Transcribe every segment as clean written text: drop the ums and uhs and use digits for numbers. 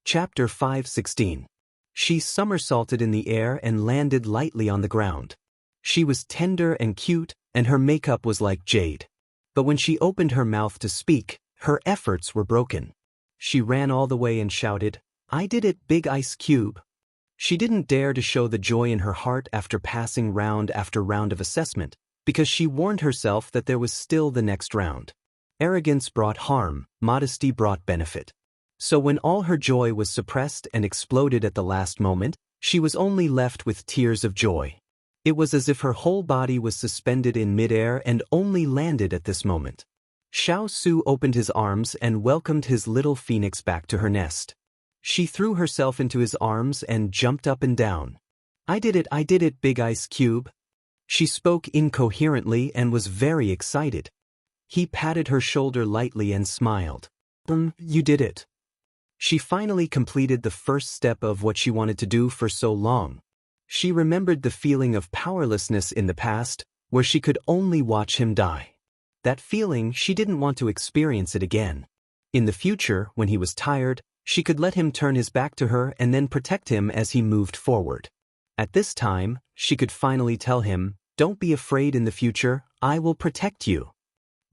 Chapter 5:16. She somersaulted in the air and landed lightly on the ground. She was tender and cute, and her makeup was like jade. But when she opened her mouth to speak, her efforts were broken. She ran all the way and shouted, "I did it, Big Ice Cube." She didn't dare to show the joy in her heart after passing round after round of assessment, because she warned herself that there was still the next round. Arrogance brought harm, modesty brought benefit. So when all her joy was suppressed and exploded at the last moment, she was only left with tears of joy. It was as if her whole body was suspended in midair and only landed at this moment. Xiao Su opened his arms and welcomed his little phoenix back to her nest. She threw herself into his arms and jumped up and down. I did it, Big Ice Cube." She spoke incoherently and was very excited. He patted her shoulder lightly and smiled. You did it." She finally completed the first step of what she wanted to do for so long. She remembered the feeling of powerlessness in the past, where she could only watch him die. That feeling, she didn't want to experience it again. In the future, when he was tired, she could let him turn his back to her and then protect him as he moved forward. At this time, she could finally tell him, "Don't be afraid in the future, I will protect you."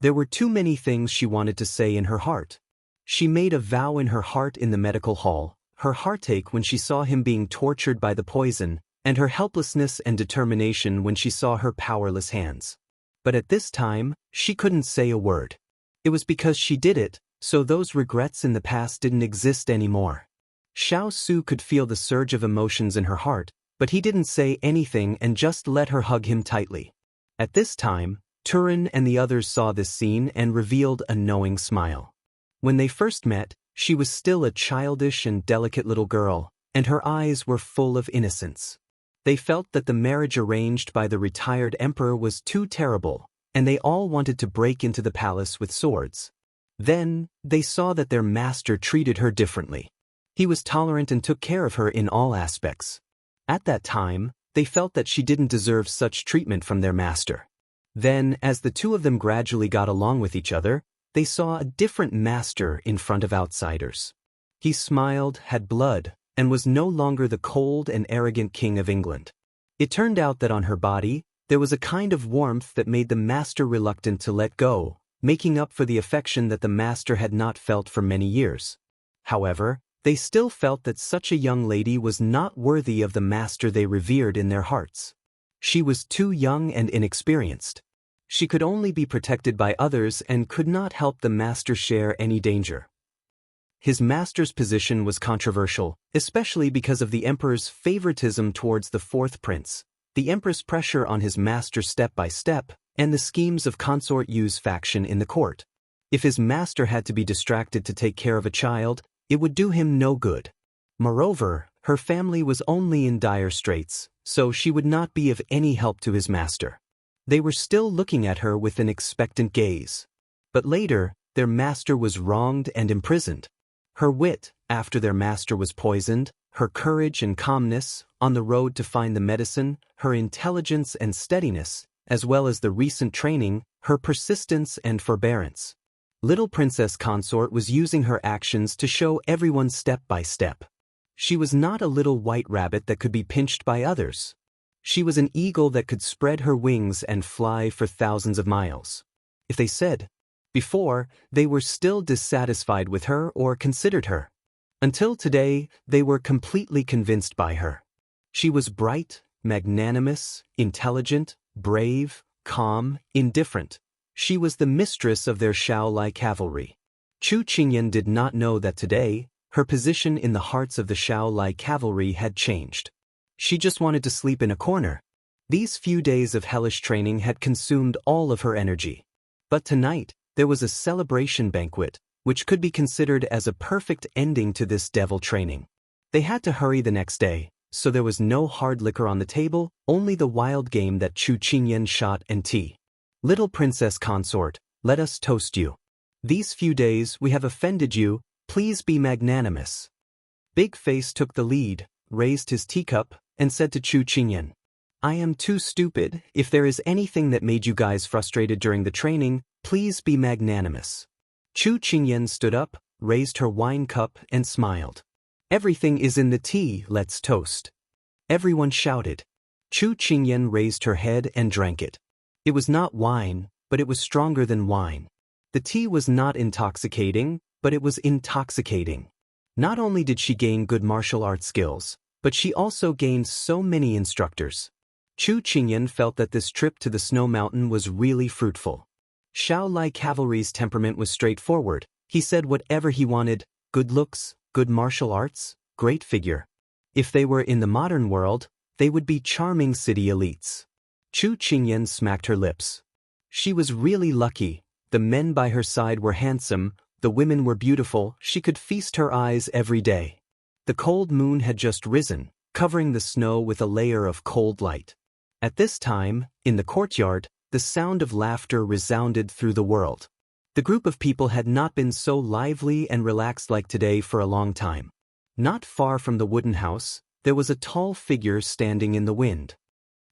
There were too many things she wanted to say in her heart. She made a vow in her heart in the medical hall, her heartache when she saw him being tortured by the poison, and her helplessness and determination when she saw her powerless hands. But at this time, she couldn't say a word. It was because she did it, so those regrets in the past didn't exist anymore. Xiao Su could feel the surge of emotions in her heart, but he didn't say anything and just let her hug him tightly. At this time, Turin and the others saw this scene and revealed a knowing smile. When they first met, she was still a childish and delicate little girl, and her eyes were full of innocence. They felt that the marriage arranged by the retired emperor was too terrible, and they all wanted to break into the palace with swords. Then, they saw that their master treated her differently. He was tolerant and took care of her in all aspects. At that time, they felt that she didn't deserve such treatment from their master. Then, as the two of them gradually got along with each other, they saw a different master in front of outsiders. He smiled, had blood, and was no longer the cold and arrogant king of England. It turned out that on her body, there was a kind of warmth that made the master reluctant to let go, making up for the affection that the master had not felt for many years. However, they still felt that such a young lady was not worthy of the master they revered in their hearts. She was too young and inexperienced. She could only be protected by others and could not help the master share any danger. His master's position was controversial, especially because of the emperor's favoritism towards the fourth prince, the empress' pressure on his master step by step, and the schemes of consort Yu's faction in the court. If his master had to be distracted to take care of a child, it would do him no good. Moreover, her family was only in dire straits, so she would not be of any help to his master. They were still looking at her with an expectant gaze. But later, their master was wronged and imprisoned. Her wit, after their master was poisoned, her courage and calmness, on the road to find the medicine, her intelligence and steadiness, as well as the recent training, her persistence and forbearance. Little Princess Consort was using her actions to show everyone step by step. She was not a little white rabbit that could be pinched by others. She was an eagle that could spread her wings and fly for thousands of miles. If they said, before, they were still dissatisfied with her or considered her. Until today, they were completely convinced by her. She was bright, magnanimous, intelligent, brave, calm, indifferent. She was the mistress of their Xiao cavalry. Chu Qingyan did not know that today, her position in the hearts of the Xiao cavalry had changed. She just wanted to sleep in a corner. These few days of hellish training had consumed all of her energy. But tonight, there was a celebration banquet, which could be considered as a perfect ending to this devil training. They had to hurry the next day, so there was no hard liquor on the table, only the wild game that Chu Qingyan shot and tea. Little Princess Consort, let us toast you. These few days we have offended you, please be magnanimous. Big Face took the lead, raised his teacup, and said to Chu Qingyan, I am too stupid. If there is anything that made you guys frustrated during the training, please be magnanimous. Chu Qingyan stood up, raised her wine cup, and smiled. Everything is in the tea, let's toast. Everyone shouted. Chu Qingyan raised her head and drank it. It was not wine, but it was stronger than wine. The tea was not intoxicating, but it was intoxicating. Not only did she gain good martial arts skills, but she also gained so many instructors. Chu Qingyan felt that this trip to the snow mountain was really fruitful. Xiao Lai Cavalry's temperament was straightforward. He said whatever he wanted: good looks, good martial arts, great figure. If they were in the modern world, they would be charming city elites. Chu Qingyan smacked her lips. She was really lucky. The men by her side were handsome, the women were beautiful, she could feast her eyes every day. The cold moon had just risen, covering the snow with a layer of cold light. At this time, in the courtyard, the sound of laughter resounded through the world. The group of people had not been so lively and relaxed like today for a long time. Not far from the wooden house, there was a tall figure standing in the wind.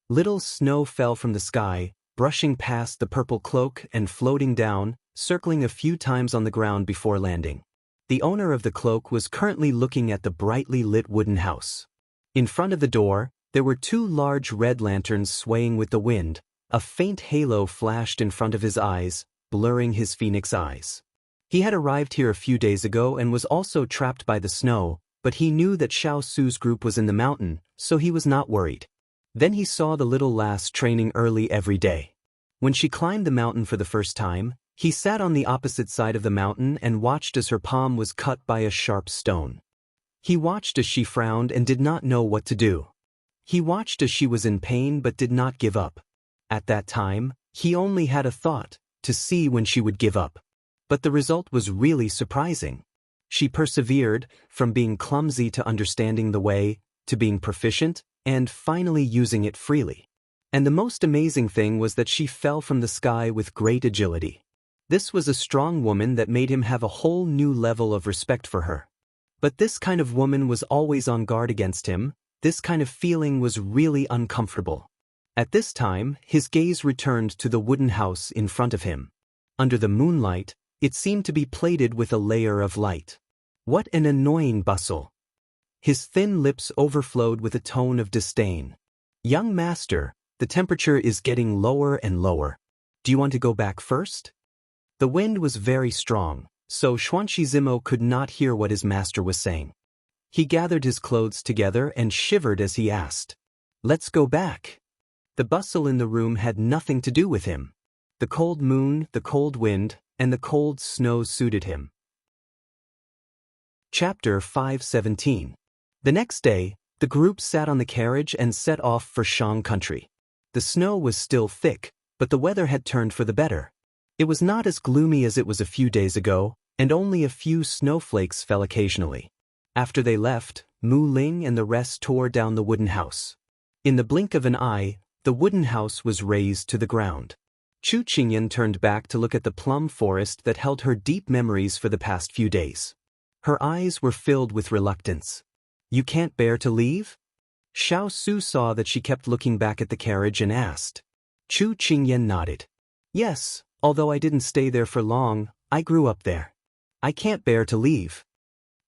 Little snow fell from the sky, brushing past the purple cloak and floating down, circling a few times on the ground before landing. The owner of the cloak was currently looking at the brightly lit wooden house. In front of the door, there were two large red lanterns swaying with the wind. A faint halo flashed in front of his eyes, blurring his phoenix eyes. He had arrived here a few days ago and was also trapped by the snow, but he knew that Xiao Su's group was in the mountain, so he was not worried. Then he saw the little lass training early every day. When she climbed the mountain for the first time, he sat on the opposite side of the mountain and watched as her palm was cut by a sharp stone. He watched as she frowned and did not know what to do. He watched as she was in pain but did not give up. At that time, he only had a thought: to see when she would give up. But the result was really surprising. She persevered, from being clumsy to understanding the way, to being proficient, and finally using it freely. And the most amazing thing was that she fell from the sky with great agility. This was a strong woman that made him have a whole new level of respect for her. But this kind of woman was always on guard against him. This kind of feeling was really uncomfortable. At this time, his gaze returned to the wooden house in front of him. Under the moonlight, it seemed to be plated with a layer of light. What an annoying bustle! His thin lips overflowed with a tone of disdain. Young master, the temperature is getting lower and lower. Do you want to go back first? The wind was very strong, so Xuanqizimo could not hear what his master was saying. He gathered his clothes together and shivered as he asked, "Let's go back." The bustle in the room had nothing to do with him. The cold moon, the cold wind, and the cold snow suited him. Chapter 517. The next day, the group sat on the carriage and set off for Shang country. The snow was still thick, but the weather had turned for the better. It was not as gloomy as it was a few days ago, and only a few snowflakes fell occasionally. After they left, Mu Ling and the rest tore down the wooden house. In the blink of an eye, the wooden house was razed to the ground. Chu Qingyan turned back to look at the plum forest that held her deep memories for the past few days. Her eyes were filled with reluctance. "You can't bear to leave?" Xiao Su saw that she kept looking back at the carriage and asked. Chu Qingyan nodded. "Yes, although I didn't stay there for long, I grew up there. I can't bear to leave."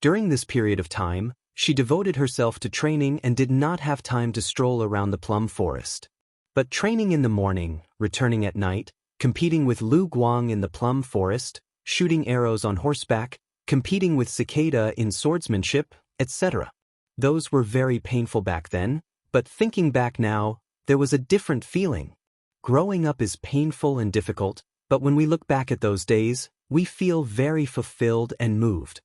During this period of time, she devoted herself to training and did not have time to stroll around the plum forest. But training in the morning, returning at night, competing with Lu Guang in the plum forest, shooting arrows on horseback, competing with Cicada in swordsmanship, etc. Those were very painful back then, but thinking back now, there was a different feeling. Growing up is painful and difficult, but when we look back at those days, we feel very fulfilled and moved.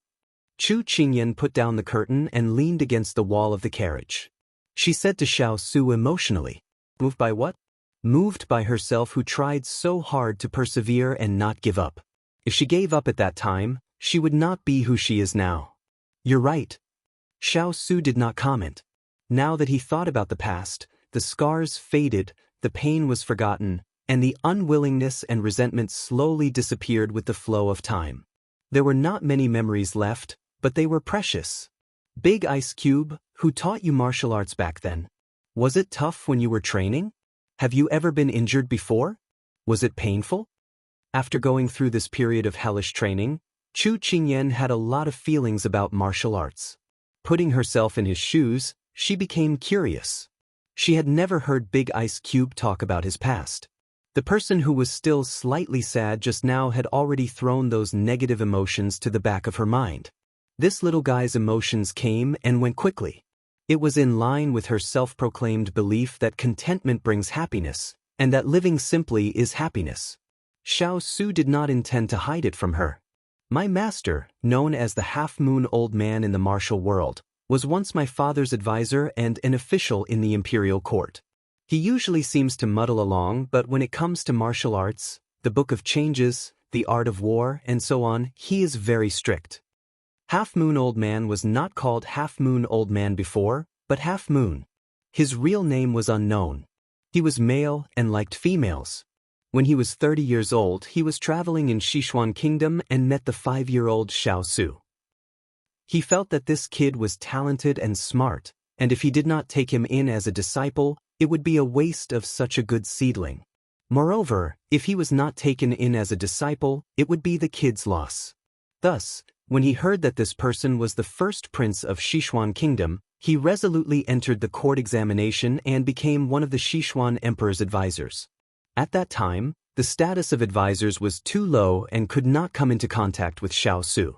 Chu Qingyan put down the curtain and leaned against the wall of the carriage. She said to Xiao Su emotionally, "Moved by what?" "Moved by herself, who tried so hard to persevere and not give up. If she gave up at that time, she would not be who she is now." "You're right." Xiao Su did not comment. Now that he thought about the past, the scars faded, the pain was forgotten, and the unwillingness and resentment slowly disappeared with the flow of time. There were not many memories left, but they were precious. "Big Ice Cube, who taught you martial arts back then? Was it tough when you were training? Have you ever been injured before? Was it painful?" After going through this period of hellish training, Chu Qingyan had a lot of feelings about martial arts. Putting herself in his shoes, she became curious. She had never heard Big Ice Cube talk about his past. The person who was still slightly sad just now had already thrown those negative emotions to the back of her mind. This little guy's emotions came and went quickly. It was in line with her self-proclaimed belief that contentment brings happiness, and that living simply is happiness. Xiao Su did not intend to hide it from her. My master, known as the half-moon old man in the martial world, was once my father's advisor and an official in the imperial court. He usually seems to muddle along, but when it comes to martial arts, the Book of Changes, the art of war, and so on, he is very strict. Half-Moon Old Man was not called Half-Moon Old Man before, but Half-Moon. His real name was unknown. He was male and liked females. When he was 30 years old, he was traveling in Sichuan Kingdom and met the 5-year-old Xiao Su. He felt that this kid was talented and smart, and if he did not take him in as a disciple, it would be a waste of such a good seedling. Moreover, if he was not taken in as a disciple, it would be the kid's loss. Thus, when he heard that this person was the first prince of Sichuan Kingdom, he resolutely entered the court examination and became one of the Sichuan emperor's advisors. At that time, the status of advisors was too low and could not come into contact with Xiao Su.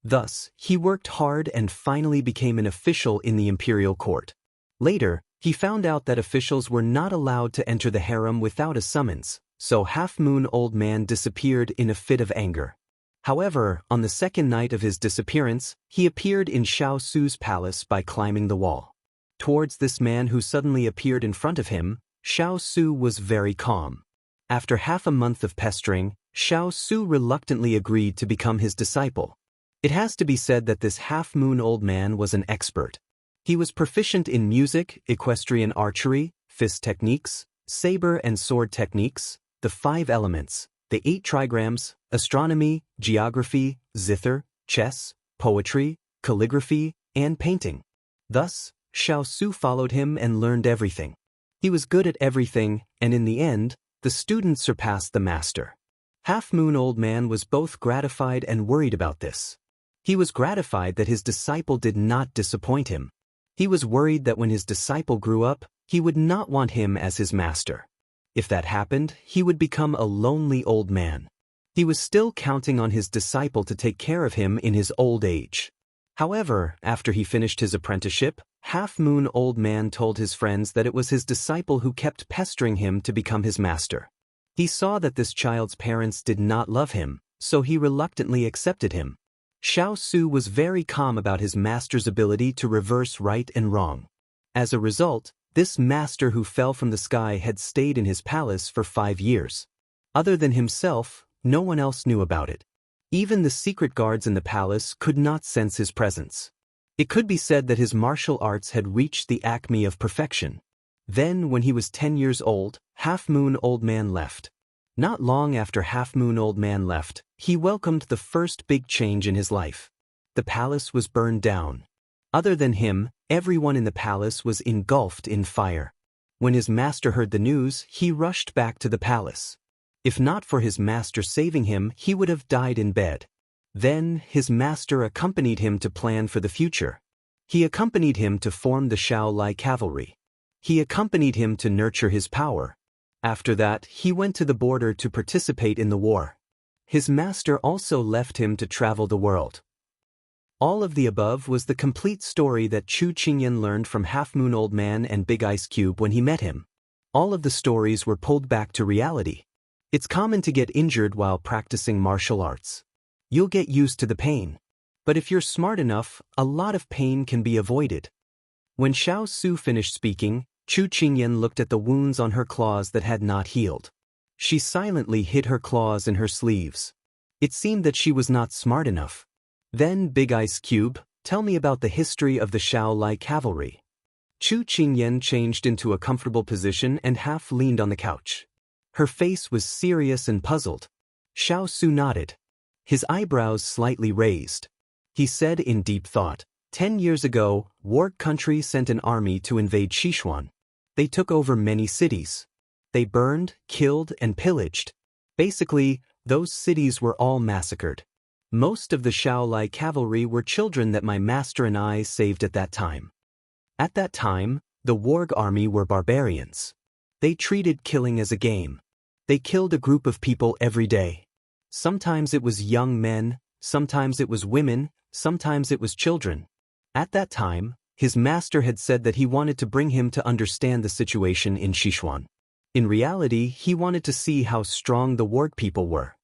Thus, he worked hard and finally became an official in the imperial court. Later, he found out that officials were not allowed to enter the harem without a summons, so Half-Moon Old Man disappeared in a fit of anger. However, on the second night of his disappearance, he appeared in Xiao Su's palace by climbing the wall. Towards this man who suddenly appeared in front of him, Xiao Su was very calm. After half a month of pestering, Xiao Su reluctantly agreed to become his disciple. It has to be said that this half-moon old man was an expert. He was proficient in music, equestrian archery, fist techniques, saber and sword techniques, the 5 elements, the 8 trigrams, astronomy, geography, zither, chess, poetry, calligraphy, and painting. Thus, Xiao Su followed him and learned everything. He was good at everything, and in the end, the student surpassed the master. Half-Moon Old Man was both gratified and worried about this. He was gratified that his disciple did not disappoint him. He was worried that when his disciple grew up, he would not want him as his master. If that happened, he would become a lonely old man. He was still counting on his disciple to take care of him in his old age. However, after he finished his apprenticeship, Half-Moon Old Man told his friends that it was his disciple who kept pestering him to become his master. He saw that this child's parents did not love him, so he reluctantly accepted him. Xiao Su was very calm about his master's ability to reverse right and wrong. As a result, this master who fell from the sky had stayed in his palace for 5 years. Other than himself, no one else knew about it. Even the secret guards in the palace could not sense his presence. It could be said that his martial arts had reached the acme of perfection. Then, when he was 10 years old, Half-Moon Old Man left. Not long after Half-Moon Old Man left, he welcomed the first big change in his life. The palace was burned down. Other than him, everyone in the palace was engulfed in fire. When his master heard the news, he rushed back to the palace. If not for his master saving him, he would have died in bed. Then, his master accompanied him to plan for the future. He accompanied him to form the Xiao cavalry. He accompanied him to nurture his power. After that, he went to the border to participate in the war. His master also left him to travel the world. All of the above was the complete story that Chu Qingyan learned from Half-Moon Old Man and Big Ice Cube when he met him. All of the stories were pulled back to reality. It's common to get injured while practicing martial arts. You'll get used to the pain. But if you're smart enough, a lot of pain can be avoided. When Xiao Su finished speaking, Chu Qingyan looked at the wounds on her claws that had not healed. She silently hid her claws in her sleeves. It seemed that she was not smart enough. Then, Big Ice Cube, tell me about the history of the Xiao cavalry. Chu Qingyan changed into a comfortable position and half leaned on the couch. Her face was serious and puzzled. Xiao Su nodded. His eyebrows slightly raised. He said in deep thought, 10 years ago, Warg country sent an army to invade Sichuan. They took over many cities. They burned, killed, and pillaged. Basically, those cities were all massacred. Most of the Xiao cavalry were children that my master and I saved at that time. At that time, the warg army were barbarians. They treated killing as a game. They killed a group of people every day. Sometimes it was young men, sometimes it was women, sometimes it was children. At that time, his master had said that he wanted to bring him to understand the situation in Sichuan. In reality, he wanted to see how strong the warg people were.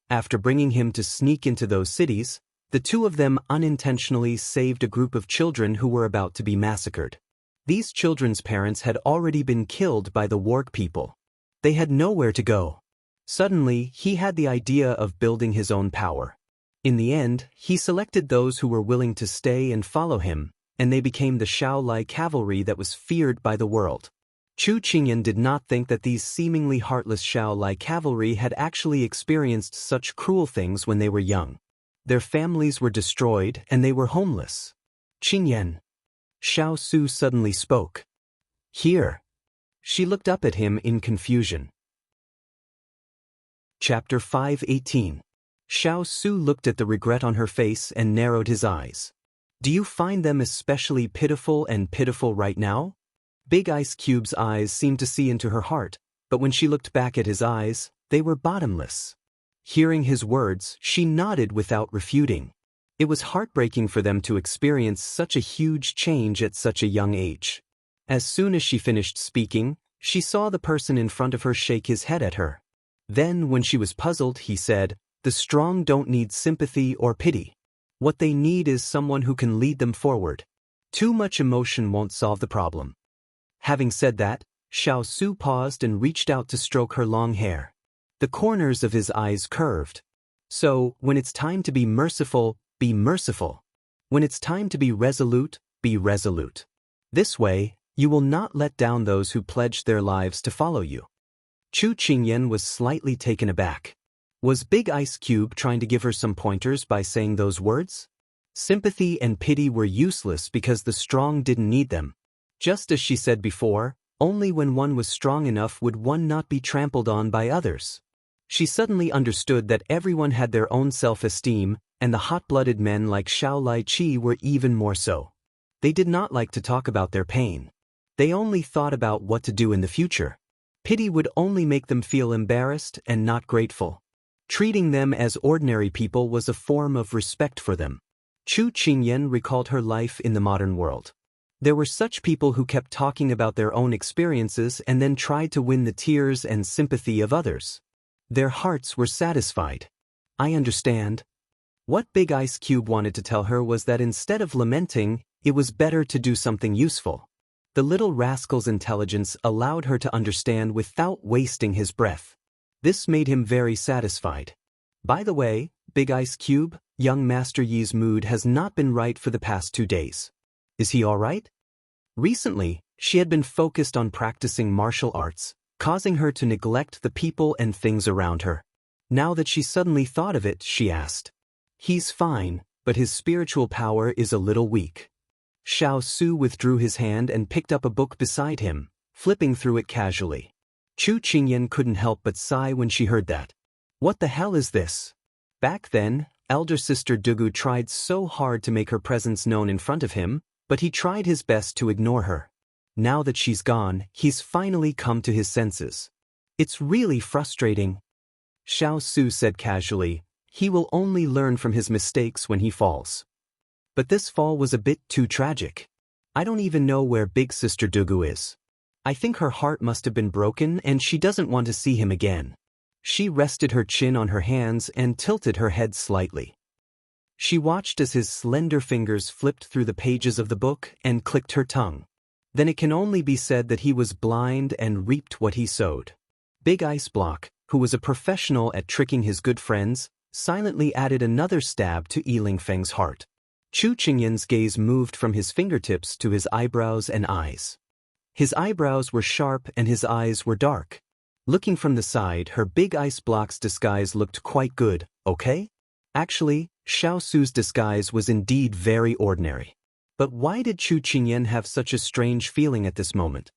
After bringing him to sneak into those cities, the two of them unintentionally saved a group of children who were about to be massacred. These children's parents had already been killed by the warg people. They had nowhere to go. Suddenly, he had the idea of building his own power. In the end, he selected those who were willing to stay and follow him, and they became the Xiao cavalry that was feared by the world. Chu Qingyan did not think that these seemingly heartless Xiao cavalry had actually experienced such cruel things when they were young. Their families were destroyed and they were homeless. Qingyan. Xiao Su suddenly spoke. Here. She looked up at him in confusion. Chapter 5:18. Xiao Su looked at the regret on her face and narrowed his eyes. Do you find them especially pitiful right now? Big Ice Cube's eyes seemed to see into her heart, but when she looked back at his eyes, they were bottomless. Hearing his words, she nodded without refuting. It was heartbreaking for them to experience such a huge change at such a young age. As soon as she finished speaking, she saw the person in front of her shake his head at her. Then, when she was puzzled, he said, "The strong don't need sympathy or pity. What they need is someone who can lead them forward. Too much emotion won't solve the problem." Having said that, Xiao Su paused and reached out to stroke her long hair. The corners of his eyes curved. So, when it's time to be merciful, be merciful. When it's time to be resolute, be resolute. This way, you will not let down those who pledged their lives to follow you. Chu Qingyan was slightly taken aback. Was Big Ice Cube trying to give her some pointers by saying those words? Sympathy and pity were useless because the strong didn't need them. Just as she said before, only when one was strong enough would one not be trampled on by others. She suddenly understood that everyone had their own self-esteem, and the hot-blooded men like Xiao Qi were even more so. They did not like to talk about their pain. They only thought about what to do in the future. Pity would only make them feel embarrassed and not grateful. Treating them as ordinary people was a form of respect for them. Chu Qingyan recalled her life in the modern world. There were such people who kept talking about their own experiences and then tried to win the tears and sympathy of others. Their hearts were satisfied. I understand. What Big Ice Cube wanted to tell her was that instead of lamenting, it was better to do something useful. The little rascal's intelligence allowed her to understand without wasting his breath. This made him very satisfied. By the way, Big Ice Cube, young Master Yi's mood has not been right for the past 2 days. Is he all right? Recently, she had been focused on practicing martial arts, causing her to neglect the people and things around her. Now that she suddenly thought of it, she asked. He's fine, but his spiritual power is a little weak. Xiao Su withdrew his hand and picked up a book beside him, flipping through it casually. Chu Qingyan couldn't help but sigh when she heard that. What the hell is this? Back then, elder sister Dugu tried so hard to make her presence known in front of him, but he tried his best to ignore her. Now that she's gone, he's finally come to his senses. It's really frustrating. Xiao Su said casually, he will only learn from his mistakes when he falls. But this fall was a bit too tragic. I don't even know where Big Sister Dugu is. I think her heart must have been broken and she doesn't want to see him again. She rested her chin on her hands and tilted her head slightly. She watched as his slender fingers flipped through the pages of the book and clicked her tongue. Then it can only be said that he was blind and reaped what he sowed. Big Ice Block, who was a professional at tricking his good friends, silently added another stab to Yiling Feng's heart. Chu Qingyan's gaze moved from his fingertips to his eyebrows and eyes. His eyebrows were sharp and his eyes were dark. Looking from the side, her Big Ice Block's disguise looked quite good, okay? Actually, Xiao Su's disguise was indeed very ordinary. But why did Chu Qingyan have such a strange feeling at this moment?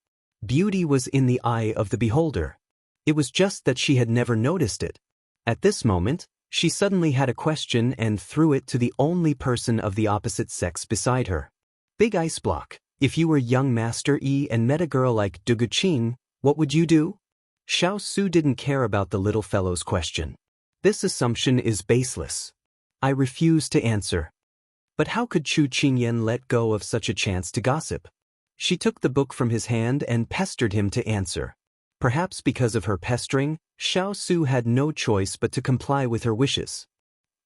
Beauty was in the eye of the beholder. It was just that she had never noticed it. At this moment, She suddenly had a question and threw it to the only person of the opposite sex beside her. Big ice block. If you were young Master Yi and met a girl like Duguqing, what would you do? Xiao Su didn't care about the little fellow's question. This assumption is baseless. I refuse to answer. But how could Chu Qingyan let go of such a chance to gossip? She took the book from his hand and pestered him to answer. Perhaps because of her pestering, Xiao Su had no choice but to comply with her wishes.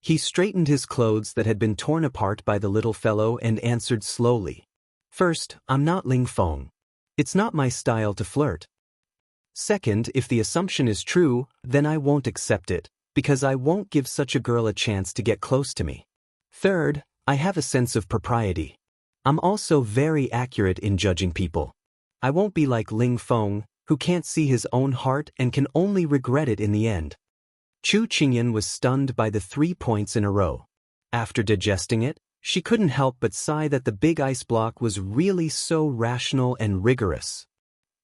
He straightened his clothes that had been torn apart by the little fellow and answered slowly. First, I'm not Ling Feng. It's not my style to flirt. Second, if the assumption is true, then I won't accept it, because I won't give such a girl a chance to get close to me. Third, I have a sense of propriety. I'm also very accurate in judging people. I won't be like Ling Feng, who can't see his own heart and can only regret it in the end. Chu Qingyan was stunned by the 3 points in a row. After digesting it, she couldn't help but sigh that the big ice block was really so rational and rigorous.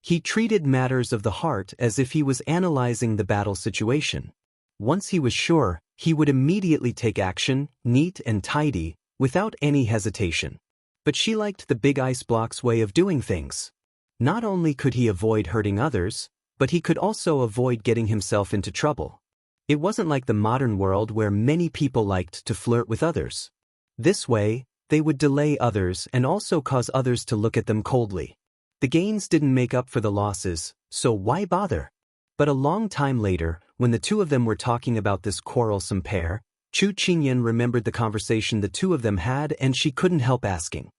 He treated matters of the heart as if he was analyzing the battle situation. Once he was sure, he would immediately take action, neat and tidy, without any hesitation. But she liked the big ice block's way of doing things. Not only could he avoid hurting others, but he could also avoid getting himself into trouble. It wasn't like the modern world where many people liked to flirt with others. This way, they would delay others and also cause others to look at them coldly. The gains didn't make up for the losses, so why bother? But a long time later, when the two of them were talking about this quarrelsome pair, Chu Qingyan remembered the conversation the two of them had and she couldn't help asking.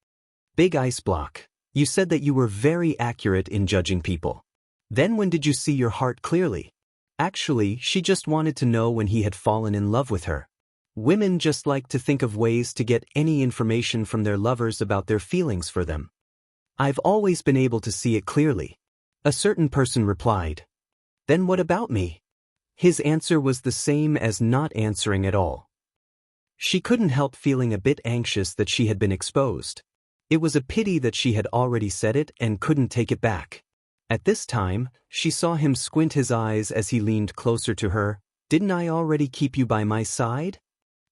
Big ice block, you said that you were very accurate in judging people. Then when did you see your heart clearly? Actually, she just wanted to know when he had fallen in love with her. Women just like to think of ways to get any information from their lovers about their feelings for them. I've always been able to see it clearly. A certain person replied. Then what about me? His answer was the same as not answering at all. She couldn't help feeling a bit anxious that she had been exposed. It was a pity that she had already said it and couldn't take it back. At this time, she saw him squint his eyes as he leaned closer to her. Didn't I already keep you by my side?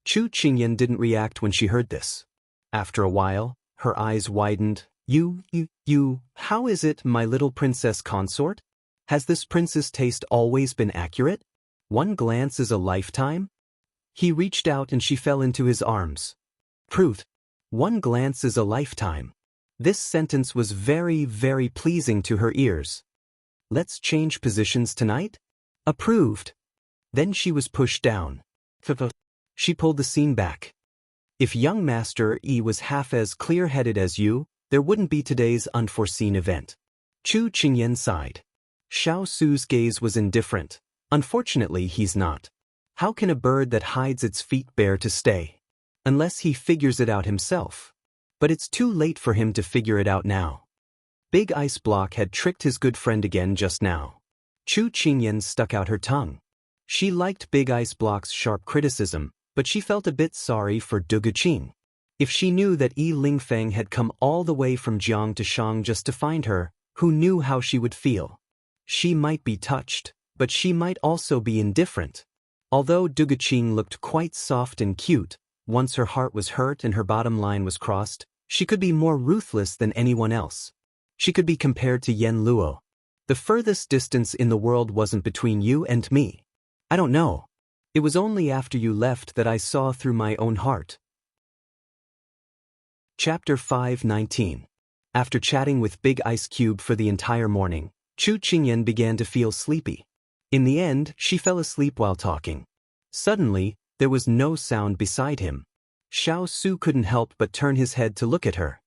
Chu Qingyan didn't react when she heard this. After a while, her eyes widened. You, how is it, my little princess consort? Has this prince's taste always been accurate? One glance is a lifetime? He reached out and she fell into his arms. Proved. One glance is a lifetime. This sentence was very, very pleasing to her ears. Let's change positions tonight? Approved. Then she was pushed down. She pulled the scene back. If young Master Yi was half as clear-headed as you, there wouldn't be today's unforeseen event. Chu Qingyan sighed. Xiao Su's gaze was indifferent. Unfortunately, he's not. How can a bird that hides its feet bear to stay? Unless he figures it out himself. But it's too late for him to figure it out now. Big Ice Block had tricked his good friend again just now. Chu Qingyan stuck out her tongue. She liked Big Ice Block's sharp criticism, but she felt a bit sorry for Duguqing. If she knew that Yi Lingfeng had come all the way from Jiang to Shang just to find her, who knew how she would feel? She might be touched, but she might also be indifferent. Although Duguqing looked quite soft and cute, once her heart was hurt and her bottom line was crossed, she could be more ruthless than anyone else. She could be compared to Yen Luo. The furthest distance in the world wasn't between you and me. I don't know. It was only after you left that I saw through my own heart. Chapter 5:19. After chatting with Big Ice Cube for the entire morning, Chu Qingyan began to feel sleepy. In the end, she fell asleep while talking. Suddenly, there was no sound beside him. Xiao Su couldn't help but turn his head to look at her.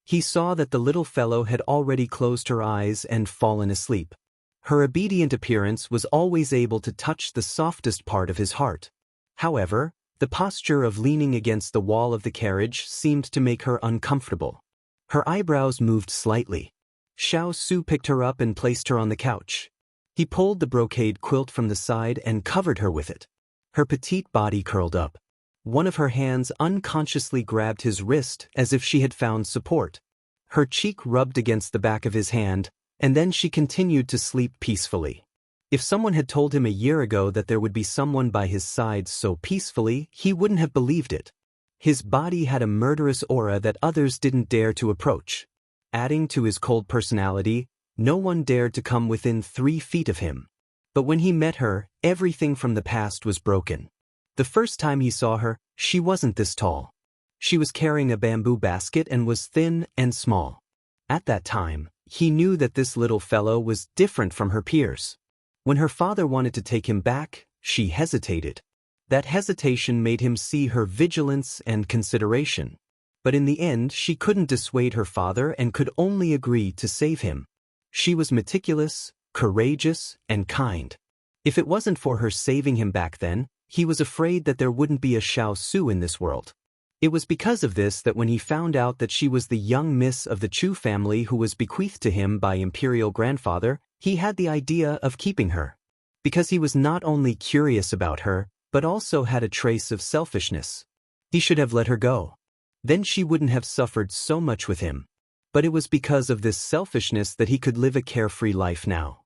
He saw that the little fellow had already closed her eyes and fallen asleep. Her obedient appearance was always able to touch the softest part of his heart. However, the posture of leaning against the wall of the carriage seemed to make her uncomfortable. Her eyebrows moved slightly. Xiao Su picked her up and placed her on the couch. He pulled the brocade quilt from the side and covered her with it. Her petite body curled up. One of her hands unconsciously grabbed his wrist as if she had found support. Her cheek rubbed against the back of his hand, and then she continued to sleep peacefully. If someone had told him a year ago that there would be someone by his side so peacefully, he wouldn't have believed it. His body had a murderous aura that others didn't dare to approach. Adding to his cold personality, no one dared to come within 3 feet of him. But when he met her, everything from the past was broken. The first time he saw her, she wasn't this tall. She was carrying a bamboo basket and was thin and small. At that time, he knew that this little fellow was different from her peers. When her father wanted to take him back, she hesitated. That hesitation made him see her vigilance and consideration. But in the end, she couldn't dissuade her father and could only agree to save him. She was meticulous, courageous, and kind. If it wasn't for her saving him back then, he was afraid that there wouldn't be a Xiao Su in this world. It was because of this that when he found out that she was the young miss of the Chu family who was bequeathed to him by imperial grandfather, he had the idea of keeping her. Because he was not only curious about her, but also had a trace of selfishness. He should have let her go. Then she wouldn't have suffered so much with him. But it was because of this selfishness that he could live a carefree life now.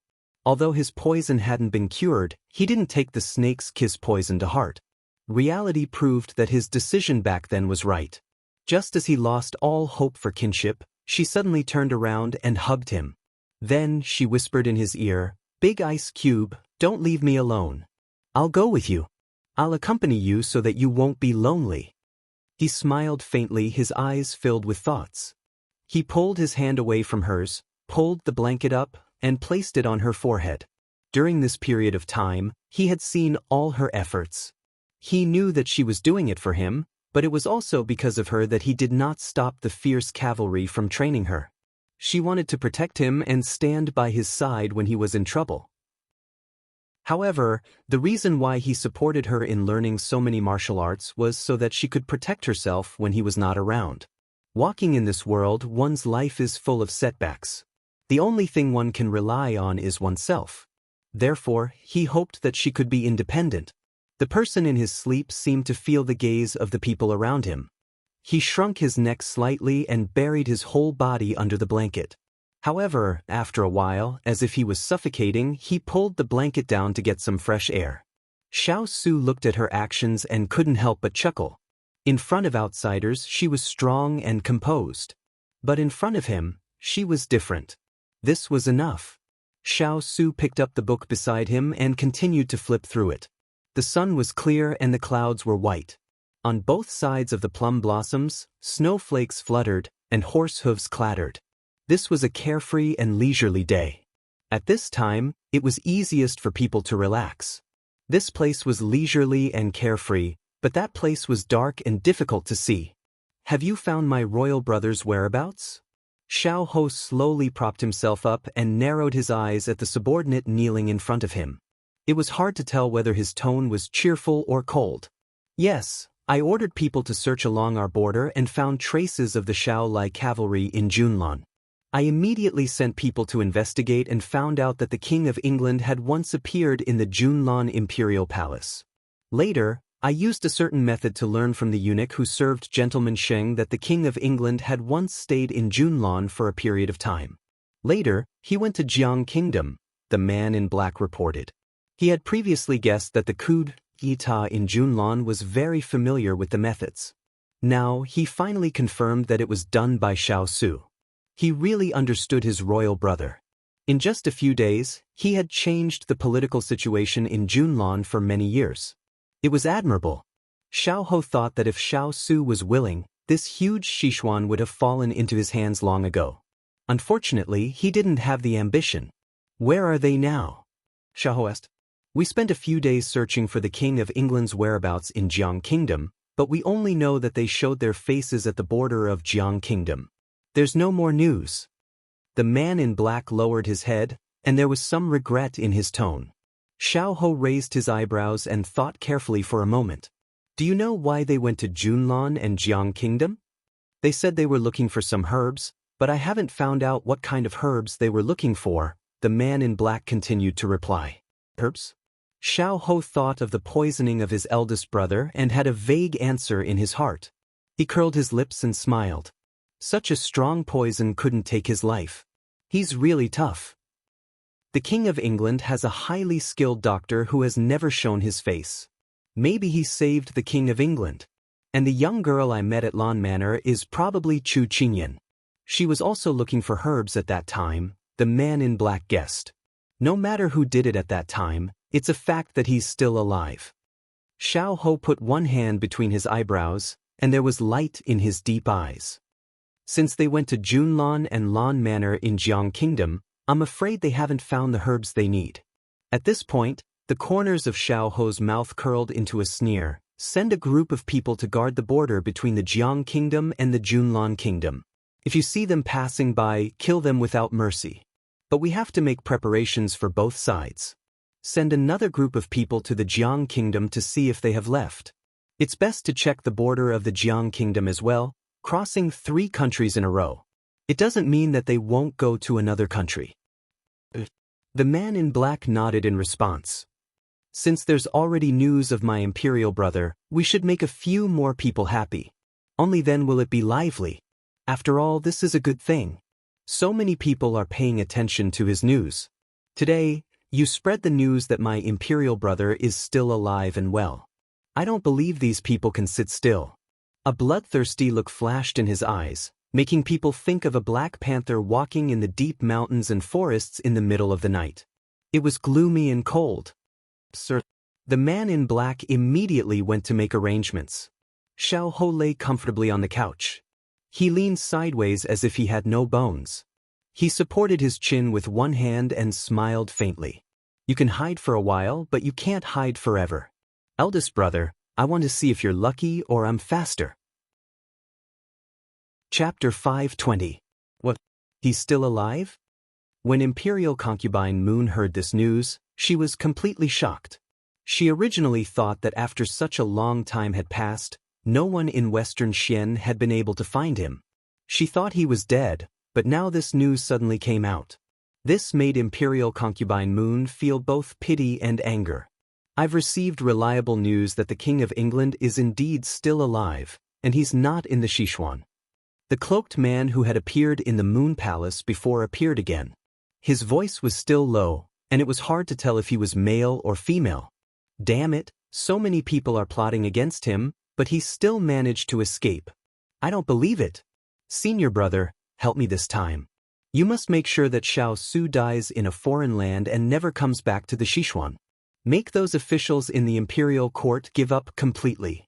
Although his poison hadn't been cured, he didn't take the snake's kiss poison to heart. Reality proved that his decision back then was right. Just as he lost all hope for kinship, she suddenly turned around and hugged him. Then she whispered in his ear, "Big Ice Cube, don't leave me alone. I'll go with you. I'll accompany you so that you won't be lonely." He smiled faintly, his eyes filled with thoughts. He pulled his hand away from hers, pulled the blanket up, and placed it on her forehead. During this period of time, he had seen all her efforts. He knew that she was doing it for him, but it was also because of her that he did not stop the fierce cavalry from training her. She wanted to protect him and stand by his side when he was in trouble. However, the reason why he supported her in learning so many martial arts was so that she could protect herself when he was not around. Walking in this world, one's life is full of setbacks. The only thing one can rely on is oneself. Therefore, he hoped that she could be independent. The person in his sleep seemed to feel the gaze of the people around him. He shrunk his neck slightly and buried his whole body under the blanket. However, after a while, as if he was suffocating, he pulled the blanket down to get some fresh air. Xiao Su looked at her actions and couldn't help but chuckle. In front of outsiders, she was strong and composed. But in front of him, she was different. This was enough. Xiao Su picked up the book beside him and continued to flip through it. The sun was clear and the clouds were white. On both sides of the plum blossoms, snowflakes fluttered and horse hooves clattered. This was a carefree and leisurely day. At this time, it was easiest for people to relax. This place was leisurely and carefree, but that place was dark and difficult to see. "Have you found my royal brother's whereabouts?" Xiao Ho slowly propped himself up and narrowed his eyes at the subordinate kneeling in front of him. It was hard to tell whether his tone was cheerful or cold. "Yes, I ordered people to search along our border and found traces of the Shaolai cavalry in Junlan. I immediately sent people to investigate and found out that the King of England had once appeared in the Junlan Imperial Palace. Later, I used a certain method to learn from the eunuch who served Gentleman Sheng that the King of England had once stayed in Junlan for a period of time. Later, he went to Jiang Kingdom," the man in black reported. He had previously guessed that the coup d'etat in Junlan was very familiar with the methods. Now, he finally confirmed that it was done by Xiao Su. He really understood his royal brother. In just a few days, he had changed the political situation in Junlan for many years. It was admirable. Xiao Ho thought that if Xiao Su was willing, this huge Sichuan would have fallen into his hands long ago. Unfortunately, he didn't have the ambition. "Where are they now?" Xiao Ho asked. "We spent a few days searching for the King of England's whereabouts in Jiang Kingdom, but we only know that they showed their faces at the border of Jiang Kingdom. There's no more news." The man in black lowered his head, and there was some regret in his tone. Xiao Ho raised his eyebrows and thought carefully for a moment. "Do you know why they went to Junlan and Jiang Kingdom?" "They said they were looking for some herbs, but I haven't found out what kind of herbs they were looking for," the man in black continued to reply. "Herbs?" Xiao Ho thought of the poisoning of his eldest brother and had a vague answer in his heart. He curled his lips and smiled. Such a strong poison couldn't take his life. He's really tough. The King of England has a highly skilled doctor who has never shown his face. Maybe he saved the King of England. And the young girl I met at Lawn Manor is probably Chu Qingyan. She was also looking for herbs at that time, the man in black guessed. No matter who did it at that time, it's a fact that he's still alive. Xiao Ho put one hand between his eyebrows, and there was light in his deep eyes. Since they went to Junlan and Lawn Manor in Jiang Kingdom, I'm afraid they haven't found the herbs they need. At this point, the corners of Xiao Ho's mouth curled into a sneer. Send a group of people to guard the border between the Jiang Kingdom and the Junlan Kingdom. If you see them passing by, kill them without mercy. But we have to make preparations for both sides. Send another group of people to the Jiang Kingdom to see if they have left. It's best to check the border of the Jiang Kingdom as well, crossing 3 countries in a row. It doesn't mean that they won't go to another country. The man in black nodded in response. Since there's already news of my imperial brother, we should make a few more people happy. Only then will it be lively. After all, this is a good thing. So many people are paying attention to his news. Today, you spread the news that my imperial brother is still alive and well. I don't believe these people can sit still. A bloodthirsty look flashed in his eyes, making people think of a black panther walking in the deep mountains and forests in the middle of the night. It was gloomy and cold. Sir, the man in black immediately went to make arrangements. Xiao Ho lay comfortably on the couch. He leaned sideways as if he had no bones. He supported his chin with one hand and smiled faintly. You can hide for a while, but you can't hide forever. Eldest brother, I want to see if you're lucky or I'm faster. Chapter 520. What? He's still alive? When Imperial Concubine Moon heard this news, she was completely shocked. She originally thought that after such a long time had passed, no one in Western Xian had been able to find him. She thought he was dead, but now this news suddenly came out. This made Imperial Concubine Moon feel both pity and anger. I've received reliable news that the King of England is indeed still alive, and he's not in the Sichuan. The cloaked man who had appeared in the Moon Palace before appeared again. His voice was still low, and it was hard to tell if he was male or female. Damn it, so many people are plotting against him, but he still managed to escape. I don't believe it. Senior brother, help me this time. You must make sure that Xiao Su dies in a foreign land and never comes back to the Sichuan. Make those officials in the imperial court give up completely.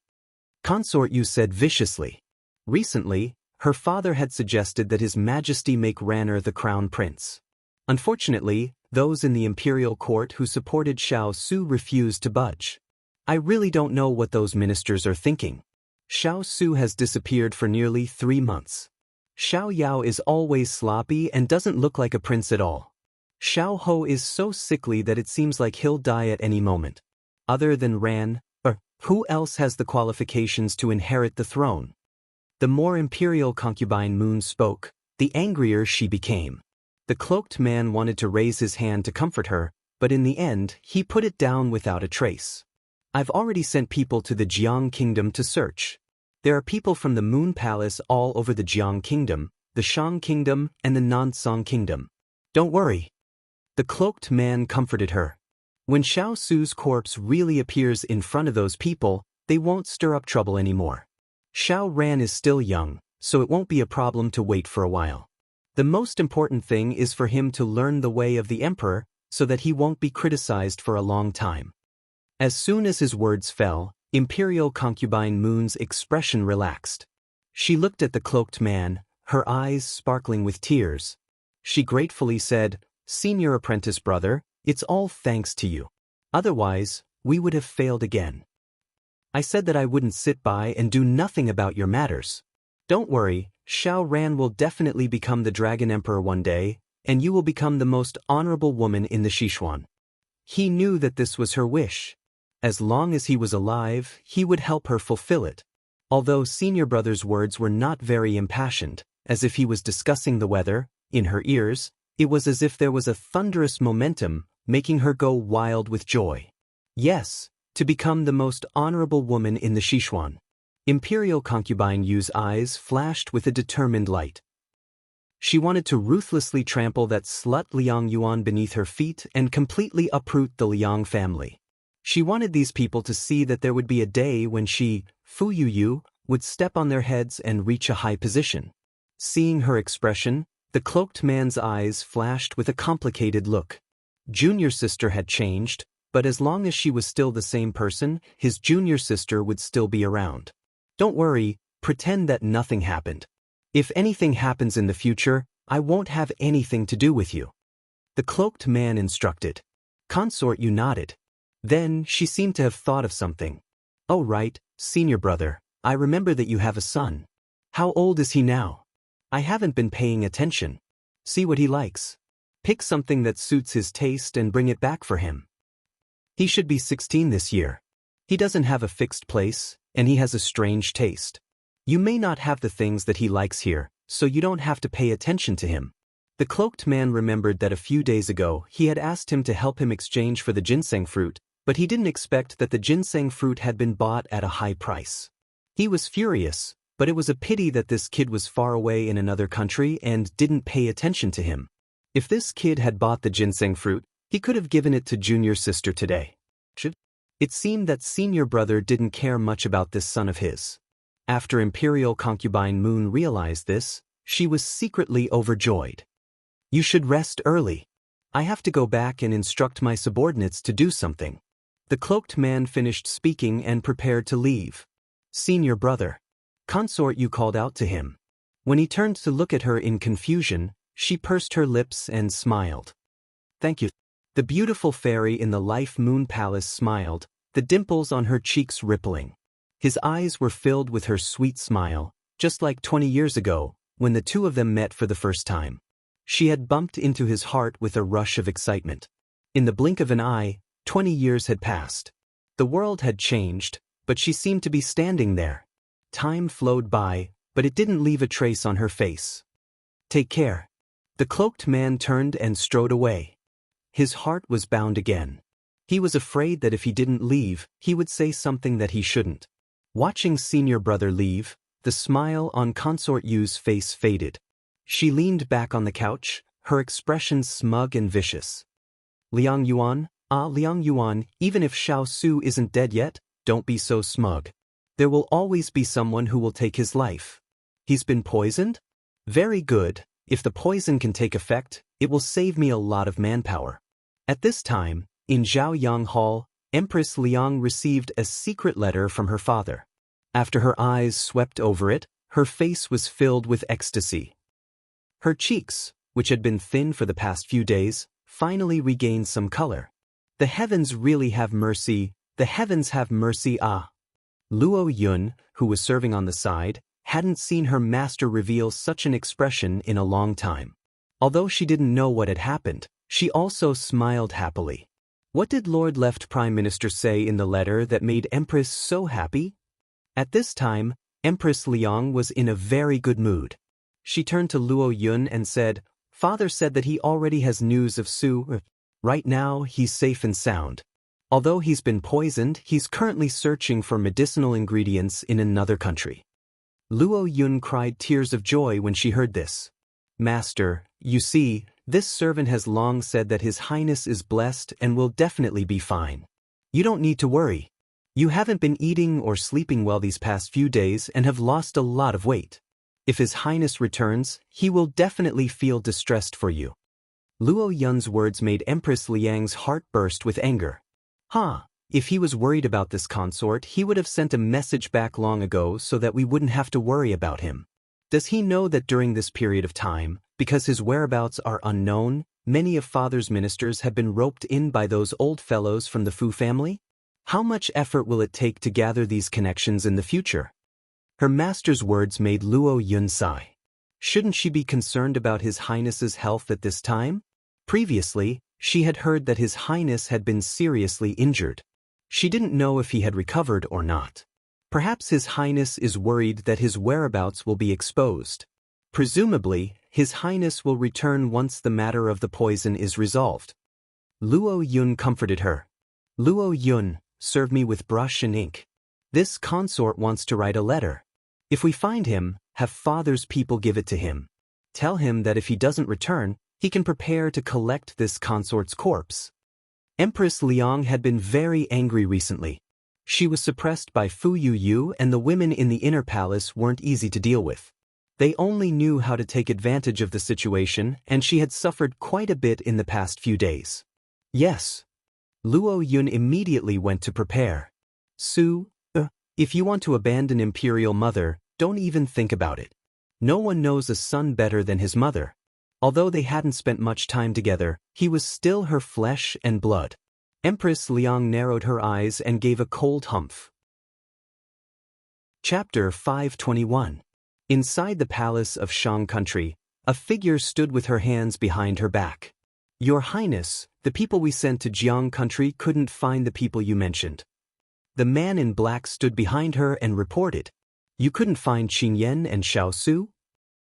Consort Yu said viciously. Recently, her father had suggested that His Majesty make Ranner the crown prince. Unfortunately, those in the imperial court who supported Xiao Su refused to budge. I really don't know what those ministers are thinking. Xiao Su has disappeared for nearly 3 months. Xiao Yao is always sloppy and doesn't look like a prince at all. Xiao Ho is so sickly that it seems like he'll die at any moment. Other than Ran, who else has the qualifications to inherit the throne? The more Imperial Concubine Moon spoke, the angrier she became. The cloaked man wanted to raise his hand to comfort her, but in the end, he put it down without a trace. I've already sent people to the Jiang Kingdom to search. There are people from the Moon Palace all over the Jiang Kingdom, the Shang Kingdom, and the Nansong Kingdom. Don't worry. The cloaked man comforted her. When Xiao Su's corpse really appears in front of those people, they won't stir up trouble anymore. Xiao Ran is still young, so it won't be a problem to wait for a while. The most important thing is for him to learn the way of the emperor so that he won't be criticized for a long time. As soon as his words fell, Imperial Concubine Moon's expression relaxed. She looked at the cloaked man, her eyes sparkling with tears. She gratefully said, "Senior apprentice brother, it's all thanks to you. Otherwise, we would have failed again. I said that I wouldn't sit by and do nothing about your matters. Don't worry, Xiao Ran will definitely become the Dragon Emperor one day, and you will become the most honorable woman in the Sichuan." He knew that this was her wish. As long as he was alive, he would help her fulfill it. Although senior brother's words were not very impassioned, as if he was discussing the weather, in her ears, it was as if there was a thunderous momentum, making her go wild with joy. Yes, to become the most honorable woman in the Sichuan. Imperial Concubine Yu's eyes flashed with a determined light. She wanted to ruthlessly trample that slut Liang Yuan beneath her feet and completely uproot the Liang family. She wanted these people to see that there would be a day when she, Fu Yuyu, would step on their heads and reach a high position. Seeing her expression, the cloaked man's eyes flashed with a complicated look. Junior sister had changed, but as long as she was still the same person, his junior sister would still be around. Don't worry, pretend that nothing happened. If anything happens in the future, I won't have anything to do with you. The cloaked man instructed. Consort Yu nodded. Then she seemed to have thought of something. Oh right, senior brother, I remember that you have a son. How old is he now? I haven't been paying attention. See what he likes. Pick something that suits his taste and bring it back for him. He should be 16 this year. He doesn't have a fixed place, and he has a strange taste. You may not have the things that he likes here, so you don't have to pay attention to him. The cloaked man remembered that a few days ago he had asked him to help him exchange for the ginseng fruit, but he didn't expect that the ginseng fruit had been bought at a high price. He was furious, but it was a pity that this kid was far away in another country and didn't pay attention to him. If this kid had bought the ginseng fruit, he could have given it to junior sister today. It seemed that senior brother didn't care much about this son of his. After Imperial concubine Moon realized this, she was secretly overjoyed. You should rest early. I have to go back and instruct my subordinates to do something. The cloaked man finished speaking and prepared to leave. Senior brother. Consort Yu called out to him. When he turned to look at her in confusion, she pursed her lips and smiled. Thank you. The beautiful fairy in the Life Moon Palace smiled, the dimples on her cheeks rippling. His eyes were filled with her sweet smile, just like 20 years ago, when the two of them met for the first time. She had bumped into his heart with a rush of excitement. In the blink of an eye, 20 years had passed. The world had changed, but she seemed to be standing there. Time flowed by, but it didn't leave a trace on her face. Take care. The cloaked man turned and strode away. His heart was bound again. He was afraid that if he didn't leave, he would say something that he shouldn't. Watching senior brother leave, the smile on Consort Yu's face faded. She leaned back on the couch, her expression smug and vicious. Liang Yuan, Liang Yuan, even if Xiao Su isn't dead yet, don't be so smug. There will always be someone who will take his life. He's been poisoned? Very good. If the poison can take effect, it will save me a lot of manpower. At this time, in Zhaoyang Hall, Empress Liang received a secret letter from her father. After her eyes swept over it, her face was filled with ecstasy. Her cheeks, which had been thin for the past few days, finally regained some color. The heavens really have mercy, the heavens have mercy Luo Yun, who was serving on the side, hadn't seen her master reveal such an expression in a long time. Although she didn't know what had happened, she also smiled happily. What did Lord Left Prime Minister say in the letter that made Empress so happy? At this time, Empress Liang was in a very good mood. She turned to Luo Yun and said, Father said that he already has news of Su. Right now, he's safe and sound. Although he's been poisoned, he's currently searching for medicinal ingredients in another country. Luo Yun cried tears of joy when she heard this. Master, you see, this servant has long said that His Highness is blessed and will definitely be fine. You don't need to worry. You haven't been eating or sleeping well these past few days and have lost a lot of weight. If His Highness returns, he will definitely feel distressed for you. Luo Yun's words made Empress Liang's heart burst with anger. If he was worried about this consort, he would have sent a message back long ago so that we wouldn't have to worry about him. Does he know that during this period of time, because his whereabouts are unknown, many of Father's ministers have been roped in by those old fellows from the Fu family? How much effort will it take to gather these connections in the future? Her master's words made Luo Yun sigh. Shouldn't she be concerned about His Highness's health at this time? Previously, she had heard that His Highness had been seriously injured. She didn't know if he had recovered or not. Perhaps His Highness is worried that his whereabouts will be exposed. Presumably, His Highness will return once the matter of the poison is resolved. Luo Yun comforted her. Luo Yun, serve me with brush and ink. This consort wants to write a letter. If we find him, have Father's people give it to him. Tell him that if he doesn't return, he can prepare to collect this consort's corpse. Empress Liang had been very angry recently. She was suppressed by Fu Yu, and the women in the inner palace weren't easy to deal with. They only knew how to take advantage of the situation, and she had suffered quite a bit in the past few days. Yes. Luo Yun immediately went to prepare. Su, if you want to abandon Imperial Mother, don't even think about it. No one knows a son better than his mother. Although they hadn't spent much time together, he was still her flesh and blood. Empress Liang narrowed her eyes and gave a cold humph. Chapter 521. Inside the palace of Xiao country, a figure stood with her hands behind her back. Your Highness, the people we sent to Jiang country couldn't find the people you mentioned. The man in black stood behind her and reported. You couldn't find Qin Yan and Xiao Su?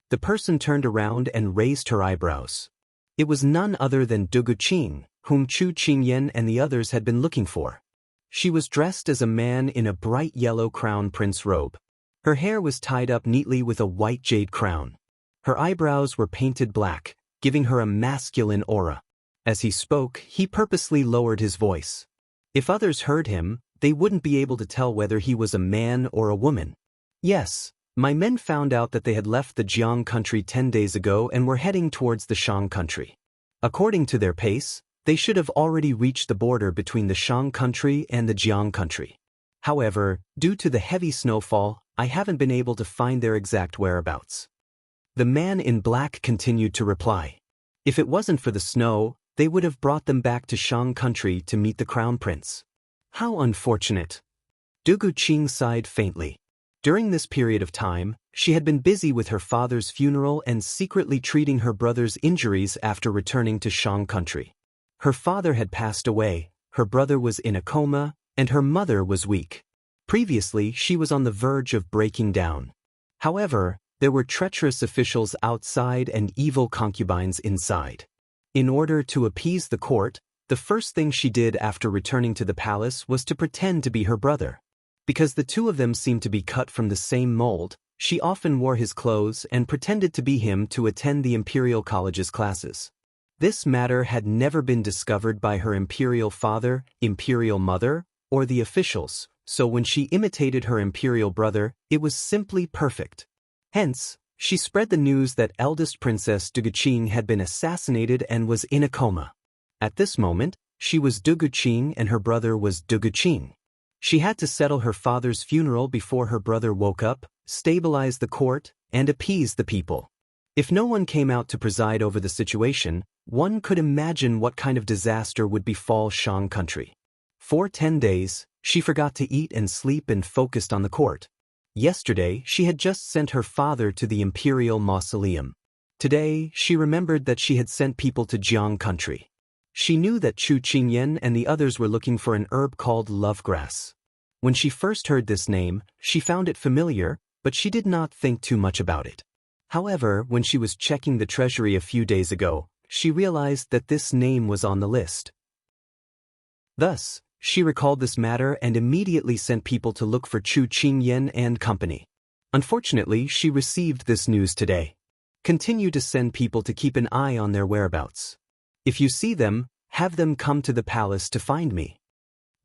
The person turned around and raised her eyebrows. It was none other than Dugu Qing, whom Chu Qingyan and the others had been looking for. She was dressed as a man in a bright yellow crown prince robe. Her hair was tied up neatly with a white jade crown. Her eyebrows were painted black, giving her a masculine aura. As he spoke, he purposely lowered his voice. If others heard him, they wouldn't be able to tell whether he was a man or a woman. Yes. My men found out that they had left the Jiang country 10 days ago and were heading towards the Xiang country. According to their pace, they should have already reached the border between the Xiang country and the Jiang country. However, due to the heavy snowfall, I haven't been able to find their exact whereabouts. The man in black continued to reply. If it wasn't for the snow, they would have brought them back to Xiang country to meet the crown prince. How unfortunate. Dugu Qing sighed faintly. During this period of time, she had been busy with her father's funeral and secretly treating her brother's injuries after returning to Xiang country. Her father had passed away, her brother was in a coma, and her mother was weak. Previously, she was on the verge of breaking down. However, there were treacherous officials outside and evil concubines inside. In order to appease the court, the first thing she did after returning to the palace was to pretend to be her brother. Because the two of them seemed to be cut from the same mold, she often wore his clothes and pretended to be him to attend the Imperial College's classes. This matter had never been discovered by her imperial father, imperial mother, or the officials, so when she imitated her imperial brother, it was simply perfect. Hence, she spread the news that eldest Princess Dugu Qing had been assassinated and was in a coma. At this moment, she was Dugu Qing and her brother was Dugu Qing. She had to settle her father's funeral before her brother woke up, stabilize the court, and appease the people. If no one came out to preside over the situation, one could imagine what kind of disaster would befall Xiang country. For 10 days, she forgot to eat and sleep and focused on the court. Yesterday, she had just sent her father to the imperial mausoleum. Today, she remembered that she had sent people to Jiang country. She knew that Chu Qingyan and the others were looking for an herb called lovegrass. When she first heard this name, she found it familiar, but she did not think too much about it. However, when she was checking the treasury a few days ago, she realized that this name was on the list. Thus, she recalled this matter and immediately sent people to look for Chu Qingyan and company. Unfortunately, she received this news today. Continue to send people to keep an eye on their whereabouts. If you see them, have them come to the palace to find me.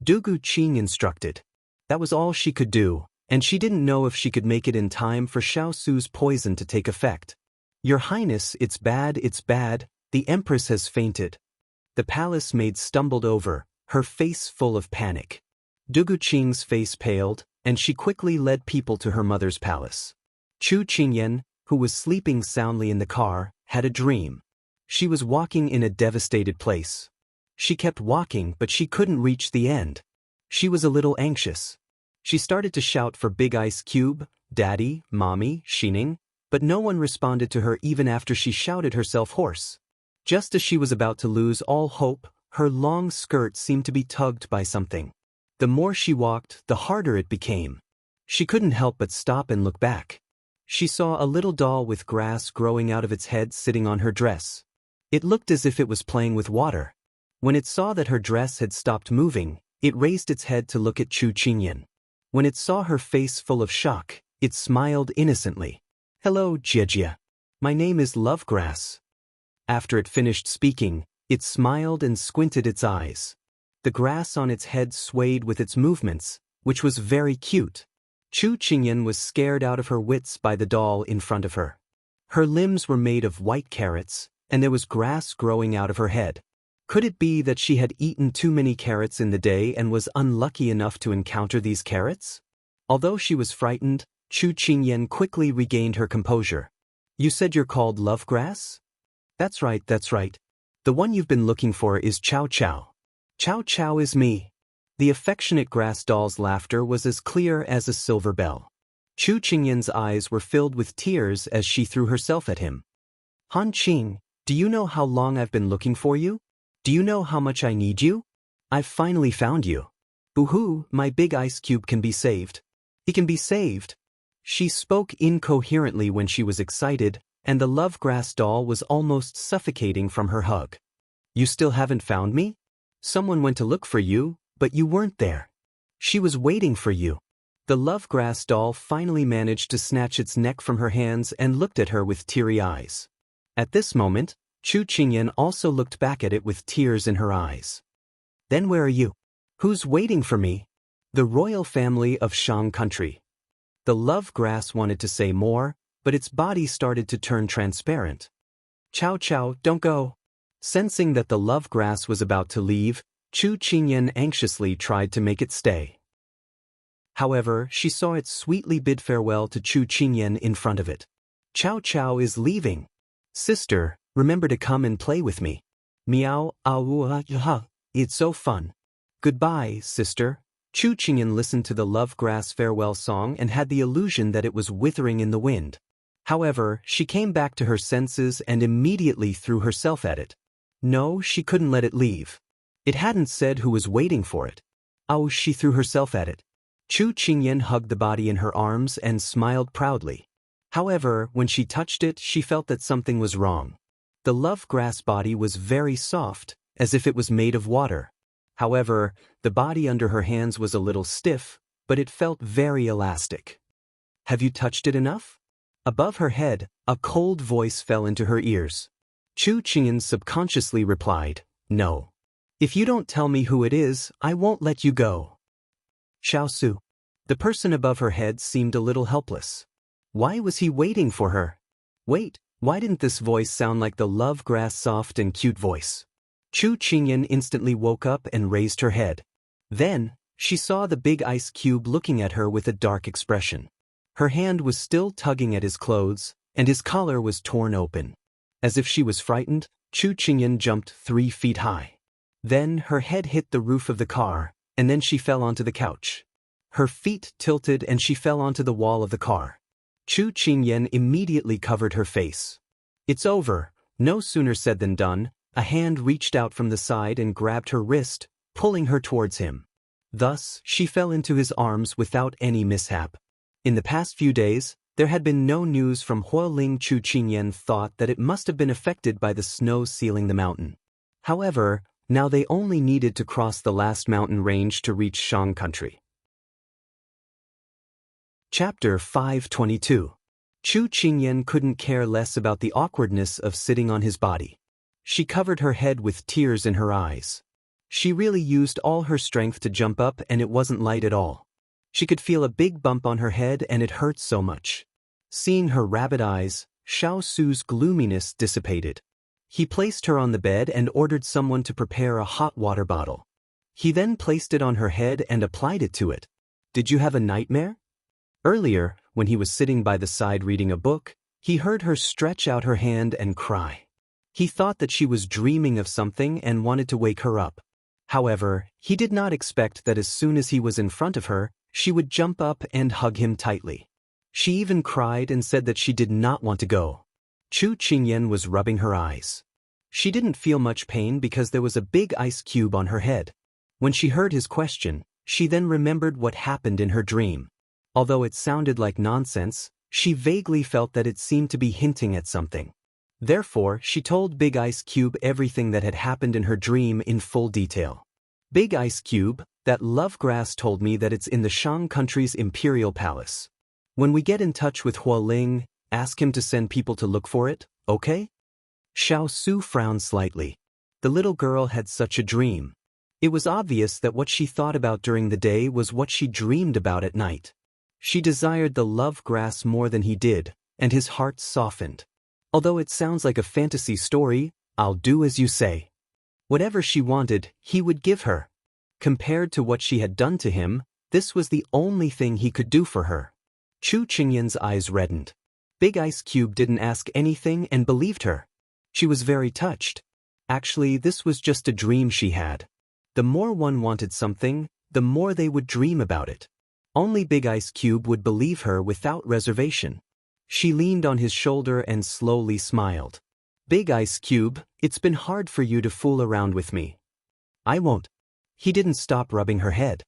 Dugu Qing instructed. That was all she could do, and she didn't know if she could make it in time for Xiao Su's poison to take effect. Your Highness, it's bad, the Empress has fainted. The palace maid stumbled over, her face full of panic. Dugu Qing's face paled, and she quickly led people to her mother's palace. Chu Qingyan, who was sleeping soundly in the car, had a dream. She was walking in a devastated place. She kept walking, but she couldn't reach the end. She was a little anxious. She started to shout for Big Ice Cube, Daddy, Mommy, Xining, but no one responded to her even after she shouted herself hoarse. Just as she was about to lose all hope, her long skirt seemed to be tugged by something. The more she walked, the harder it became. She couldn't help but stop and look back. She saw a little doll with grass growing out of its head sitting on her dress. It looked as if it was playing with water. When it saw that her dress had stopped moving, it raised its head to look at Chu Qingyan. When it saw her face full of shock, it smiled innocently. Hello, Jiejia. My name is Lovegrass. After it finished speaking, it smiled and squinted its eyes. The grass on its head swayed with its movements, which was very cute. Chu Qingyan was scared out of her wits by the doll in front of her. Her limbs were made of white carrots, and there was grass growing out of her head. Could it be that she had eaten too many carrots in the day and was unlucky enough to encounter these carrots? Although she was frightened, Chu Qingyan quickly regained her composure. You said you're called Lovegrass? That's right, that's right. The one you've been looking for is Xiao Xiao. Xiao Xiao is me. The affectionate grass doll's laughter was as clear as a silver bell. Chu Qingyan's eyes were filled with tears as she threw herself at him. Han Qing, do you know how long I've been looking for you? Do you know how much I need you? I've finally found you. Boo-hoo, my big ice cube can be saved. He can be saved. She spoke incoherently when she was excited, and the Lovegrass doll was almost suffocating from her hug. You still haven't found me? Someone went to look for you, but you weren't there. She was waiting for you. The Lovegrass doll finally managed to snatch its neck from her hands and looked at her with teary eyes. At this moment, Chu Qingyan also looked back at it with tears in her eyes. Then where are you? Who's waiting for me? The royal family of Shang country. The Lovegrass wanted to say more, but its body started to turn transparent. Xiao Xiao, don't go. Sensing that the Lovegrass was about to leave, Chu Qingyan anxiously tried to make it stay. However, she saw it sweetly bid farewell to Chu Qingyan in front of it. Xiao Xiao is leaving. Sister, remember to come and play with me. Meow, it's so fun. Goodbye, sister. Chu Qingyan listened to the Lovegrass farewell song and had the illusion that it was withering in the wind. However, she came back to her senses and immediately threw herself at it. No, she couldn't let it leave. It hadn't said who was waiting for it. Oh, she threw herself at it. Chu Qingyan hugged the body in her arms and smiled proudly. However, when she touched it, she felt that something was wrong. The Lovegrass body was very soft, as if it was made of water. However, the body under her hands was a little stiff, but it felt very elastic. Have you touched it enough? Above her head, a cold voice fell into her ears. Chu Qingyan subconsciously replied, No. If you don't tell me who it is, I won't let you go. Xiao Su. The person above her head seemed a little helpless. Why was he waiting for her? Wait, why didn't this voice sound like the Lovegrass soft and cute voice? Chu Qingyan instantly woke up and raised her head. Then, she saw the big ice cube looking at her with a dark expression. Her hand was still tugging at his clothes, and his collar was torn open. As if she was frightened, Chu Qingyan jumped 3 feet high. Then her head hit the roof of the car, and then she fell onto the couch. Her feet tilted and she fell onto the wall of the car. Chu Qingyan immediately covered her face. It's over. No sooner said than done. A hand reached out from the side and grabbed her wrist, pulling her towards him. Thus, she fell into his arms without any mishap. In the past few days, there had been no news from Hualing. Chu Qingyan thought that it must have been affected by the snow sealing the mountain. However, now they only needed to cross the last mountain range to reach Shang country. Chapter 522. Chu Qingyan couldn't care less about the awkwardness of sitting on his body. She covered her head with tears in her eyes. She really used all her strength to jump up and it wasn't light at all. She could feel a big bump on her head and it hurt so much. Seeing her rabbit eyes, Xiao Su's gloominess dissipated. He placed her on the bed and ordered someone to prepare a hot water bottle. He then placed it on her head and applied it to it. Did you have a nightmare? Earlier, when he was sitting by the side reading a book, he heard her stretch out her hand and cry. He thought that she was dreaming of something and wanted to wake her up. However, he did not expect that as soon as he was in front of her, she would jump up and hug him tightly. She even cried and said that she did not want to go. Chu Qingyan was rubbing her eyes. She didn't feel much pain because there was a big ice cube on her head. When she heard his question, she then remembered what happened in her dream. Although it sounded like nonsense, she vaguely felt that it seemed to be hinting at something. Therefore, she told Big Ice Cube everything that had happened in her dream in full detail. Big Ice Cube, that Lovegrass told me that it's in the Shang country's imperial palace. When we get in touch with Hualing, Ask him to send people to look for it, okay? Xiao Su frowned slightly. The little girl had such a dream. It was obvious that what she thought about during the day was what she dreamed about at night. She desired the love grass more than he did, and his heart softened. Although it sounds like a fantasy story, I'll do as you say. Whatever she wanted, he would give her. Compared to what she had done to him, this was the only thing he could do for her. Chu Qingyan's eyes reddened. Big Ice Cube didn't ask anything and believed her. She was very touched. Actually, this was just a dream she had. The more one wanted something, the more they would dream about it. Only Big Ice Cube would believe her without reservation. She leaned on his shoulder and slowly smiled. Big Ice Cube, it's been hard for you to fool around with me. I won't. He didn't stop rubbing her head.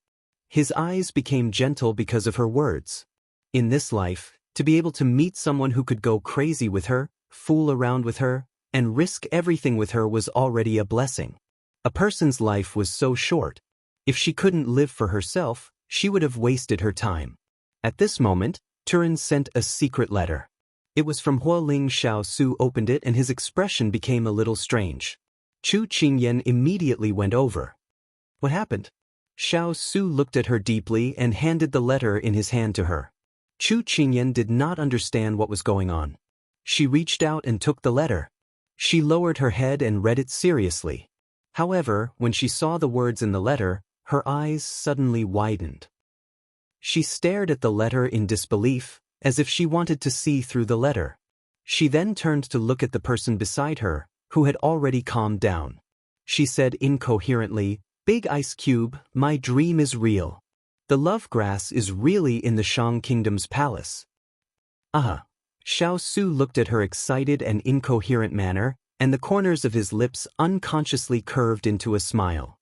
His eyes became gentle because of her words. In this life, to be able to meet someone who could go crazy with her, fool around with her, and risk everything with her was already a blessing. A person's life was so short. If she couldn't live for herself, she would have wasted her time. At this moment, Turin sent a secret letter. It was from Hualing. Xiao Su opened it and his expression became a little strange. Chu Qingyan immediately went over. What happened? Xiao Su looked at her deeply and handed the letter in his hand to her. Chu Qingyan did not understand what was going on. She reached out and took the letter. She lowered her head and read it seriously. However, when she saw the words in the letter, her eyes suddenly widened. She stared at the letter in disbelief, as if she wanted to see through the letter. She then turned to look at the person beside her, who had already calmed down. She said incoherently, Big Ice Cube, my dream is real. The love grass is really in the Shang Kingdom's palace. Aha. Xiao Su looked at her excited and incoherent manner, and the corners of his lips unconsciously curved into a smile.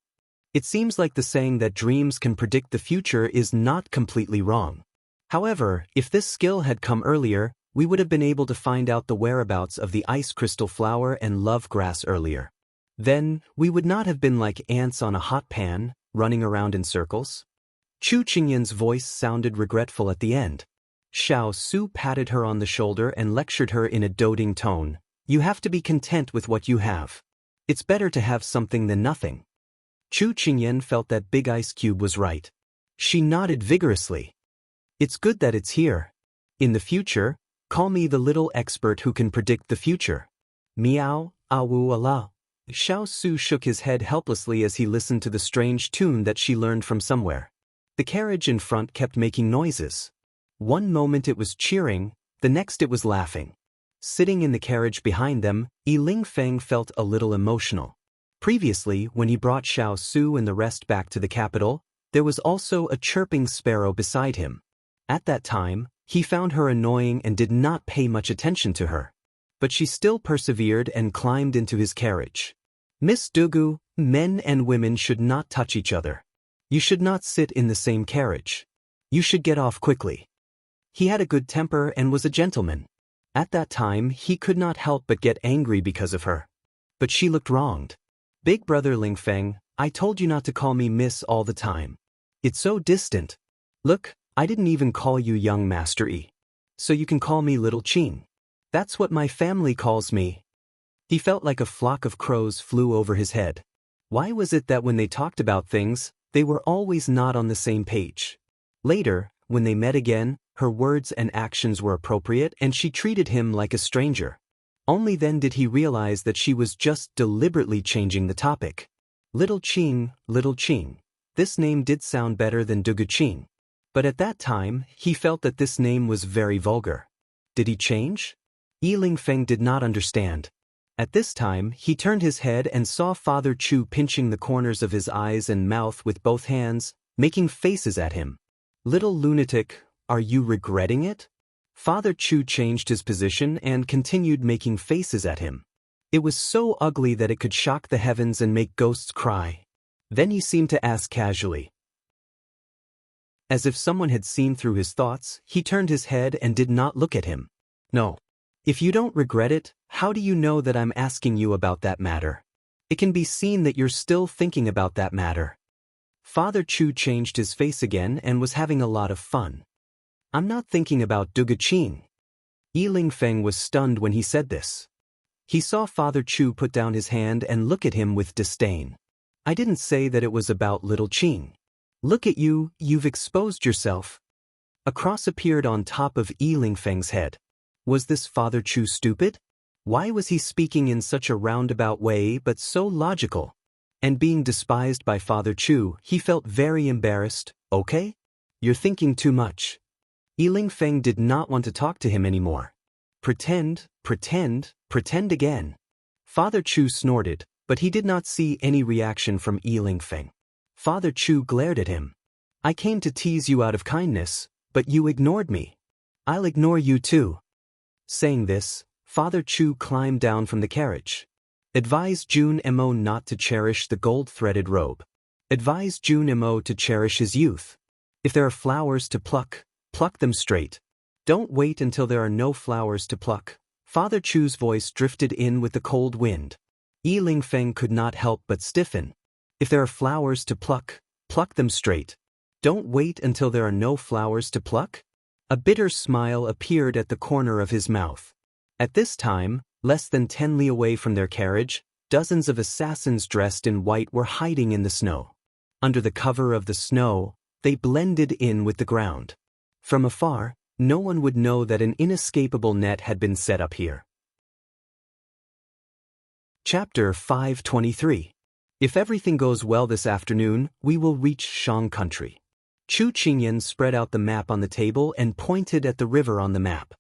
It seems like the saying that dreams can predict the future is not completely wrong. However, if this skill had come earlier, we would have been able to find out the whereabouts of the ice crystal flower and love grass earlier. Then, we would not have been like ants on a hot pan, running around in circles. Chu Qingyan's voice sounded regretful at the end. Xiao Su patted her on the shoulder and lectured her in a doting tone. You have to be content with what you have. It's better to have something than nothing. Chu Qingyan felt that Big Ice Cube was right. She nodded vigorously. It's good that it's here. In the future, call me the little expert who can predict the future. Meow, awu ala. Xiao Su shook his head helplessly as he listened to the strange tune that she learned from somewhere. The carriage in front kept making noises. One moment it was cheering, the next it was laughing. Sitting in the carriage behind them, Yi Lingfeng felt a little emotional. Previously, when he brought Xiao Su and the rest back to the capital, there was also a chirping sparrow beside him. At that time, he found her annoying and did not pay much attention to her. But she still persevered and climbed into his carriage. Miss Dugu, men and women should not touch each other. You should not sit in the same carriage. You should get off quickly. He had a good temper and was a gentleman. At that time, he could not help but get angry because of her. But she looked wronged. Big brother Lingfeng, I told you not to call me miss all the time. It's so distant. Look, I didn't even call you young Master Yi. So you can call me Little Qing. That's what my family calls me. He felt like a flock of crows flew over his head. Why was it that when they talked about things, they were always not on the same page? Later, when they met again, her words and actions were appropriate and she treated him like a stranger. Only then did he realize that she was just deliberately changing the topic. Little Qing, Little Qing. This name did sound better than Dugu Qing. But at that time, he felt that this name was very vulgar. Did he change? Yi Lingfeng did not understand. At this time, he turned his head and saw Father Chu pinching the corners of his eyes and mouth with both hands, making faces at him. Little lunatic, are you regretting it? Father Chu changed his position and continued making faces at him. It was so ugly that it could shock the heavens and make ghosts cry. Then he seemed to ask casually. As if someone had seen through his thoughts, he turned his head and did not look at him. No. If you don't regret it, how do you know that I'm asking you about that matter? It can be seen that you're still thinking about that matter. Father Chu changed his face again and was having a lot of fun. I'm not thinking about Dugu Qing. Yi Feng was stunned when he said this. He saw Father Chu put down his hand and look at him with disdain. I didn't say that it was about little Qing. Look at you, you've exposed yourself. A cross appeared on top of Yi Feng's head. Was this Father Chu stupid? Why was he speaking in such a roundabout way but so logical? And being despised by Father Chu, he felt very embarrassed. Okay? You're thinking too much. Yi Feng did not want to talk to him anymore. Pretend again. Father Chu snorted, but he did not see any reaction from Yi Feng. Father Chu glared at him. I came to tease you out of kindness, but you ignored me. I'll ignore you too. Saying this, Father Chu climbed down from the carriage. Advise Jun Mo not to cherish the gold-threaded robe. Advise Jun Mo to cherish his youth. If there are flowers to pluck, pluck them straight. Don't wait until there are no flowers to pluck. Father Chu's voice drifted in with the cold wind. Yi Feng could not help but stiffen. If there are flowers to pluck, pluck them straight. Don't wait until there are no flowers to pluck? A bitter smile appeared at the corner of his mouth. At this time, less than 10 li away from their carriage, dozens of assassins dressed in white were hiding in the snow. Under the cover of the snow, they blended in with the ground. From afar, no one would know that an inescapable net had been set up here. Chapter 523. If everything goes well this afternoon, we will reach Shang country. Chu Qingyan spread out the map on the table and pointed at the river on the map.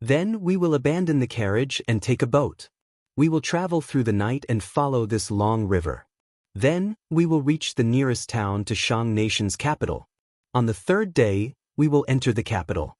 Then we will abandon the carriage and take a boat. We will travel through the night and follow this long river. Then we will reach the nearest town to Shang nation's capital. On the third day, we will enter the capital.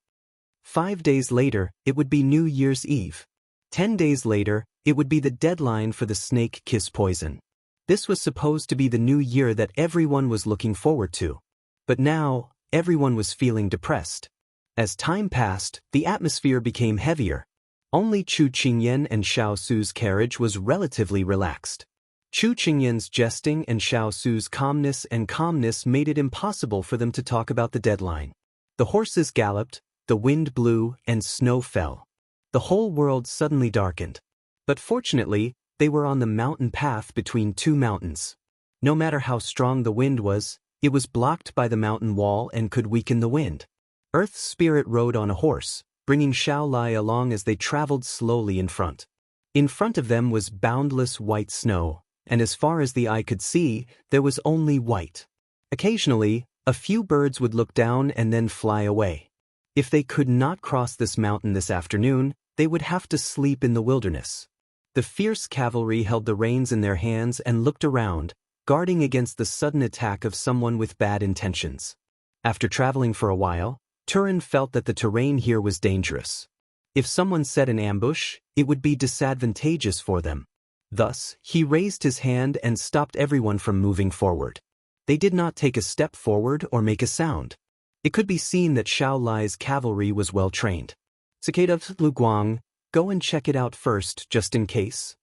5 days later, it would be New Year's Eve. 10 days later, it would be the deadline for the snake kiss poison. This was supposed to be the new year that everyone was looking forward to. But now, everyone was feeling depressed. As time passed, the atmosphere became heavier. Only Chu Qingyan and Xiao Su's carriage was relatively relaxed. Chu Qingyan's jesting and Xiao Su's calmness made it impossible for them to talk about the deadline. The horses galloped, the wind blew, and snow fell. The whole world suddenly darkened. But fortunately, they were on the mountain path between two mountains. No matter how strong the wind was, it was blocked by the mountain wall and could weaken the wind. Earth's spirit rode on a horse, bringing Xiao along as they traveled slowly in front. In front of them was boundless white snow, and as far as the eye could see, there was only white. Occasionally, a few birds would look down and then fly away. If they could not cross this mountain this afternoon, they would have to sleep in the wilderness. The fierce cavalry held the reins in their hands and looked around, guarding against the sudden attack of someone with bad intentions. After traveling for a while, Turin felt that the terrain here was dangerous. If someone set an ambush, it would be disadvantageous for them. Thus, he raised his hand and stopped everyone from moving forward. They did not take a step forward or make a sound. It could be seen that Xiao Lai's cavalry was well trained. Cicada Lu Guang, go and check it out first, just in case.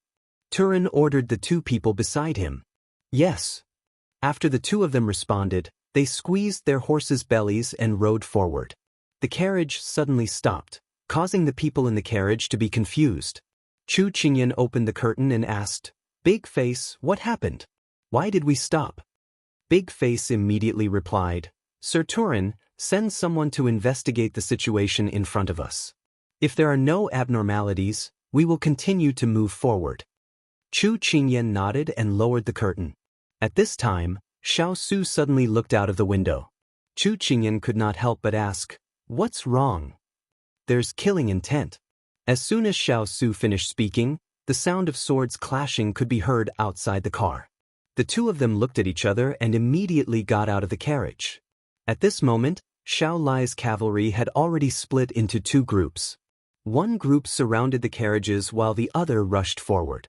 Turin ordered the two people beside him. Yes. After the two of them responded, they squeezed their horses' bellies and rode forward. The carriage suddenly stopped, causing the people in the carriage to be confused. Chu Qingyan opened the curtain and asked, Big Face, what happened? Why did we stop? Big Face immediately replied, Sir Turin, send someone to investigate the situation in front of us. If there are no abnormalities, we will continue to move forward. Chu Qingyan nodded and lowered the curtain. At this time, Xiao Su suddenly looked out of the window. Chu Qingyan could not help but ask, What's wrong? There's killing intent. As soon as Xiao Su finished speaking, the sound of swords clashing could be heard outside the car. The two of them looked at each other and immediately got out of the carriage. At this moment, Xiao Lai's cavalry had already split into two groups. One group surrounded the carriages while the other rushed forward.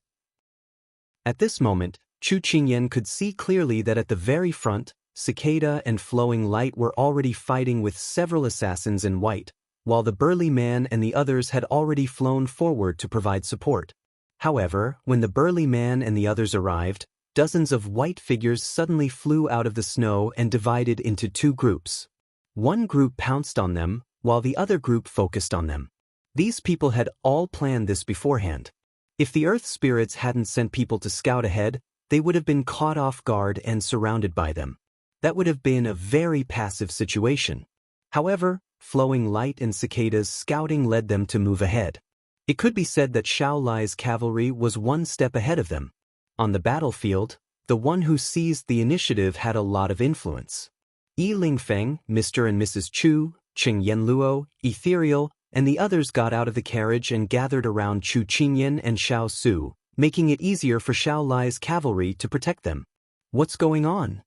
At this moment, Chu Qingyan could see clearly that at the very front, Cicada and Flowing Light were already fighting with several assassins in white, while the burly man and the others had already flown forward to provide support. However, when the burly man and the others arrived, dozens of white figures suddenly flew out of the snow and divided into two groups. One group pounced on them, while the other group focused on them. These people had all planned this beforehand. If the earth spirits hadn't sent people to scout ahead, they would have been caught off guard and surrounded by them. That would have been a very passive situation. However, flowing light and cicadas scouting led them to move ahead. It could be said that Xiao Lai's cavalry was one step ahead of them. On the battlefield, the one who seized the initiative had a lot of influence. Yi Lingfeng, Mr. and Mrs. Chu, Qing Yanluo, Ethereal, and the others got out of the carriage and gathered around Chu Qingyan and Xiao Su, making it easier for Xiao Lai's cavalry to protect them. What's going on?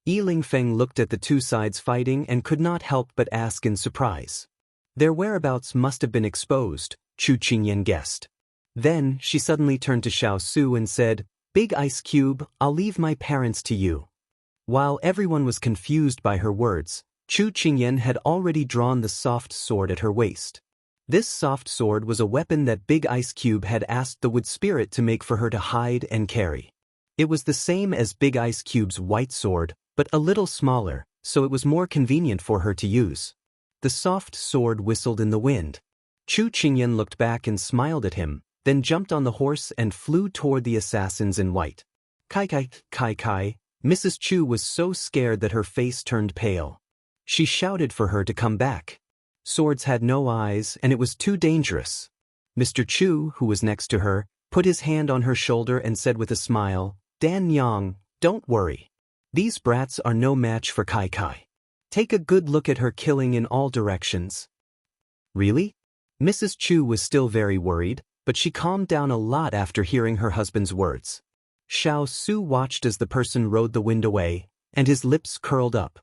Yi Lingfeng looked at the two sides fighting and could not help but ask in surprise. Their whereabouts must have been exposed, Chu Qingyan guessed. Then she suddenly turned to Xiao Su and said, "Big Ice Cube, I'll leave my parents to you." While everyone was confused by her words, Chu Qingyan had already drawn the soft sword at her waist. This soft sword was a weapon that Big Ice Cube had asked the wood spirit to make for her to hide and carry. It was the same as Big Ice Cube's white sword, but a little smaller, so it was more convenient for her to use. The soft sword whistled in the wind. Chu Qingyan looked back and smiled at him, then jumped on the horse and flew toward the assassins in white. Kai. Mrs. Chu was so scared that her face turned pale. She shouted for her to come back. Swords had no eyes, and it was too dangerous. Mr. Chu, who was next to her, put his hand on her shoulder and said with a smile, "Dan Yang, don't worry. These brats are no match for Kai. Take a good look at her killing in all directions." Really? Mrs. Chu was still very worried, but she calmed down a lot after hearing her husband's words. Xiao Su watched as the person rode the wind away, and his lips curled up.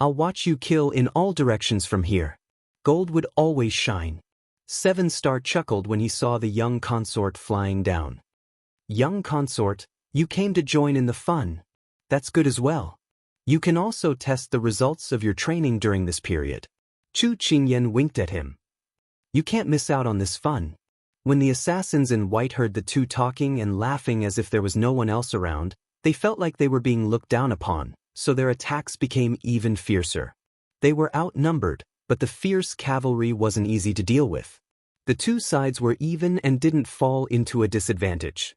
"I'll watch you kill in all directions from here. Gold would always shine." Seven Star chuckled when he saw the young consort flying down. "Young consort, you came to join in the fun. That's good as well. You can also test the results of your training during this period." Chu Qingyan winked at him. "You can't miss out on this fun." When the assassins in white heard the two talking and laughing as if there was no one else around, they felt like they were being looked down upon, so their attacks became even fiercer. They were outnumbered, but the fierce cavalry wasn't easy to deal with. The two sides were even and didn't fall into a disadvantage.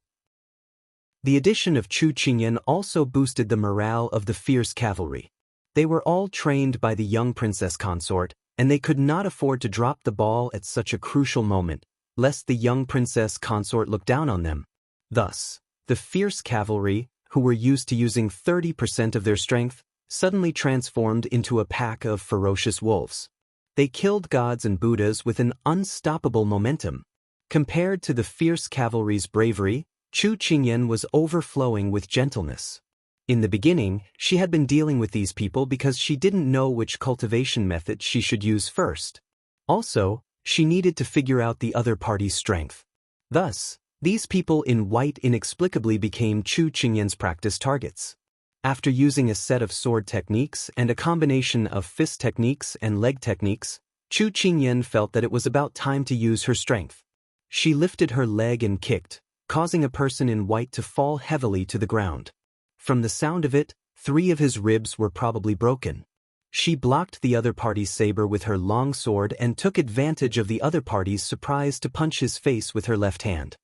The addition of Chu Qingyan also boosted the morale of the fierce cavalry. They were all trained by the young princess consort, and they could not afford to drop the ball at such a crucial moment, lest the young princess consort look down on them. Thus, the fierce cavalry, who were used to using 30% of their strength, suddenly transformed into a pack of ferocious wolves. They killed gods and Buddhas with an unstoppable momentum. Compared to the fierce cavalry's bravery, Chu Qingyan was overflowing with gentleness. In the beginning, she had been dealing with these people because she didn't know which cultivation method she should use first. Also, she needed to figure out the other party's strength. Thus, these people in white inexplicably became Chu Qingyan's practice targets. After using a set of sword techniques and a combination of fist techniques and leg techniques, Chu Qingyan felt that it was about time to use her strength. She lifted her leg and kicked, causing a person in white to fall heavily to the ground. From the sound of it, 3 of his ribs were probably broken. She blocked the other party's saber with her long sword and took advantage of the other party's surprise to punch his face with her left hand.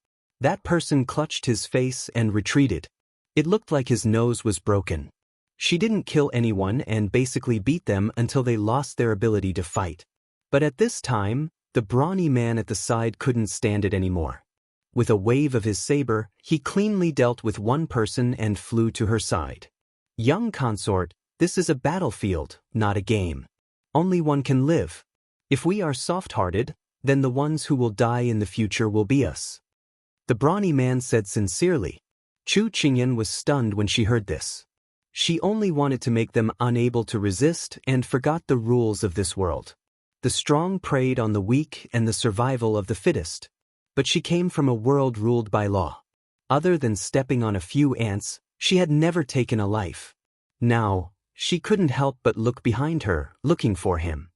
That person clutched his face and retreated. It looked like his nose was broken. She didn't kill anyone and basically beat them until they lost their ability to fight. But at this time, the brawny man at the side couldn't stand it anymore. With a wave of his saber, he cleanly dealt with one person and flew to her side. "Young consort, this is a battlefield, not a game. Only one can live. If we are soft-hearted, then the ones who will die in the future will be us." The brawny man said sincerely. Chu Qingyan was stunned when she heard this. She only wanted to make them unable to resist and forgot the rules of this world. The strong preyed on the weak and the survival of the fittest. But she came from a world ruled by law. Other than stepping on a few ants, she had never taken a life. Now, she couldn't help but look behind her, looking for him.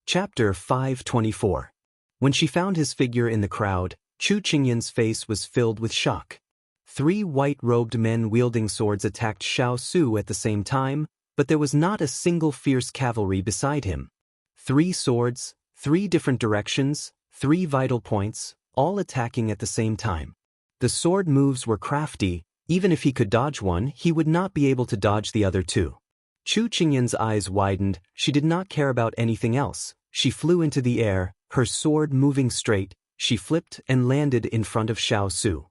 Chapter 524. When she found his figure in the crowd, Chu Qingyan's face was filled with shock. 3 white-robed men wielding swords attacked Xiao Su at the same time, but there was not a single fierce cavalry beside him. 3 swords, 3 different directions, 3 vital points, all attacking at the same time. The sword moves were crafty. Even if he could dodge one, he would not be able to dodge the other 2. Chu Qingyan's eyes widened. She did not care about anything else. She flew into the air, her sword moving straight. She flipped and landed in front of Xiao Su.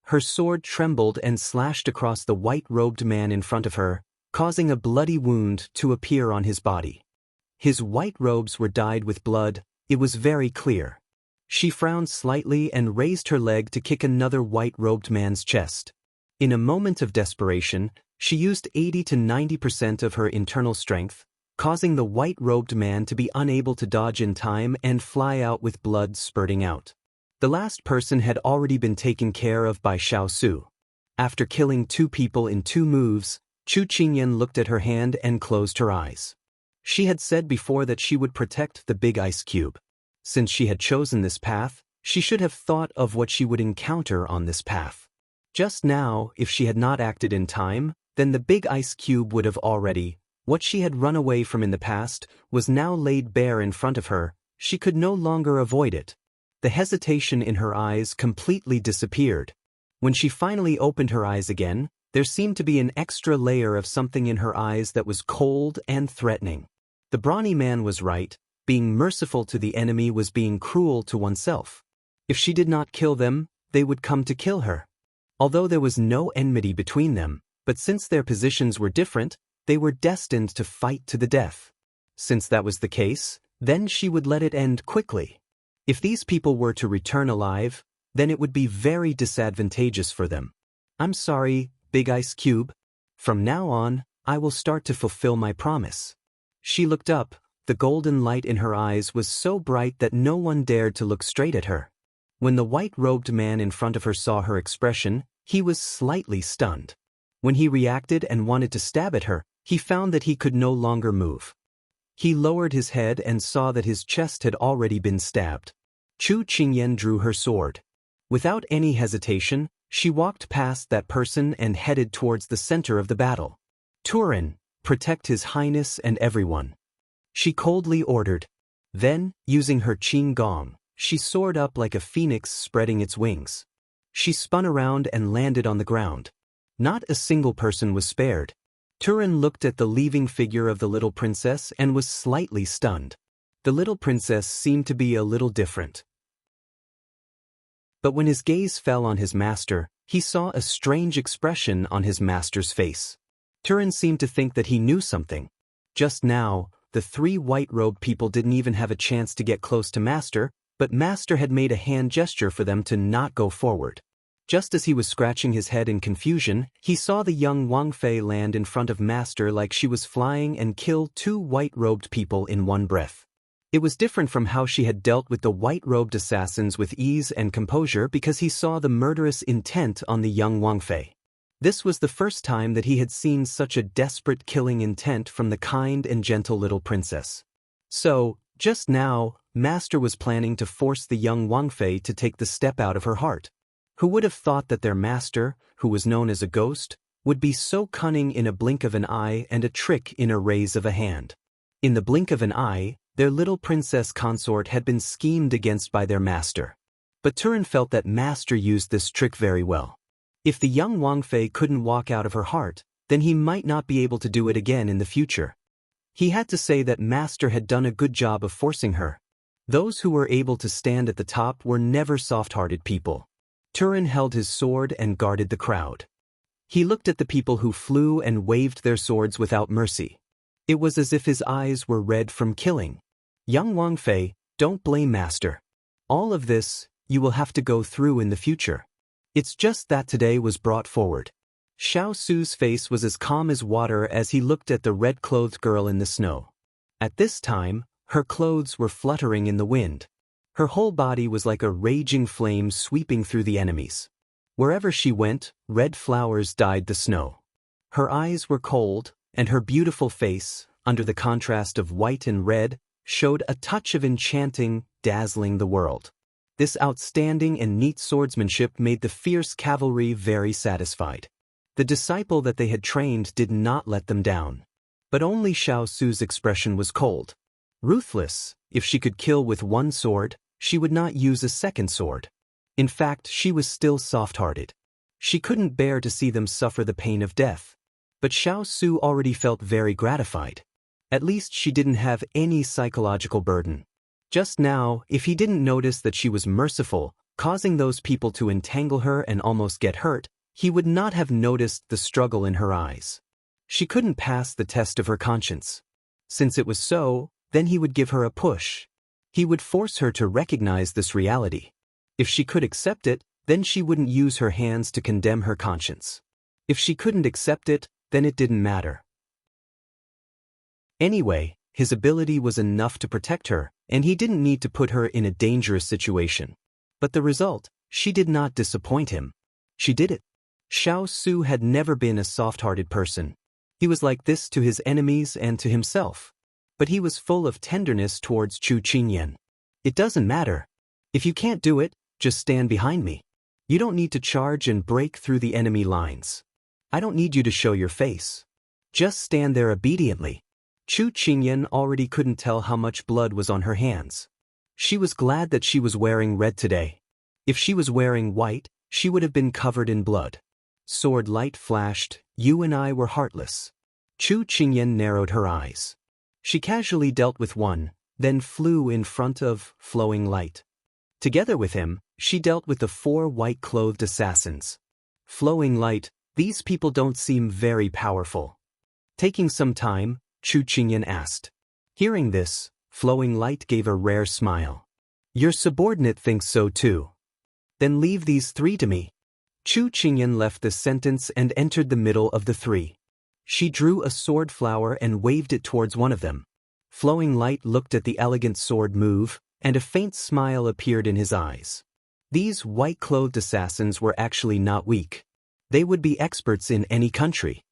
Her sword trembled and slashed across the white-robed man in front of her, causing a bloody wound to appear on his body. His white robes were dyed with blood. It was very clear. She frowned slightly and raised her leg to kick another white-robed man's chest. In a moment of desperation, she used 80 to 90% of her internal strength, causing the white-robed man to be unable to dodge in time and fly out with blood spurting out. The last person had already been taken care of by Xiao Su. After killing 2 people in 2 moves, Chu Qingyan looked at her hand and closed her eyes. She had said before that she would protect the big ice cube. Since she had chosen this path, she should have thought of what she would encounter on this path. Just now, if she had not acted in time, then the big ice cube would have already. What she had run away from in the past was now laid bare in front of her. She could no longer avoid it. The hesitation in her eyes completely disappeared. When she finally opened her eyes again, there seemed to be an extra layer of something in her eyes that was cold and threatening. The brawny man was right. Being merciful to the enemy was being cruel to oneself. If she did not kill them, they would come to kill her. Although there was no enmity between them, but since their positions were different, they were destined to fight to the death. Since that was the case, then she would let it end quickly. If these people were to return alive, then it would be very disadvantageous for them. I'm sorry, Big Ice Cube. From now on, I will start to fulfill my promise. She looked up. The golden light in her eyes was so bright that no one dared to look straight at her. When the white-robed man in front of her saw her expression, he was slightly stunned. When he reacted and wanted to stab at her, he found that he could no longer move. He lowered his head and saw that his chest had already been stabbed. Chu Qingyan drew her sword. Without any hesitation, she walked past that person and headed towards the center of the battle. Turin, protect His Highness and everyone. She coldly ordered. Then, using her qing gong, she soared up like a phoenix spreading its wings. She spun around and landed on the ground. Not a single person was spared. Turin looked at the leaving figure of the little princess and was slightly stunned. The little princess seemed to be a little different. But when his gaze fell on his master, he saw a strange expression on his master's face. Turin seemed to think that he knew something. Just now, the 3 white-robed people didn't even have a chance to get close to Master, but Master had made a hand gesture for them to not go forward. Just as he was scratching his head in confusion, he saw the young Wang Fei land in front of Master like she was flying and kill 2 white-robed people in one breath. It was different from how she had dealt with the white-robed assassins with ease and composure because he saw the murderous intent on the young Wang Fei. This was the first time that he had seen such a desperate killing intent from the kind and gentle little princess. So, just now, Master was planning to force the young Wang Fei to take the step out of her heart. Who would have thought that their master, who was known as a ghost, would be so cunning in a blink of an eye and a trick in a raise of a hand? In the blink of an eye, their little princess consort had been schemed against by their master. But Turin felt that Master used this trick very well. If the young Wang Fei couldn't walk out of her heart, then he might not be able to do it again in the future. He had to say that Master had done a good job of forcing her. Those who were able to stand at the top were never soft-hearted people. Turin held his sword and guarded the crowd. He looked at the people who flew and waved their swords without mercy. It was as if his eyes were red from killing. Young Wang Fei, don't blame Master. All of this, you will have to go through in the future. It's just that today was brought forward. Xiao Su's face was as calm as water as he looked at the red-clothed girl in the snow. At this time, her clothes were fluttering in the wind. Her whole body was like a raging flame sweeping through the enemies. Wherever she went, red flowers dyed the snow. Her eyes were cold, and her beautiful face, under the contrast of white and red, showed a touch of enchanting, dazzling the world. This outstanding and neat swordsmanship made the fierce cavalry very satisfied. The disciple that they had trained did not let them down. But only Xiao Su's expression was cold. Ruthless, If she could kill with one sword, she would not use a second sword. In fact, she was still soft-hearted. She couldn't bear to see them suffer the pain of death. But Xiao Su already felt very gratified. At least she didn't have any psychological burden. Just now, if he didn't notice that she was merciful, causing those people to entangle her and almost get hurt, he would not have noticed the struggle in her eyes. She couldn't pass the test of her conscience. Since it was so, then he would give her a push. He would force her to recognize this reality. If she could accept it, then she wouldn't use her hands to condemn her conscience. If she couldn't accept it, then it didn't matter. Anyway, his ability was enough to protect her, and he didn't need to put her in a dangerous situation. But the result, she did not disappoint him. She did it. Xiao Su had never been a soft-hearted person. He was like this to his enemies and to himself. But he was full of tenderness towards Chu Qingyan. It doesn't matter. If you can't do it, just stand behind me. You don't need to charge and break through the enemy lines. I don't need you to show your face. Just stand there obediently. Chu Qingyan already couldn't tell how much blood was on her hands. She was glad that she was wearing red today. If she was wearing white, she would have been covered in blood. Sword light flashed, you and I were heartless. Chu Qingyan narrowed her eyes. She casually dealt with one, then flew in front of flowing light. Together with him, she dealt with the 4 white-clothed assassins. Flowing light, these people don't seem very powerful. Taking some time, Chu Qingyan asked. Hearing this, flowing light gave a rare smile. Your subordinate thinks so too. Then leave these 3 to me. Chu Qingyan left the sentence and entered the middle of the 3. She drew a sword flower and waved it towards one of them. Flowing light looked at the elegant sword move, and a faint smile appeared in his eyes. These white-clothed assassins were actually not weak. They would be experts in any country.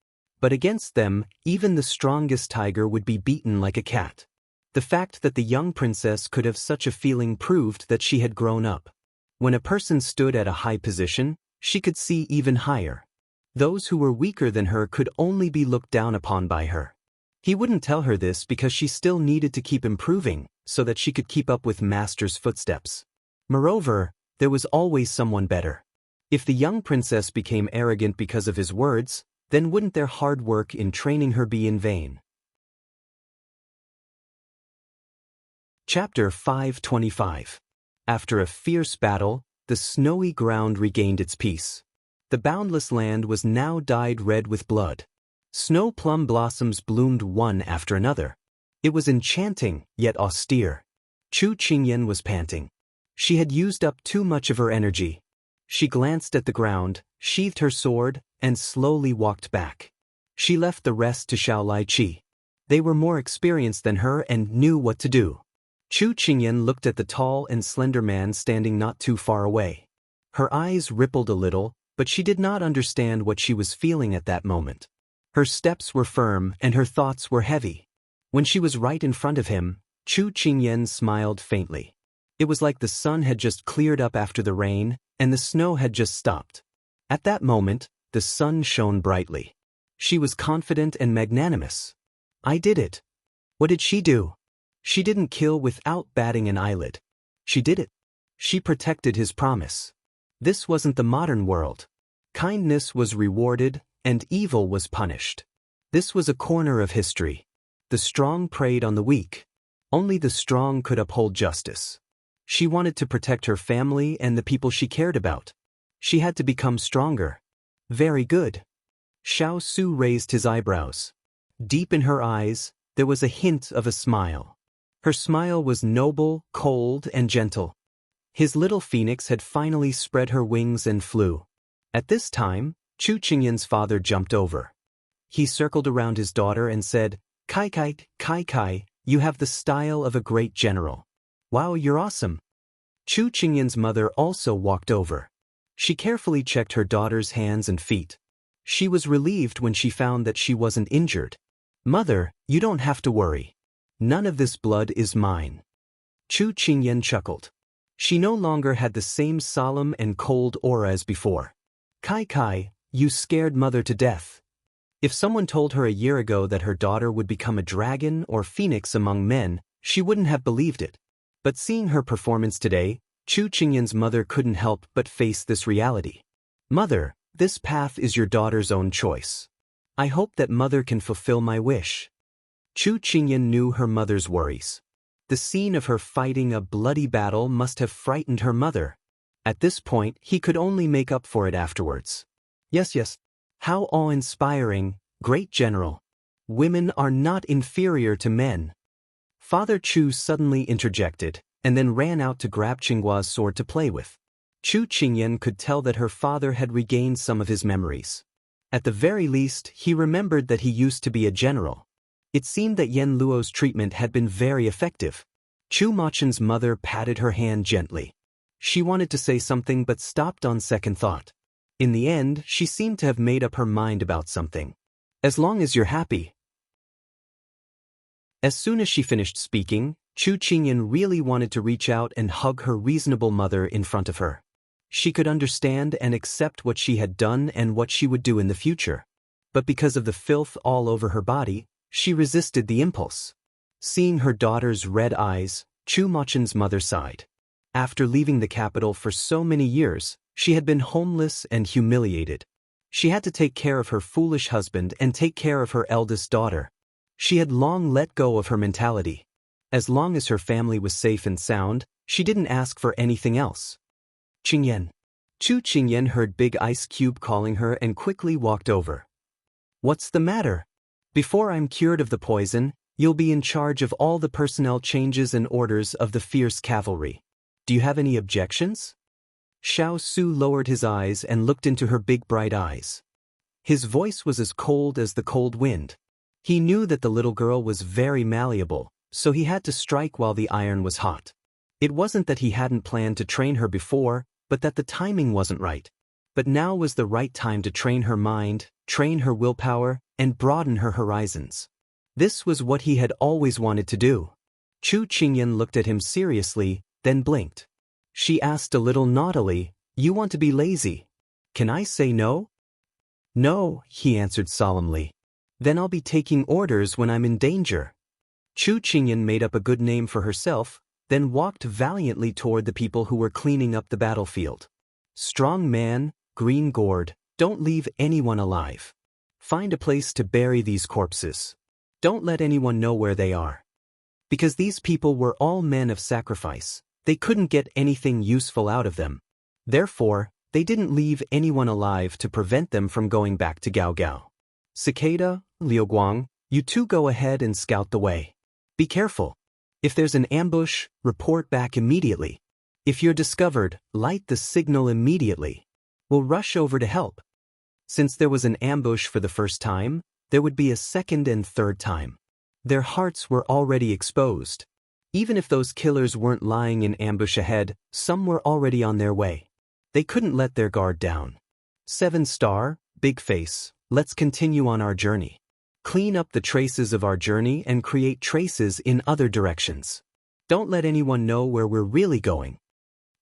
But against them, even the strongest tiger would be beaten like a cat. The fact that the young princess could have such a feeling proved that she had grown up. When a person stood at a high position, she could see even higher. Those who were weaker than her could only be looked down upon by her. He wouldn't tell her this because she still needed to keep improving, so that she could keep up with Master's footsteps. Moreover, there was always someone better. If the young princess became arrogant because of his words, then wouldn't their hard work in training her be in vain? Chapter 525. After a fierce battle, the snowy ground regained its peace. The boundless land was now dyed red with blood. Snow plum blossoms bloomed one after another. It was enchanting, yet austere. Chu Qingyan was panting. She had used up too much of her energy. She glanced at the ground, sheathed her sword, and slowly walked back. She left the rest to Xiao Lai-chi. They were more experienced than her and knew what to do. Chu Qingyan looked at the tall and slender man standing not too far away. Her eyes rippled a little, but she did not understand what she was feeling at that moment. Her steps were firm and her thoughts were heavy. When she was right in front of him, Chu Qingyan smiled faintly. It was like the sun had just cleared up after the rain, and the snow had just stopped. At that moment, the sun shone brightly. She was confident and magnanimous. I did it. What did she do? She didn't kill without batting an eyelid. She did it. She protected his promise. This wasn't the modern world. Kindness was rewarded, and evil was punished. This was a corner of history. The strong preyed on the weak. Only the strong could uphold justice. She wanted to protect her family and the people she cared about. She had to become stronger. Very good. Xiao Su raised his eyebrows. Deep in her eyes, there was a hint of a smile. Her smile was noble, cold, and gentle. His little phoenix had finally spread her wings and flew. At this time, Chu Qingyan's father jumped over. He circled around his daughter and said, Kai, you have the style of a great general. Wow, you're awesome. Chu Qingyan's mother also walked over. She carefully checked her daughter's hands and feet. She was relieved when she found that she wasn't injured. Mother, you don't have to worry. None of this blood is mine. Chu Qingyan chuckled. She no longer had the same solemn and cold aura as before. Kai, you scared Mother to death. If someone told her a year ago that her daughter would become a dragon or phoenix among men, She wouldn't have believed it. But seeing her performance today, Chu Qingyan's mother couldn't help but face this reality. Mother, this path is your daughter's own choice. I hope that mother can fulfill my wish. Chu Qingyan knew her mother's worries. The scene of her fighting a bloody battle must have frightened her mother. At this point, he could only make up for it afterwards. Yes. How awe-inspiring, great general. Women are not inferior to men. Father Chu suddenly interjected, and then ran out to grab Qinggua's sword to play with. Chu Qingyan could tell that her father had regained some of his memories. At the very least, he remembered that he used to be a general. It seemed that Yan Luo's treatment had been very effective. Chu Machen's mother patted her hand gently. She wanted to say something but stopped on second thought. In the end, she seemed to have made up her mind about something. As long as you're happy. As soon as she finished speaking, Chu Qingyan really wanted to reach out and hug her reasonable mother in front of her. She could understand and accept what she had done and what she would do in the future. But because of the filth all over her body, she resisted the impulse. Seeing her daughter's red eyes, Chu Machen's mother sighed. After leaving the capital for so many years, she had been homeless and humiliated. She had to take care of her foolish husband and take care of her eldest daughter. She had long let go of her mentality. As long as her family was safe and sound, she didn't ask for anything else. Qingyan. Chu Qingyan heard Big Ice Cube calling her and quickly walked over. What's the matter? Before I'm cured of the poison, you'll be in charge of all the personnel changes and orders of the fierce cavalry. Do you have any objections? Xiao Su lowered his eyes and looked into her big bright eyes. His voice was as cold as the cold wind. He knew that the little girl was very malleable, so he had to strike while the iron was hot. It wasn't that he hadn't planned to train her before, but that the timing wasn't right. But now was the right time to train her mind, train her willpower, and broaden her horizons. This was what he had always wanted to do. Chu Qingyan looked at him seriously, then blinked. She asked a little naughtily, "You want to be lazy? Can I say no?" "No," he answered solemnly. "Then I'll be taking orders when I'm in danger." Chu Qingyan made up a good name for herself, then walked valiantly toward the people who were cleaning up the battlefield. "Strong man, green gourd, don't leave anyone alive. Find a place to bury these corpses. Don't let anyone know where they are." Because these people were all men of sacrifice, they couldn't get anything useful out of them. Therefore, they didn't leave anyone alive to prevent them from going back to Gao Gao. Cicada, Liu Guang, you two go ahead and scout the way. Be careful. If there's an ambush, report back immediately. If you're discovered, light the signal immediately. We'll rush over to help. Since there was an ambush for the first time, there would be a second and third time. Their hearts were already exposed. Even if those killers weren't lying in ambush ahead, some were already on their way. They couldn't let their guard down. 7-star, big face, let's continue on our journey. Clean up the traces of our journey and create traces in other directions. Don't let anyone know where we're really going.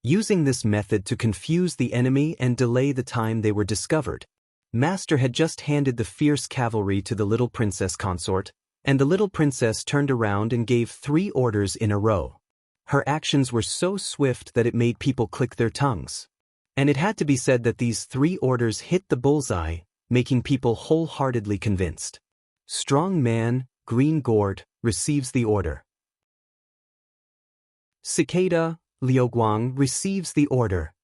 Using this method to confuse the enemy and delay the time they were discovered. Master had just handed the fierce cavalry to the little princess consort, and the little princess turned around and gave 3 orders in a row. Her actions were so swift that it made people click their tongues. And it had to be said that these 3 orders hit the bullseye, making people wholeheartedly convinced. Strong man, green gourd, receives the order. Cicada, Liu Guang receives the order.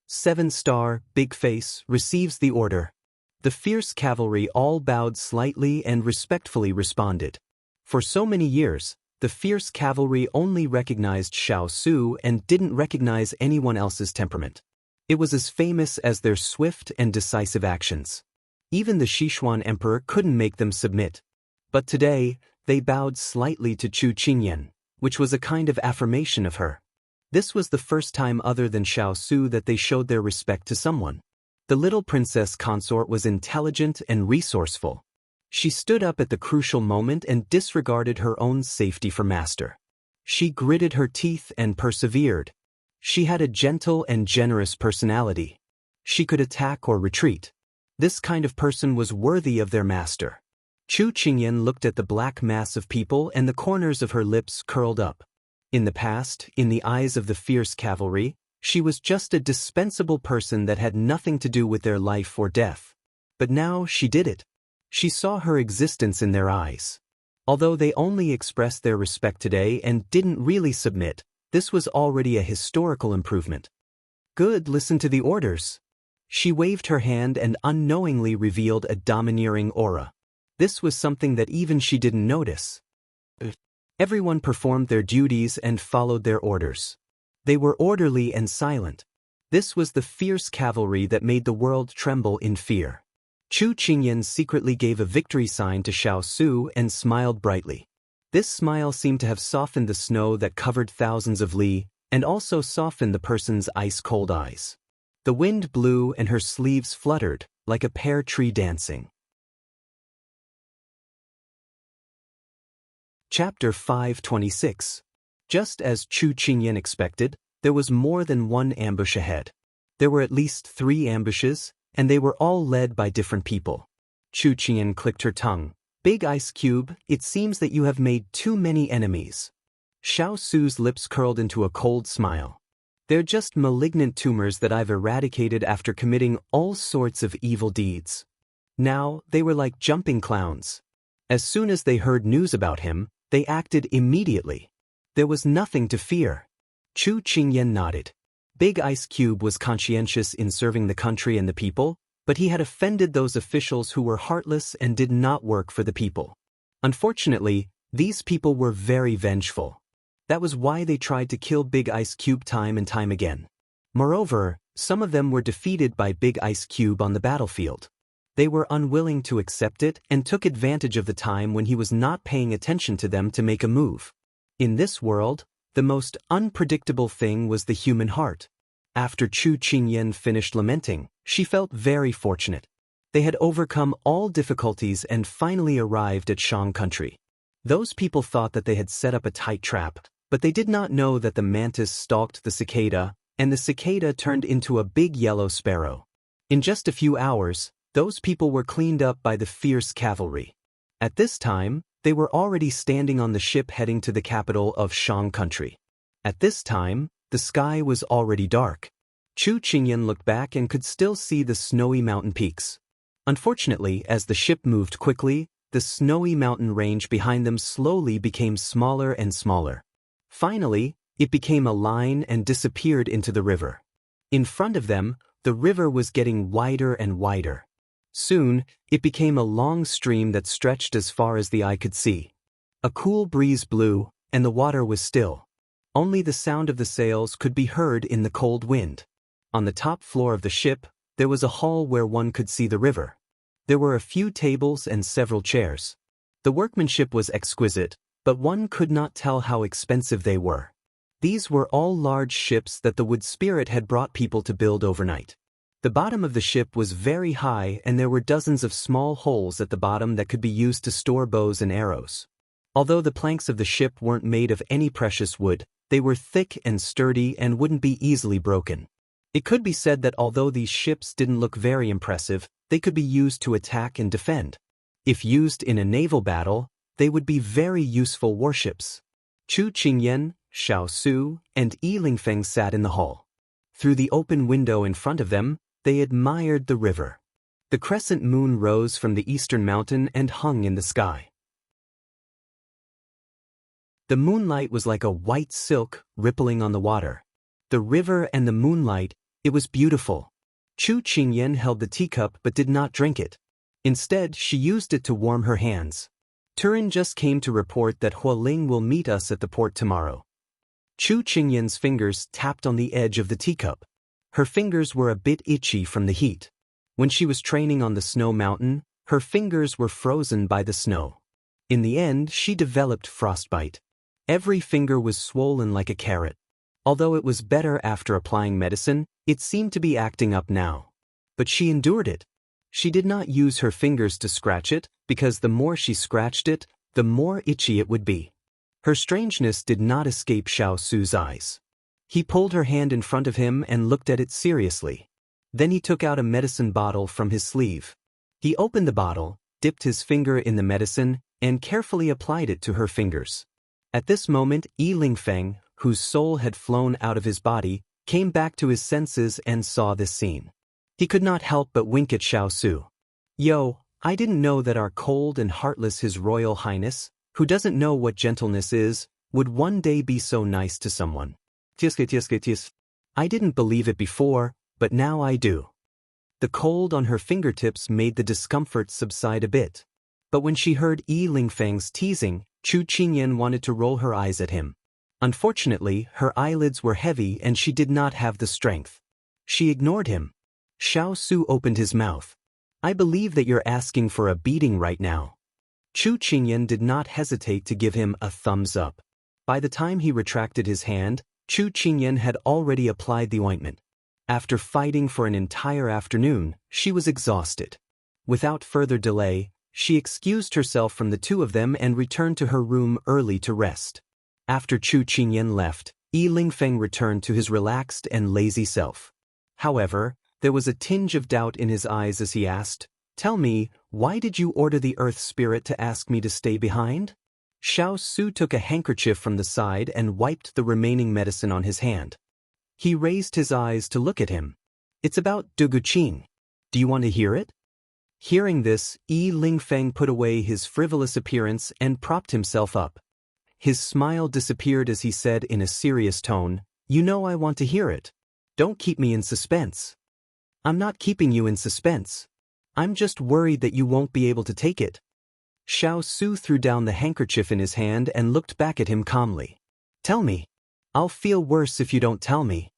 7-star, big face, receives the order. The fierce cavalry all bowed slightly and respectfully responded. For so many years, the fierce cavalry only recognized Xiao Su and didn't recognize anyone else's temperament. It was as famous as their swift and decisive actions. Even the Sichuan emperor couldn't make them submit. But today, they bowed slightly to Chu Qingyan, which was a kind of affirmation of her. This was the first time other than Xiao Su that they showed their respect to someone. The little princess consort was intelligent and resourceful. She stood up at the crucial moment and disregarded her own safety for master. She gritted her teeth and persevered. She had a gentle and generous personality. She could attack or retreat. This kind of person was worthy of their master. Chu Qingyan looked at the black mass of people and the corners of her lips curled up. In the past, in the eyes of the fierce cavalry, she was just a dispensable person that had nothing to do with their life or death. But now she did it. She saw her existence in their eyes. Although they only expressed their respect today and didn't really submit, this was already a historical improvement. Good, listen to the orders. She waved her hand and unknowingly revealed a domineering aura. This was something that even she didn't notice. Everyone performed their duties and followed their orders. They were orderly and silent. This was the fierce cavalry that made the world tremble in fear. Chu Qingyan secretly gave a victory sign to Xiao Su and smiled brightly. This smile seemed to have softened the snow that covered thousands of li, and also softened the person's ice-cold eyes. The wind blew and her sleeves fluttered, like a pear tree dancing. Chapter 526. Just as Chu Qingyan expected, there was more than one ambush ahead. There were at least 3 ambushes, and they were all led by different people. Chu Qingyan clicked her tongue. Big Ice Cube, it seems that you have made too many enemies. Xiao Su's lips curled into a cold smile. They're just malignant tumors that I've eradicated after committing all sorts of evil deeds. Now, they were like jumping clowns. As soon as they heard news about him, they acted immediately. There was nothing to fear. Chu Qingyan nodded. Big Ice Cube was conscientious in serving the country and the people, but he had offended those officials who were heartless and did not work for the people. Unfortunately, these people were very vengeful. That was why they tried to kill Big Ice Cube time and time again. Moreover, some of them were defeated by Big Ice Cube on the battlefield. They were unwilling to accept it and took advantage of the time when he was not paying attention to them to make a move. In this world, the most unpredictable thing was the human heart. After Chu Qingyan finished lamenting, she felt very fortunate. They had overcome all difficulties and finally arrived at Shang country. Those people thought that they had set up a tight trap, but they did not know that the mantis stalked the cicada, and the cicada turned into a big yellow sparrow. In just a few hours, those people were cleaned up by the fierce cavalry. At this time, they were already standing on the ship heading to the capital of Shang country. At this time, the sky was already dark. Chu Qingyan looked back and could still see the snowy mountain peaks. Unfortunately, as the ship moved quickly, the snowy mountain range behind them slowly became smaller and smaller. Finally, it became a line and disappeared into the river. In front of them, the river was getting wider and wider. Soon, it became a long stream that stretched as far as the eye could see. A cool breeze blew, and the water was still. Only the sound of the sails could be heard in the cold wind. On the top floor of the ship, there was a hall where one could see the river. There were a few tables and several chairs. The workmanship was exquisite, but one could not tell how expensive they were. These were all large ships that the wood spirit had brought people to build overnight. The bottom of the ship was very high and there were dozens of small holes at the bottom that could be used to store bows and arrows. Although the planks of the ship weren't made of any precious wood, they were thick and sturdy and wouldn't be easily broken. It could be said that although these ships didn't look very impressive, they could be used to attack and defend. If used in a naval battle, they would be very useful warships. Chu Qingyan, Xiao Su, and Yi Lingfeng sat in the hall. Through the open window in front of them, they admired the river. The crescent moon rose from the eastern mountain and hung in the sky. The moonlight was like a white silk rippling on the water. The river and the moonlight, it was beautiful. Chu Qingyan held the teacup but did not drink it. Instead, she used it to warm her hands. Turin just came to report that Hualing will meet us at the port tomorrow. Chu Qingyan's fingers tapped on the edge of the teacup. Her fingers were a bit itchy from the heat. When she was training on the snow mountain, her fingers were frozen by the snow. In the end, she developed frostbite. Every finger was swollen like a carrot. Although it was better after applying medicine, it seemed to be acting up now. But she endured it. She did not use her fingers to scratch it, because the more she scratched it, the more itchy it would be. Her strangeness did not escape Xiao Su's eyes. He pulled her hand in front of him and looked at it seriously. Then he took out a medicine bottle from his sleeve. He opened the bottle, dipped his finger in the medicine, and carefully applied it to her fingers. At this moment, Yi Lingfeng, whose soul had flown out of his body, came back to his senses and saw this scene. He could not help but wink at Xiao Su. "Yo, I didn't know that our cold and heartless His Royal Highness, who doesn't know what gentleness is, would one day be so nice to someone. I didn't believe it before, but now I do." The cold on her fingertips made the discomfort subside a bit. But when she heard Yi Lingfeng's teasing, Chu Qingyan wanted to roll her eyes at him. Unfortunately, her eyelids were heavy and she did not have the strength. She ignored him. Xiao Su opened his mouth. "I believe that you're asking for a beating right now." Chu Qingyan did not hesitate to give him a thumbs up. By the time he retracted his hand, Chu Qingyan had already applied the ointment. After fighting for an entire afternoon, she was exhausted. Without further delay, she excused herself from the two of them and returned to her room early to rest. After Chu Qingyan left, Yi Lingfeng returned to his relaxed and lazy self. However, there was a tinge of doubt in his eyes as he asked, "Tell me, why did you order the Earth Spirit to ask me to stay behind?" Xiao Su took a handkerchief from the side and wiped the remaining medicine on his hand. He raised his eyes to look at him. "It's about Duguqing. Do you want to hear it?" Hearing this, Yi Lingfeng put away his frivolous appearance and propped himself up. His smile disappeared as he said in a serious tone, "You know I want to hear it. Don't keep me in suspense." "I'm not keeping you in suspense. I'm just worried that you won't be able to take it." Xiao Su threw down the handkerchief in his hand and looked back at him calmly. "Tell me. I'll feel worse if you don't tell me."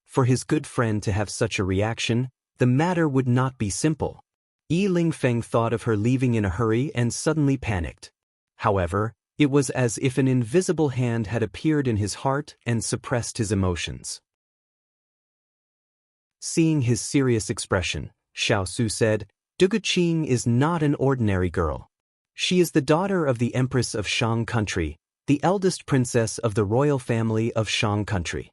For his good friend to have such a reaction, the matter would not be simple. Yi Lingfeng thought of her leaving in a hurry and suddenly panicked. However, it was as if an invisible hand had appeared in his heart and suppressed his emotions. Seeing his serious expression, Xiao Su said, "Duguqing is not an ordinary girl. She is the daughter of the Empress of Shang Country, the eldest princess of the royal family of Shang Country."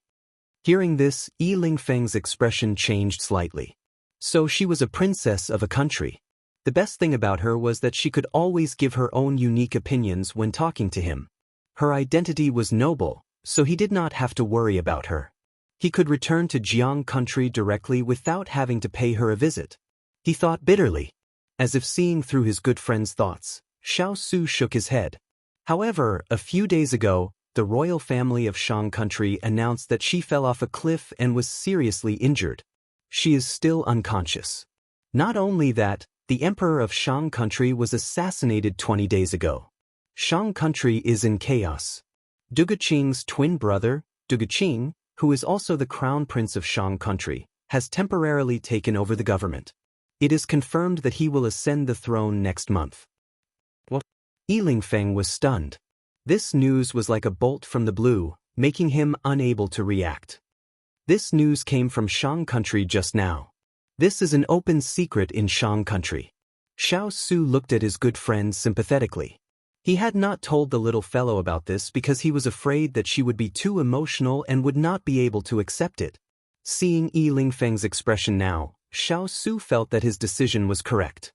Hearing this, Yi Lingfeng's expression changed slightly. So she was a princess of a country. The best thing about her was that she could always give her own unique opinions when talking to him. Her identity was noble, so he did not have to worry about her. He could return to Jiang Country directly without having to pay her a visit. He thought bitterly. As if seeing through his good friend's thoughts, Xiao Su shook his head. However, a few days ago, the royal family of Shang Country announced that she fell off a cliff and was seriously injured. She is still unconscious. Not only that, the emperor of Shang Country was assassinated 20 days ago. Shang Country is in chaos. Duguqing's twin brother, Duguqing, who is also the crown prince of Shang Country, has temporarily taken over the government. It is confirmed that he will ascend the throne next month. What? Yi Lingfeng was stunned. This news was like a bolt from the blue, making him unable to react. This news came from Shang Country just now. This is an open secret in Shang Country. Xiao Su looked at his good friend sympathetically. He had not told the little fellow about this because he was afraid that she would be too emotional and would not be able to accept it. Seeing Yi Lingfeng's expression now, Xiao Su felt that his decision was correct.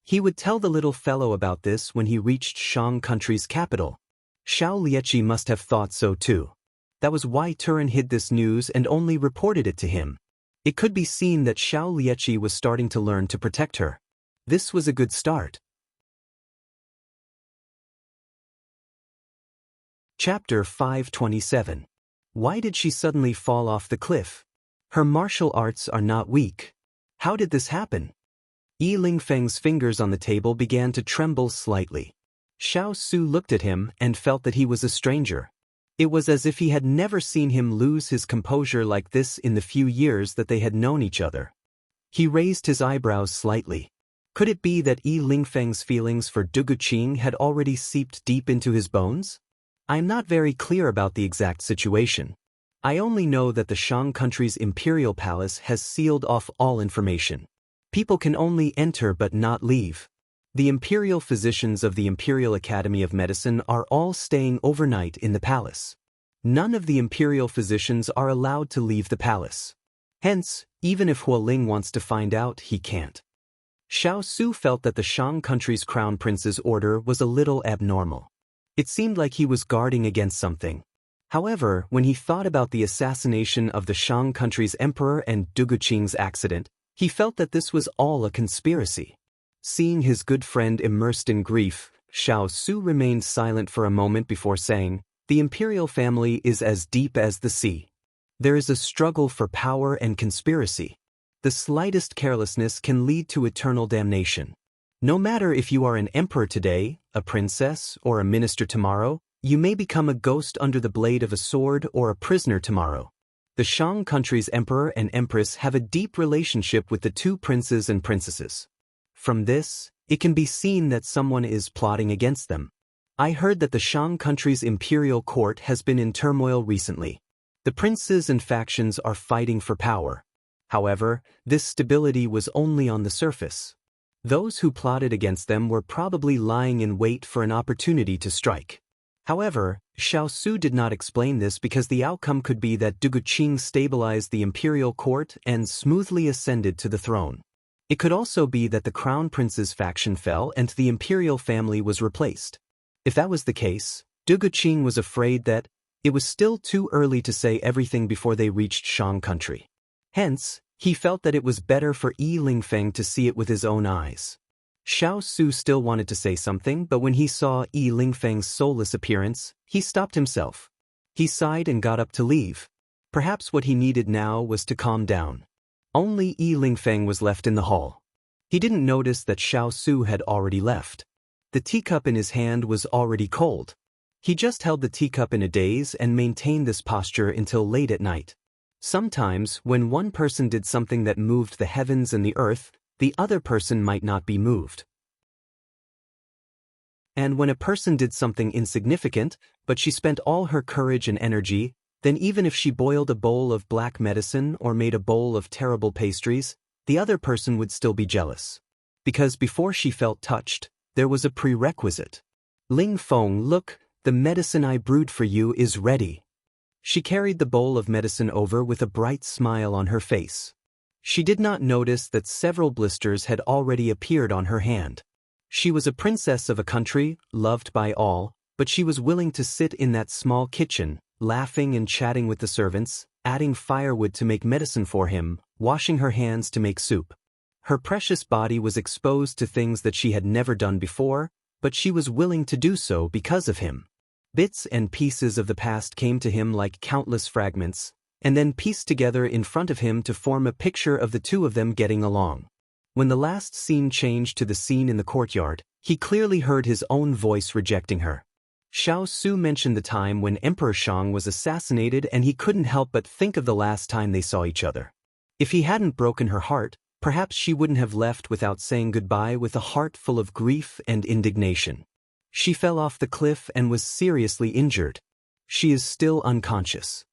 He would tell the little fellow about this when he reached Shang Country's capital. Xiao Liechi must have thought so too. That was why Turin hid this news and only reported it to him. It could be seen that Xiao Liechi was starting to learn to protect her. This was a good start. Chapter 527. Why did she suddenly fall off the cliff? Her martial arts are not weak. How did this happen? Yi Lingfeng's fingers on the table began to tremble slightly. Xiao Su looked at him and felt that he was a stranger. It was as if he had never seen him lose his composure like this in the few years that they had known each other. He raised his eyebrows slightly. Could it be that Yi Lingfeng's feelings for Duguqing had already seeped deep into his bones? I am not very clear about the exact situation. I only know that the Shang Country's imperial palace has sealed off all information. People can only enter but not leave. The imperial physicians of the Imperial Academy of Medicine are all staying overnight in the palace. None of the imperial physicians are allowed to leave the palace. Hence, even if Hualing wants to find out, he can't. Xiao Su felt that the Shang country's crown prince's order was a little abnormal. It seemed like he was guarding against something. However, when he thought about the assassination of the Shang country's emperor and Duguqing's accident, he felt that this was all a conspiracy. Seeing his good friend immersed in grief, Xiao Su remained silent for a moment before saying, "The imperial family is as deep as the sea. There is a struggle for power and conspiracy. The slightest carelessness can lead to eternal damnation. No matter if you are an emperor today, a princess, or a minister tomorrow, you may become a ghost under the blade of a sword or a prisoner tomorrow." The Shang country's emperor and empress have a deep relationship with the two princes and princesses. From this, it can be seen that someone is plotting against them. I heard that the Shang country's imperial court has been in turmoil recently. The princes and factions are fighting for power. However, this stability was only on the surface. Those who plotted against them were probably lying in wait for an opportunity to strike. However, Xiao Su did not explain this because the outcome could be that Duguqing stabilized the imperial court and smoothly ascended to the throne. It could also be that the crown prince's faction fell and the imperial family was replaced. If that was the case, Duguqing was afraid that it was still too early to say everything before they reached Shang country. Hence, he felt that it was better for Yi Lingfeng to see it with his own eyes. Xiao Su still wanted to say something, but when he saw Yi Lingfeng's soulless appearance, he stopped himself. He sighed and got up to leave. Perhaps what he needed now was to calm down. Only Yi Lingfeng was left in the hall. He didn't notice that Xiao Su had already left. The teacup in his hand was already cold. He just held the teacup in a daze and maintained this posture until late at night. Sometimes, when one person did something that moved the heavens and the earth, the other person might not be moved. And when a person did something insignificant, but she spent all her courage and energy, then even if she boiled a bowl of black medicine or made a bowl of terrible pastries, the other person would still be jealous. Because before she felt touched, there was a prerequisite. "Ling Feng, look, the medicine I brewed for you is ready." She carried the bowl of medicine over with a bright smile on her face. She did not notice that several blisters had already appeared on her hand. She was a princess of a country, loved by all, but she was willing to sit in that small kitchen, laughing and chatting with the servants, adding firewood to make medicine for him, washing her hands to make soup. Her precious body was exposed to things that she had never done before, but she was willing to do so because of him. Bits and pieces of the past came to him like countless fragments, and then pieced together in front of him to form a picture of the two of them getting along. When the last scene changed to the scene in the courtyard, he clearly heard his own voice rejecting her. Xiao Su mentioned the time when Emperor Shang was assassinated, and he couldn't help but think of the last time they saw each other. If he hadn't broken her heart, perhaps she wouldn't have left without saying goodbye with a heart full of grief and indignation. She fell off the cliff and was seriously injured. She is still unconscious.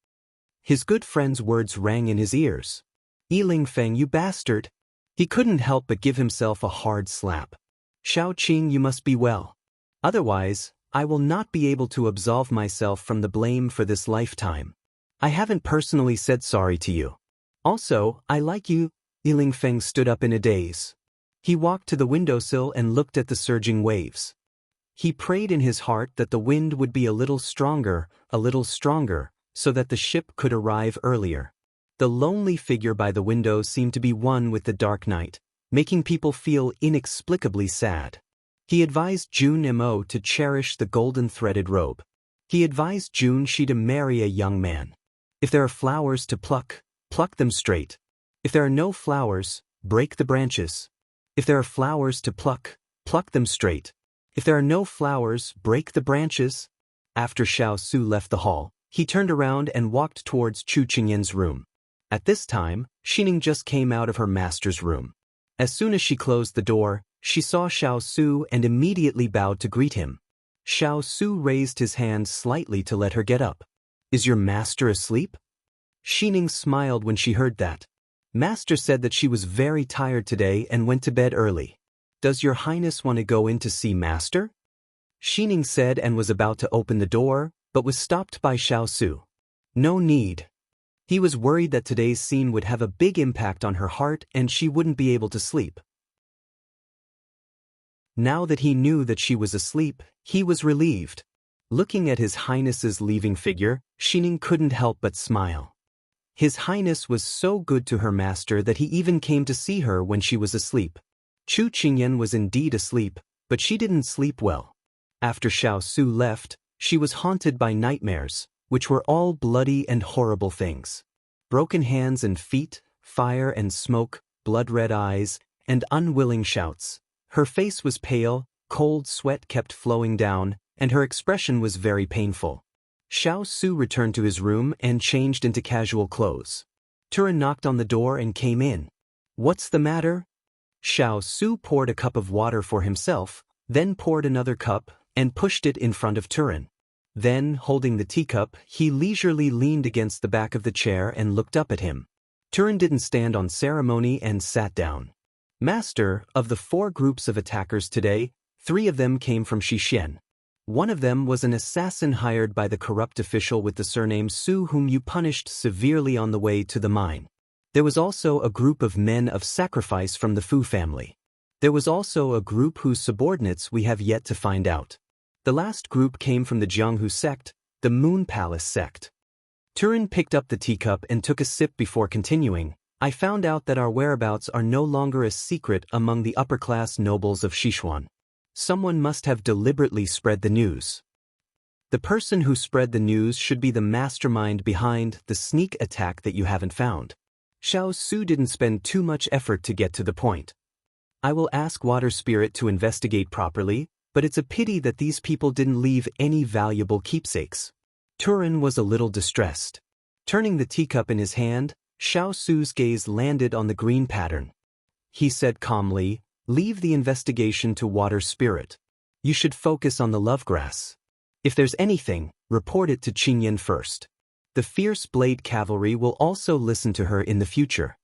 His good friend's words rang in his ears. "Yi Lingfeng, you bastard!" He couldn't help but give himself a hard slap. "Xiao Qing, you must be well. Otherwise, I will not be able to absolve myself from the blame for this lifetime. I haven't personally said sorry to you. Also, I like you." Yi Lingfeng stood up in a daze. He walked to the windowsill and looked at the surging waves. He prayed in his heart that the wind would be a little stronger, so that the ship could arrive earlier. The lonely figure by the window seemed to be one with the dark night, making people feel inexplicably sad. He advised Jun Mo to cherish the golden threaded robe. He advised Jun Shi to marry a young man. If there are flowers to pluck, pluck them straight. If there are no flowers, break the branches. If there are flowers to pluck, pluck them straight. If there are no flowers, break the branches. After Xiao Su left the hall, he turned around and walked towards Chu Qingyan's room. At this time, Xining just came out of her master's room. As soon as she closed the door, she saw Xiao Su and immediately bowed to greet him. Xiao Su raised his hand slightly to let her get up. "Is your master asleep?" Xining smiled when she heard that. "Master said that she was very tired today and went to bed early. Does your highness want to go in to see master?" Xining said and was about to open the door, but was stopped by Xiao Su. "No need." He was worried that today's scene would have a big impact on her heart and she wouldn't be able to sleep. Now that he knew that she was asleep, he was relieved. Looking at His Highness's leaving figure, Xining couldn't help but smile. His Highness was so good to her master that he even came to see her when she was asleep. Chu Qingyan was indeed asleep, but she didn't sleep well. After Xiao Su left, she was haunted by nightmares, which were all bloody and horrible things. Broken hands and feet, fire and smoke, blood-red eyes, and unwilling shouts. Her face was pale, cold sweat kept flowing down, and her expression was very painful. Xiao Su returned to his room and changed into casual clothes. Turan knocked on the door and came in. "What's the matter?" Xiao Su poured a cup of water for himself, then poured another cup, and pushed it in front of Turan. Then, holding the teacup, he leisurely leaned against the back of the chair and looked up at him. Turan didn't stand on ceremony and sat down. "Master, of the 4 groups of attackers today, 3 of them came from Xishen. One of them was an assassin hired by the corrupt official with the surname Su whom you punished severely on the way to the mine. There was also a group of men of sacrifice from the Fu family. There was also a group whose subordinates we have yet to find out. The last group came from the Jianghu sect, the Moon Palace sect." Turan picked up the teacup and took a sip before continuing. "I found out that our whereabouts are no longer a secret among the upper-class nobles of Sichuan. Someone must have deliberately spread the news. The person who spread the news should be the mastermind behind the sneak attack that you haven't found." Xiao Su didn't spend too much effort to get to the point. "I will ask Water Spirit to investigate properly, but it's a pity that these people didn't leave any valuable keepsakes." Turan was a little distressed. Turning the teacup in his hand, Xiao Su's gaze landed on the green pattern. He said calmly, "Leave the investigation to Water Spirit. You should focus on the love grass. If there's anything, report it to Qingyan first. The fierce blade cavalry will also listen to her in the future."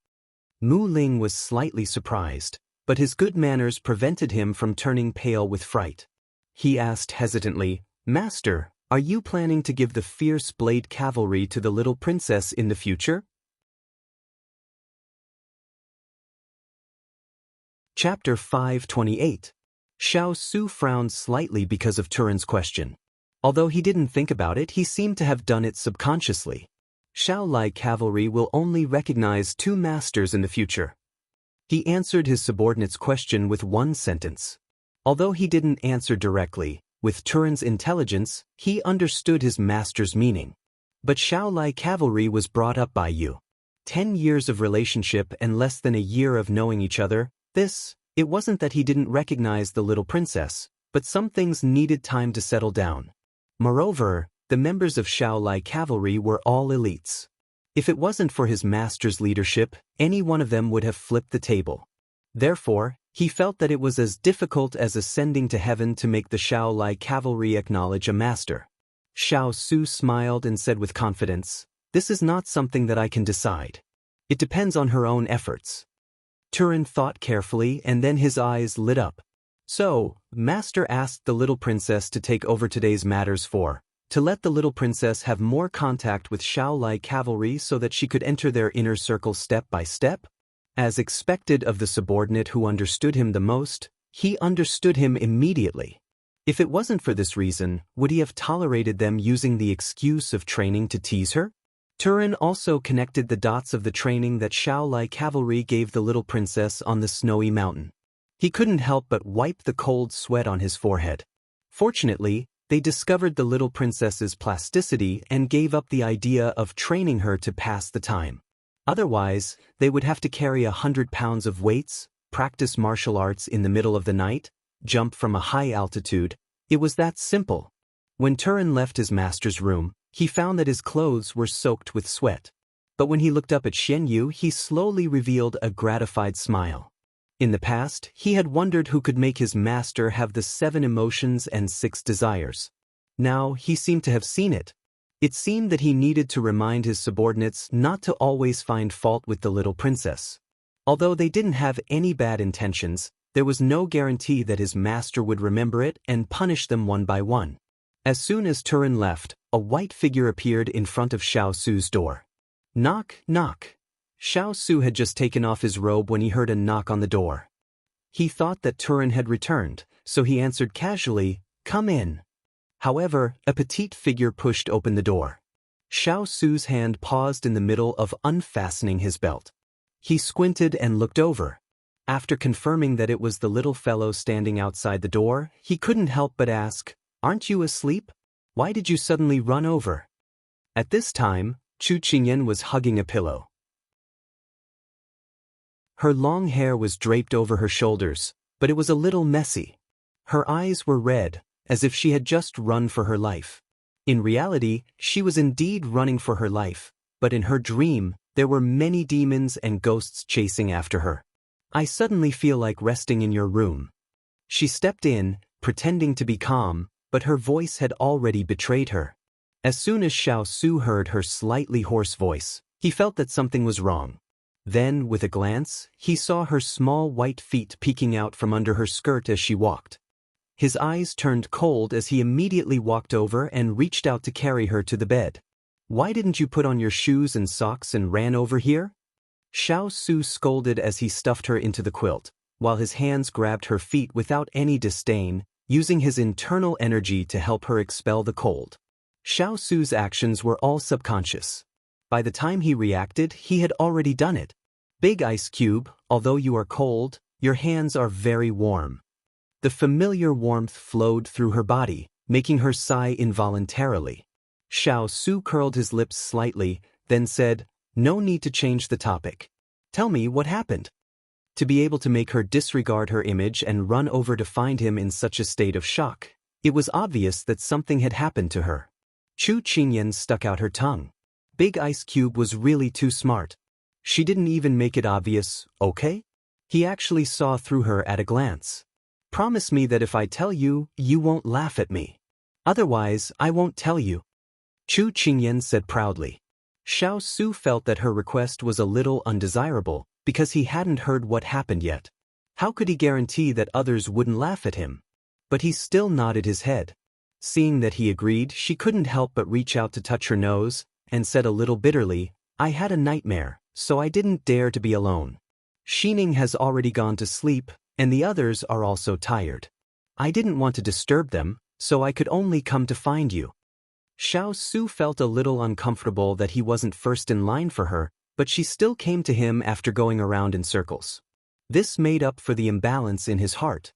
Mu Ling was slightly surprised, but his good manners prevented him from turning pale with fright. He asked hesitantly, "Master, are you planning to give the fierce blade cavalry to the little princess in the future?" Chapter 528. Xiao Su frowned slightly because of Turan's question. Although he didn't think about it, he seemed to have done it subconsciously. Shaolai cavalry will only recognize 2 masters in the future. He answered his subordinate's question with one sentence. Although he didn't answer directly, with Turan's intelligence, he understood his master's meaning. "But Shaolai cavalry was brought up by you. 10 years of relationship and less than a year of knowing each other. It wasn't that he didn't recognize the little princess, but some things needed time to settle down. Moreover, the members of Shaolai cavalry were all elites. If it wasn't for his master's leadership, any one of them would have flipped the table. Therefore, he felt that it was as difficult as ascending to heaven to make the Shaolai cavalry acknowledge a master." Xiao Su smiled and said with confidence, "This is not something that I can decide. It depends on her own efforts." Turan thought carefully and then his eyes lit up. "So, Master asked the little princess to take over today's matters to let the little princess have more contact with Shaolai cavalry so that she could enter their inner circle step by step?" As expected of the subordinate who understood him the most, he understood him immediately. If it wasn't for this reason, would he have tolerated them using the excuse of training to tease her? Turan also connected the dots of the training that Shaolai cavalry gave the little princess on the snowy mountain. He couldn't help but wipe the cold sweat on his forehead. Fortunately, they discovered the little princess's plasticity and gave up the idea of training her to pass the time. Otherwise, they would have to carry 100 pounds of weights, practice martial arts in the middle of the night, jump from a high altitude. It was that simple. When Turan left his master's room, he found that his clothes were soaked with sweat. But when he looked up at Xian Yu, he slowly revealed a gratified smile. In the past, he had wondered who could make his master have the 7 emotions and 6 desires. Now, he seemed to have seen it. It seemed that he needed to remind his subordinates not to always find fault with the little princess. Although they didn't have any bad intentions, there was no guarantee that his master would remember it and punish them one by one. As soon as Turan left, a white figure appeared in front of Xiao Su's door. Knock, knock. Xiao Su had just taken off his robe when he heard a knock on the door. He thought that Turan had returned, so he answered casually, "Come in." However, a petite figure pushed open the door. Xiao Su's hand paused in the middle of unfastening his belt. He squinted and looked over. After confirming that it was the little fellow standing outside the door, he couldn't help but ask, "Aren't you asleep? Why did you suddenly run over?" At this time, Chu Qingyan was hugging a pillow. Her long hair was draped over her shoulders, but it was a little messy. Her eyes were red, as if she had just run for her life. In reality, she was indeed running for her life, but in her dream, there were many demons and ghosts chasing after her. "I suddenly feel like resting in your room." She stepped in, pretending to be calm, but her voice had already betrayed her. As soon as Xiao Su heard her slightly hoarse voice, he felt that something was wrong. Then, with a glance, he saw her small white feet peeking out from under her skirt as she walked. His eyes turned cold as he immediately walked over and reached out to carry her to the bed. "Why didn't you put on your shoes and socks and ran over here?" Xiao Su scolded as he stuffed her into the quilt, while his hands grabbed her feet without any disdain, using his internal energy to help her expel the cold. Xiao Su's actions were all subconscious. By the time he reacted, he had already done it. "Big Ice Cube, although you are cold, your hands are very warm." The familiar warmth flowed through her body, making her sigh involuntarily. Xiao Su curled his lips slightly, then said, "No need to change the topic. Tell me what happened." To be able to make her disregard her image and run over to find him in such a state of shock, it was obvious that something had happened to her. Chu Qingyan stuck out her tongue. Big Ice Cube was really too smart. She didn't even make it obvious, okay? He actually saw through her at a glance. "Promise me that if I tell you, you won't laugh at me. Otherwise, I won't tell you," Chu Qingyan said proudly. Xiao Su felt that her request was a little undesirable, because he hadn't heard what happened yet. How could he guarantee that others wouldn't laugh at him? But he still nodded his head. Seeing that he agreed, she couldn't help but reach out to touch her nose, and said a little bitterly, "I had a nightmare, so I didn't dare to be alone. Xining has already gone to sleep, and the others are also tired. I didn't want to disturb them, so I could only come to find you." Xiao Su felt a little uncomfortable that he wasn't first in line for her, but she still came to him after going around in circles. This made up for the imbalance in his heart.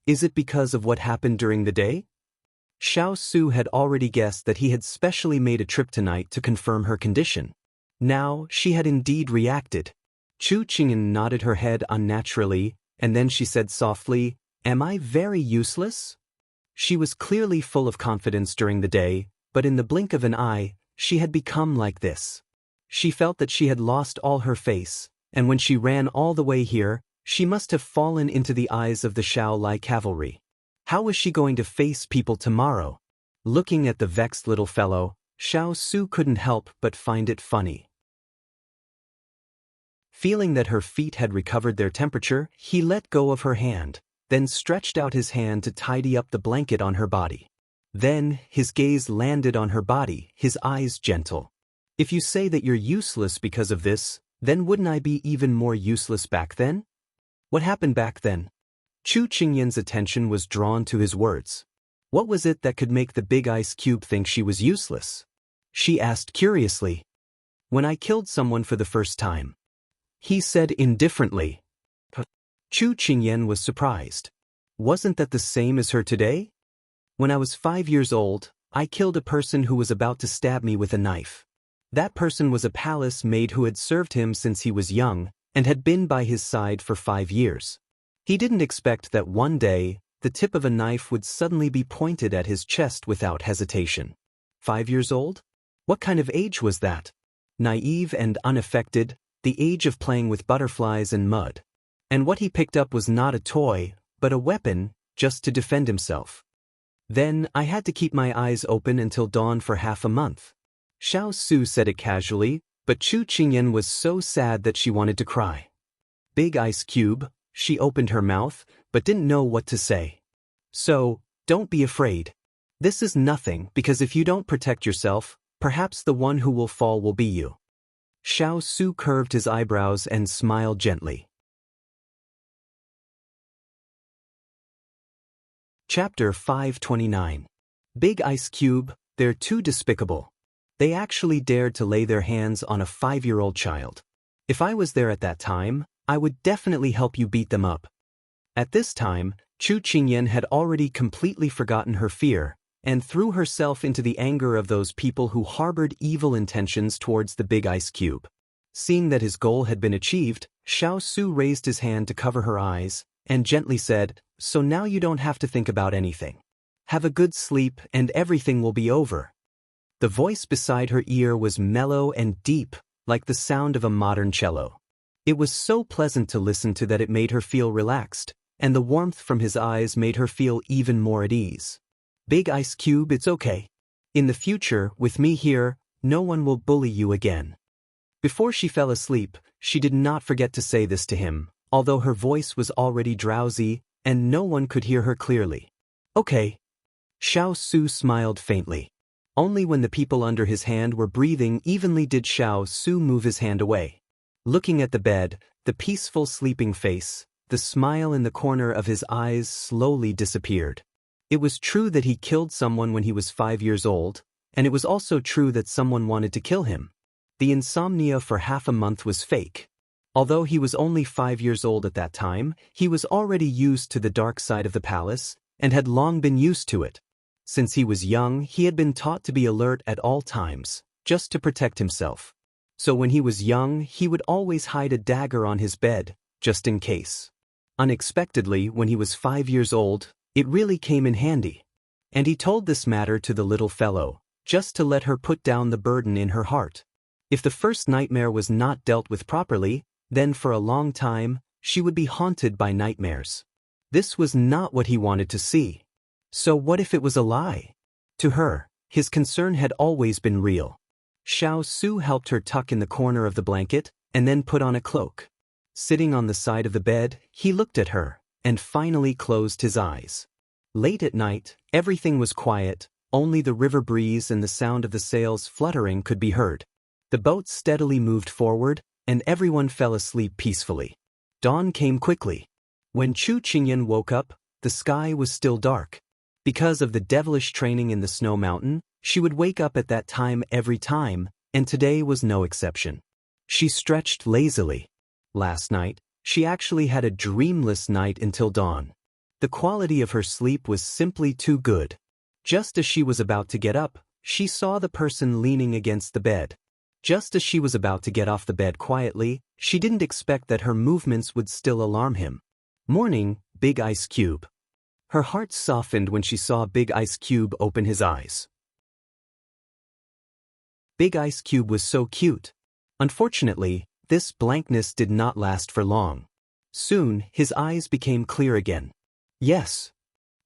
Is it because of what happened during the day? Xiao Su had already guessed that he had specially made a trip tonight to confirm her condition. Now, she had indeed reacted. Chu Qingyan nodded her head unnaturally, and then she said softly, "Am I very useless?" She was clearly full of confidence during the day, but in the blink of an eye, she had become like this. She felt that she had lost all her face, and when she ran all the way here, she must have fallen into the eyes of the Xiao cavalry. How was she going to face people tomorrow? Looking at the vexed little fellow, Xiao Su couldn't help but find it funny. Feeling that her feet had recovered their temperature, he let go of her hand, then stretched out his hand to tidy up the blanket on her body. Then, his gaze landed on her body, his eyes gentle. "If you say that you're useless because of this, then wouldn't I be even more useless back then?" "What happened back then?" Chu Qingyan's attention was drawn to his words. What was it that could make the Big Ice Cube think she was useless? She asked curiously. "When I killed someone for the first time," he said indifferently. Chu Qingyan was surprised. Wasn't that the same as her today? "When I was 5 years old, I killed a person who was about to stab me with a knife. That person was a palace maid who had served him since he was young, and had been by his side for 5 years. He didn't expect that one day, the tip of a knife would suddenly be pointed at his chest without hesitation. 5 years old? What kind of age was that? Naive and unaffected, the age of playing with butterflies and mud. And what he picked up was not a toy, but a weapon, just to defend himself. Then, I had to keep my eyes open until dawn for half a month." Xiao Su said it casually, but Chu Qingyan was so sad that she wanted to cry. "Big Ice Cube," she opened her mouth, but didn't know what to say. "So, don't be afraid. This is nothing, because if you don't protect yourself, perhaps the one who will fall will be you." Xiao Su curved his eyebrows and smiled gently. Chapter 529. Big Ice Cube, they're too despicable. They actually dared to lay their hands on a 5-year-old child. If I was there at that time, I would definitely help you beat them up. At this time, Chu Qingyan had already completely forgotten her fear and threw herself into the anger of those people who harbored evil intentions towards the Big Ice Cube. Seeing that his goal had been achieved, Xiao Su raised his hand to cover her eyes and gently said, "So now you don't have to think about anything. Have a good sleep and everything will be over." The voice beside her ear was mellow and deep, like the sound of a modern cello. It was so pleasant to listen to that it made her feel relaxed, and the warmth from his eyes made her feel even more at ease. "Big Ice Cube, it's okay. In the future, with me here, no one will bully you again." Before she fell asleep, she did not forget to say this to him, although her voice was already drowsy and no one could hear her clearly. "Okay." Xiao Su smiled faintly. Only when the people under his hand were breathing evenly did Xiao Su move his hand away. Looking at the bed, the peaceful sleeping face, the smile in the corner of his eyes slowly disappeared. It was true that he killed someone when he was 5 years old, and it was also true that someone wanted to kill him. The insomnia for half a month was fake. Although he was only 5 years old at that time, he was already used to the dark side of the palace and had long been used to it. Since he was young, he had been taught to be alert at all times, just to protect himself. So when he was young, he would always hide a dagger on his bed, just in case. Unexpectedly, when he was 5 years old, it really came in handy. And he told this matter to the little fellow, just to let her put down the burden in her heart. If the first nightmare was not dealt with properly, then for a long time, she would be haunted by nightmares. This was not what he wanted to see. So what if it was a lie? To her, his concern had always been real. Xiao Su helped her tuck in the corner of the blanket and then put on a cloak. Sitting on the side of the bed, he looked at her and finally closed his eyes. Late at night, everything was quiet, only the river breeze and the sound of the sails fluttering could be heard. The boat steadily moved forward, and everyone fell asleep peacefully. Dawn came quickly. When Chu Qingyan woke up, the sky was still dark. Because of the devilish training in the snow mountain, she would wake up at that time every time, and today was no exception. She stretched lazily. Last night, she actually had a dreamless night until dawn. The quality of her sleep was simply too good. Just as she was about to get up, she saw the person leaning against the bed. Just as she was about to get off the bed quietly, she didn't expect that her movements would still alarm him. "Morning, Big Ice Cube." Her heart softened when she saw Big Ice Cube open his eyes. Big Ice Cube was so cute. Unfortunately, this blankness did not last for long. Soon, his eyes became clear again. Yes.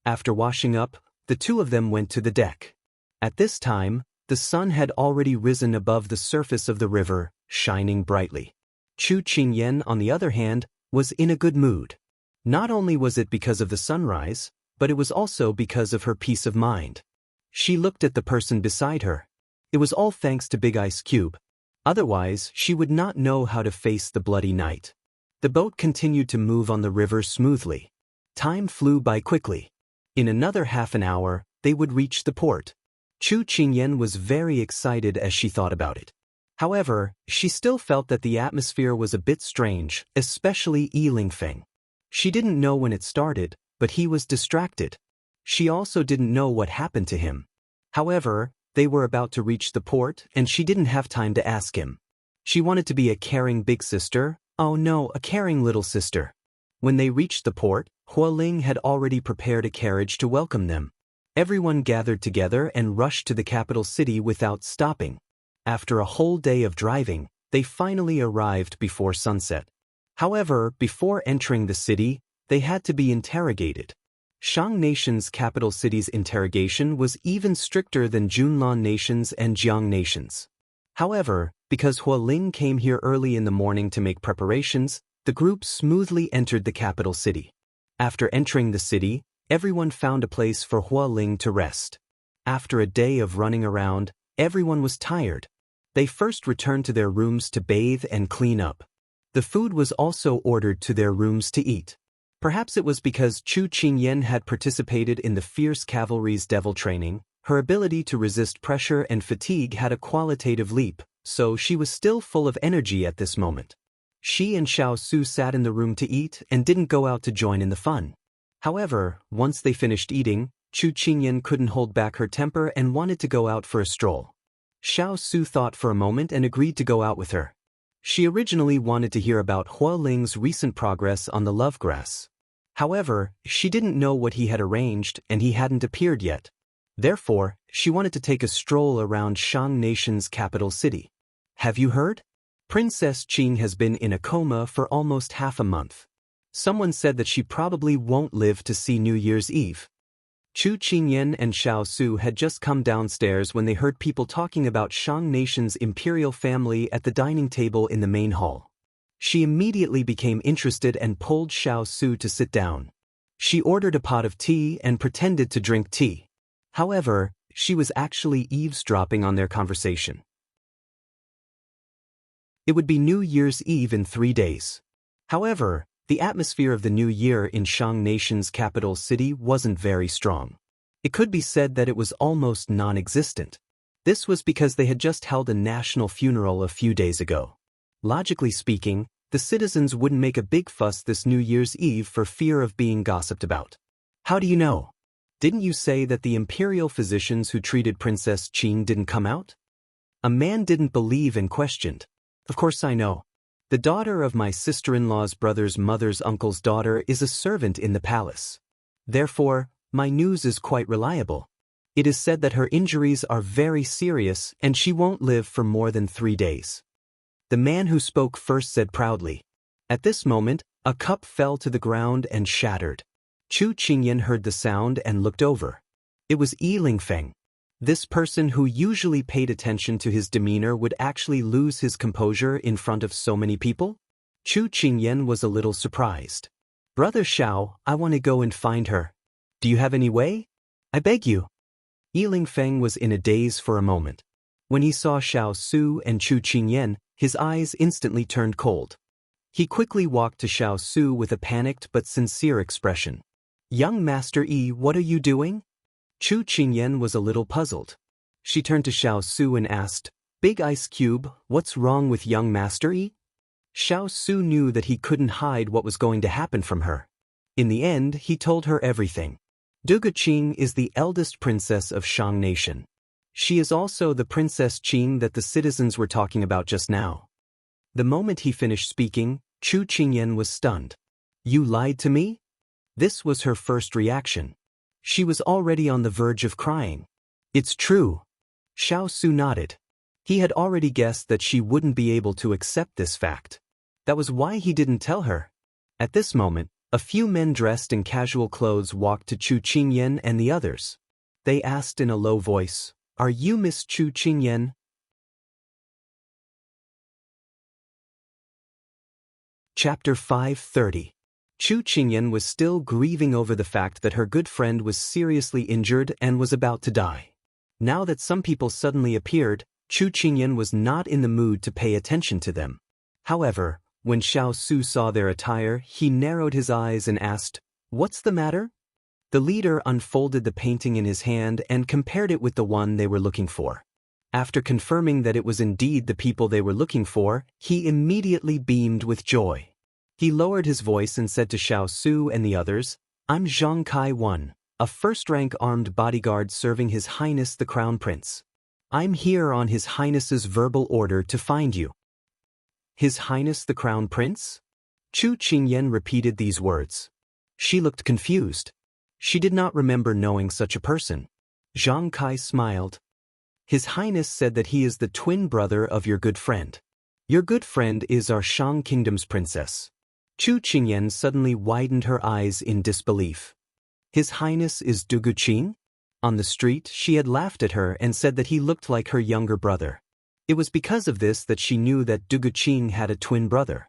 After washing up, the two of them went to the deck. At this time, the sun had already risen above the surface of the river, shining brightly. Chu Qingyan, on the other hand, was in a good mood. Not only was it because of the sunrise, but it was also because of her peace of mind. She looked at the person beside her. It was all thanks to Big Ice Cube. Otherwise, she would not know how to face the bloody night. The boat continued to move on the river smoothly. Time flew by quickly. In another half an hour, they would reach the port. Chu Qingyan was very excited as she thought about it. However, she still felt that the atmosphere was a bit strange, especially Yi Lingfeng. She didn't know when it started, but he was distracted. She also didn't know what happened to him. However, they were about to reach the port and she didn't have time to ask him. She wanted to be a caring big sister, oh no, a caring little sister. When they reached the port, Hualing had already prepared a carriage to welcome them. Everyone gathered together and rushed to the capital city without stopping. After a whole day of driving, they finally arrived before sunset. However, before entering the city, they had to be interrogated. Shang Nation's capital city's interrogation was even stricter than Junlan Nation's and Jiang Nation's. However, because Hualing came here early in the morning to make preparations, the group smoothly entered the capital city. After entering the city, everyone found a place for Hualing to rest. After a day of running around, everyone was tired. They first returned to their rooms to bathe and clean up. The food was also ordered to their rooms to eat. Perhaps it was because Chu Qingyan had participated in the fierce cavalry's devil training, her ability to resist pressure and fatigue had a qualitative leap, so she was still full of energy at this moment. She and Xiao Su sat in the room to eat and didn't go out to join in the fun. However, once they finished eating, Chu Qingyan couldn't hold back her temper and wanted to go out for a stroll. Xiao Su thought for a moment and agreed to go out with her. She originally wanted to hear about Hua Ling's recent progress on the love grass. However, she didn't know what he had arranged and he hadn't appeared yet. Therefore, she wanted to take a stroll around Shang Nation's capital city. Have you heard? Princess Qing has been in a coma for almost half a month. Someone said that she probably won't live to see New Year's Eve. Chu Qingyan and Xiao Su had just come downstairs when they heard people talking about Shang Nation's imperial family at the dining table in the main hall. She immediately became interested and pulled Xiao Su to sit down. She ordered a pot of tea and pretended to drink tea. However, she was actually eavesdropping on their conversation. It would be New Year's Eve in 3 days. However, the atmosphere of the new year in Shang Nation's capital city wasn't very strong. It could be said that it was almost non-existent. This was because they had just held a national funeral a few days ago. Logically speaking, the citizens wouldn't make a big fuss this New Year's Eve for fear of being gossiped about. How do you know? Didn't you say that the imperial physicians who treated Princess Qing didn't come out? A man didn't believe and questioned. Of course I know. The daughter of my sister-in-law's brother's mother's uncle's daughter is a servant in the palace. Therefore, my news is quite reliable. It is said that her injuries are very serious and she won't live for more than 3 days. The man who spoke first said proudly. At this moment, a cup fell to the ground and shattered. Chu Qingyan heard the sound and looked over. It was Yi Lingfeng. This person who usually paid attention to his demeanor would actually lose his composure in front of so many people? Chu Qingyan was a little surprised. Brother Xiao, I want to go and find her. Do you have any way? I beg you. Yi Lingfeng was in a daze for a moment. When he saw Xiao Su and Chu Qingyan, his eyes instantly turned cold. He quickly walked to Xiao Su with a panicked but sincere expression. Young Master Yi, what are you doing? Chu Qingyan was a little puzzled. She turned to Xiao Su and asked, Big Ice Cube, what's wrong with young Master Yi? Xiao Su knew that he couldn't hide what was going to happen from her. In the end, he told her everything. Dugu Qing is the eldest princess of Shang Nation. She is also the Princess Qing that the citizens were talking about just now. The moment he finished speaking, Chu Qingyan was stunned. You lied to me? This was her first reaction. She was already on the verge of crying. It's true. Xiao Su nodded. He had already guessed that she wouldn't be able to accept this fact. That was why he didn't tell her. At this moment, a few men dressed in casual clothes walked to Chu Qingyan and the others. They asked in a low voice, Are you Miss Chu Qingyan? Chapter 530. Chu Qingyan was still grieving over the fact that her good friend was seriously injured and was about to die. Now that some people suddenly appeared, Chu Qingyan was not in the mood to pay attention to them. However, when Xiao Su saw their attire, he narrowed his eyes and asked, What's the matter? The leader unfolded the painting in his hand and compared it with the one they were looking for. After confirming that it was indeed the people they were looking for, he immediately beamed with joy. He lowered his voice and said to Xiao Su and the others, I'm Zhang Kai-1, a first-rank armed bodyguard serving His Highness the Crown Prince. I'm here on His Highness's verbal order to find you. His Highness the Crown Prince? Chu Qingyan repeated these words. She looked confused. She did not remember knowing such a person. Zhang Kai smiled. His Highness said that he is the twin brother of your good friend. Your good friend is our Shang Kingdom's princess. Chu Qingyan suddenly widened her eyes in disbelief. His Highness is Dugu Qing? On the street, she had laughed at her and said that he looked like her younger brother. It was because of this that she knew that Dugu Qing had a twin brother.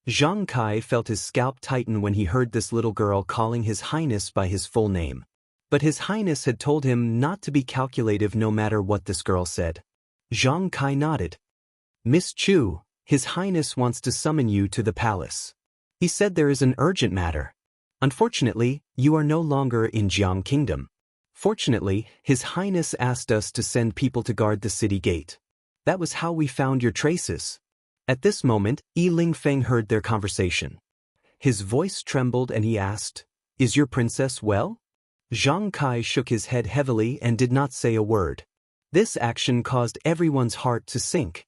Zhang Kai felt his scalp tighten when he heard this little girl calling His Highness by his full name. But His Highness had told him not to be calculative no matter what this girl said. Zhang Kai nodded. Miss Chu, His Highness wants to summon you to the palace. He said there is an urgent matter. Unfortunately, you are no longer in Jiang Kingdom. Fortunately, His Highness asked us to send people to guard the city gate. That was how we found your traces." At this moment, Yi Lingfeng heard their conversation. His voice trembled and he asked, "Is your princess well?" Zhang Kai shook his head heavily and did not say a word. This action caused everyone's heart to sink.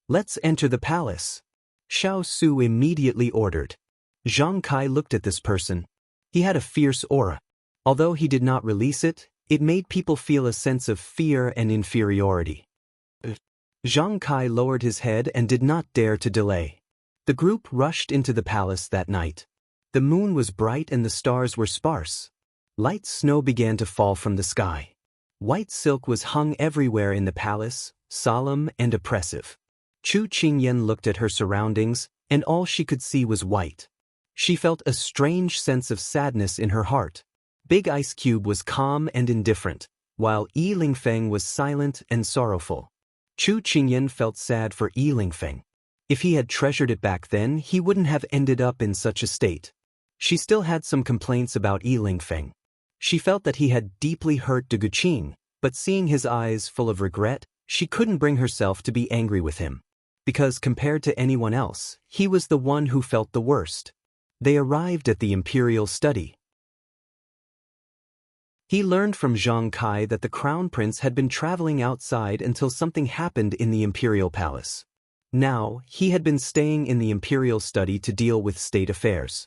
"Let's enter the palace," Xiao Su immediately ordered. Zhang Kai looked at this person. He had a fierce aura. Although he did not release it, it made people feel a sense of fear and inferiority. Zhang Kai lowered his head and did not dare to delay. The group rushed into the palace that night. The moon was bright and the stars were sparse. Light snow began to fall from the sky. White silk was hung everywhere in the palace, solemn and oppressive. Chu Qingyan looked at her surroundings, and all she could see was white. She felt a strange sense of sadness in her heart. Big Ice Cube was calm and indifferent, while Yi Lingfeng was silent and sorrowful. Chu Qingyan felt sad for Yi Lingfeng. If he had treasured it back then, he wouldn't have ended up in such a state. She still had some complaints about Yi Lingfeng. She felt that he had deeply hurt Du Guqing, but seeing his eyes full of regret, she couldn't bring herself to be angry with him. Because compared to anyone else, he was the one who felt the worst. They arrived at the imperial study. He learned from Zhang Kai that the crown prince had been traveling outside until something happened in the imperial palace. Now, he had been staying in the imperial study to deal with state affairs.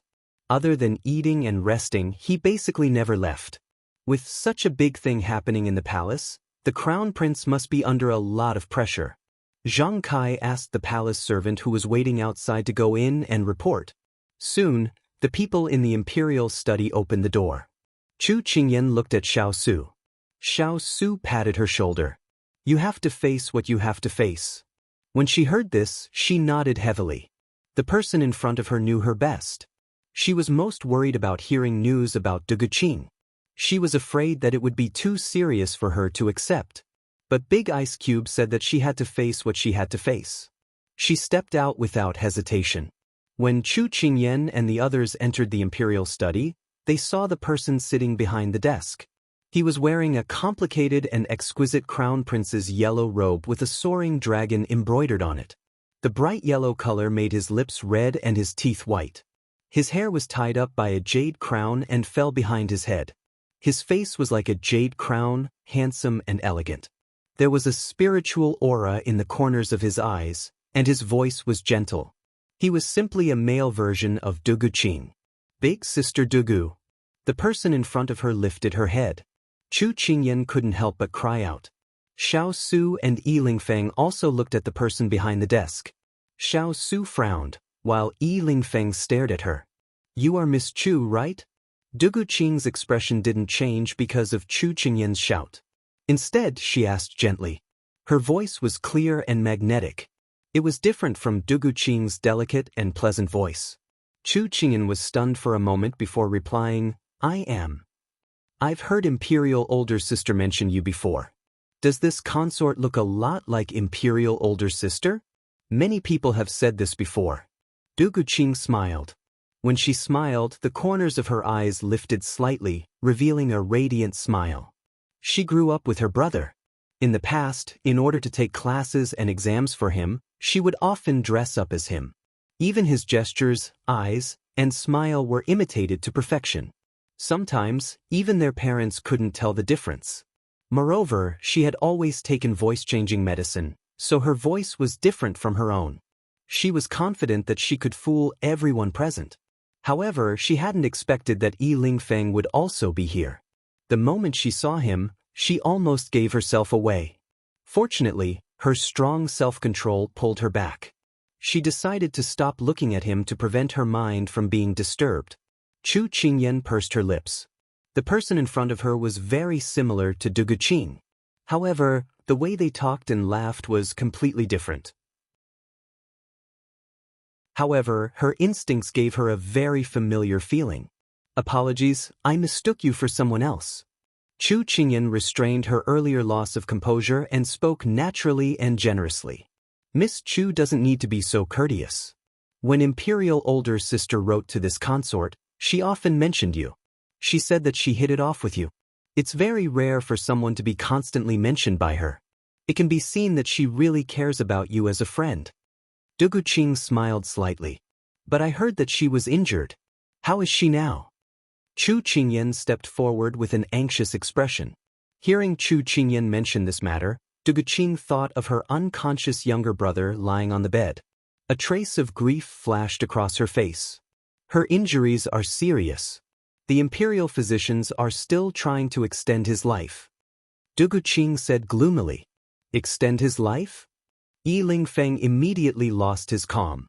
Other than eating and resting, he basically never left. With such a big thing happening in the palace, the crown prince must be under a lot of pressure. Zhang Kai asked the palace servant who was waiting outside to go in and report. Soon, the people in the imperial study opened the door. Chu Qingyan looked at Xiao Su. Xiao Su patted her shoulder. "You have to face what you have to face." When she heard this, she nodded heavily. The person in front of her knew her best. She was most worried about hearing news about Du Guqing. She was afraid that it would be too serious for her to accept. But Big Ice Cube said that she had to face what she had to face. She stepped out without hesitation. When Chu Qingyan and the others entered the imperial study, they saw the person sitting behind the desk. He was wearing a complicated and exquisite crown prince's yellow robe with a soaring dragon embroidered on it. The bright yellow color made his lips red and his teeth white. His hair was tied up by a jade crown and fell behind his head. His face was like a jade crown, handsome and elegant. There was a spiritual aura in the corners of his eyes, and his voice was gentle. He was simply a male version of Du Guqing. "Big Sister Dugu." The person in front of her lifted her head. Chu Qingyan couldn't help but cry out. Xiao Su and Yi Lingfeng also looked at the person behind the desk. Xiao Su frowned, while Yi Lingfeng stared at her. "You are Miss Chu, right?" Du Guqing's expression didn't change because of Chu Qingyan's shout. Instead, she asked gently. Her voice was clear and magnetic. It was different from Du Guqing's delicate and pleasant voice. Chu Qingyan was stunned for a moment before replying, "I am. I've heard Imperial Older Sister mention you before. Does this consort look a lot like Imperial Older Sister?" Many people have said this before. Du Guqing smiled. When she smiled, the corners of her eyes lifted slightly, revealing a radiant smile. She grew up with her brother. In the past, in order to take classes and exams for him, she would often dress up as him. Even his gestures, eyes, and smile were imitated to perfection. Sometimes, even their parents couldn't tell the difference. Moreover, she had always taken voice-changing medicine, so her voice was different from her own. She was confident that she could fool everyone present. However, she hadn't expected that Yi Lingfeng would also be here. The moment she saw him, she almost gave herself away. Fortunately, her strong self-control pulled her back. She decided to stop looking at him to prevent her mind from being disturbed. Chu Qingyan pursed her lips. The person in front of her was very similar to Du Guqing. However, the way they talked and laughed was completely different. However, her instincts gave her a very familiar feeling. "Apologies, I mistook you for someone else." Chu Qingyan restrained her earlier loss of composure and spoke naturally and generously. "Miss Chu doesn't need to be so courteous. When Imperial Older Sister wrote to this consort, She often mentioned you. She said that she hit it off with you. It's very rare for someone to be constantly mentioned by her. It can be seen that she really cares about you as a friend. Duguqing smiled slightly. But I heard that she was injured. How is she now? Chu Qingyan stepped forward with an anxious expression. Hearing Chu Qingyan mention this matter, Duguqing thought of her unconscious younger brother lying on the bed. A trace of grief flashed across her face. Her injuries are serious. The imperial physicians are still trying to extend his life. Duguqing said gloomily. Extend his life? Yi Lingfeng immediately lost his calm.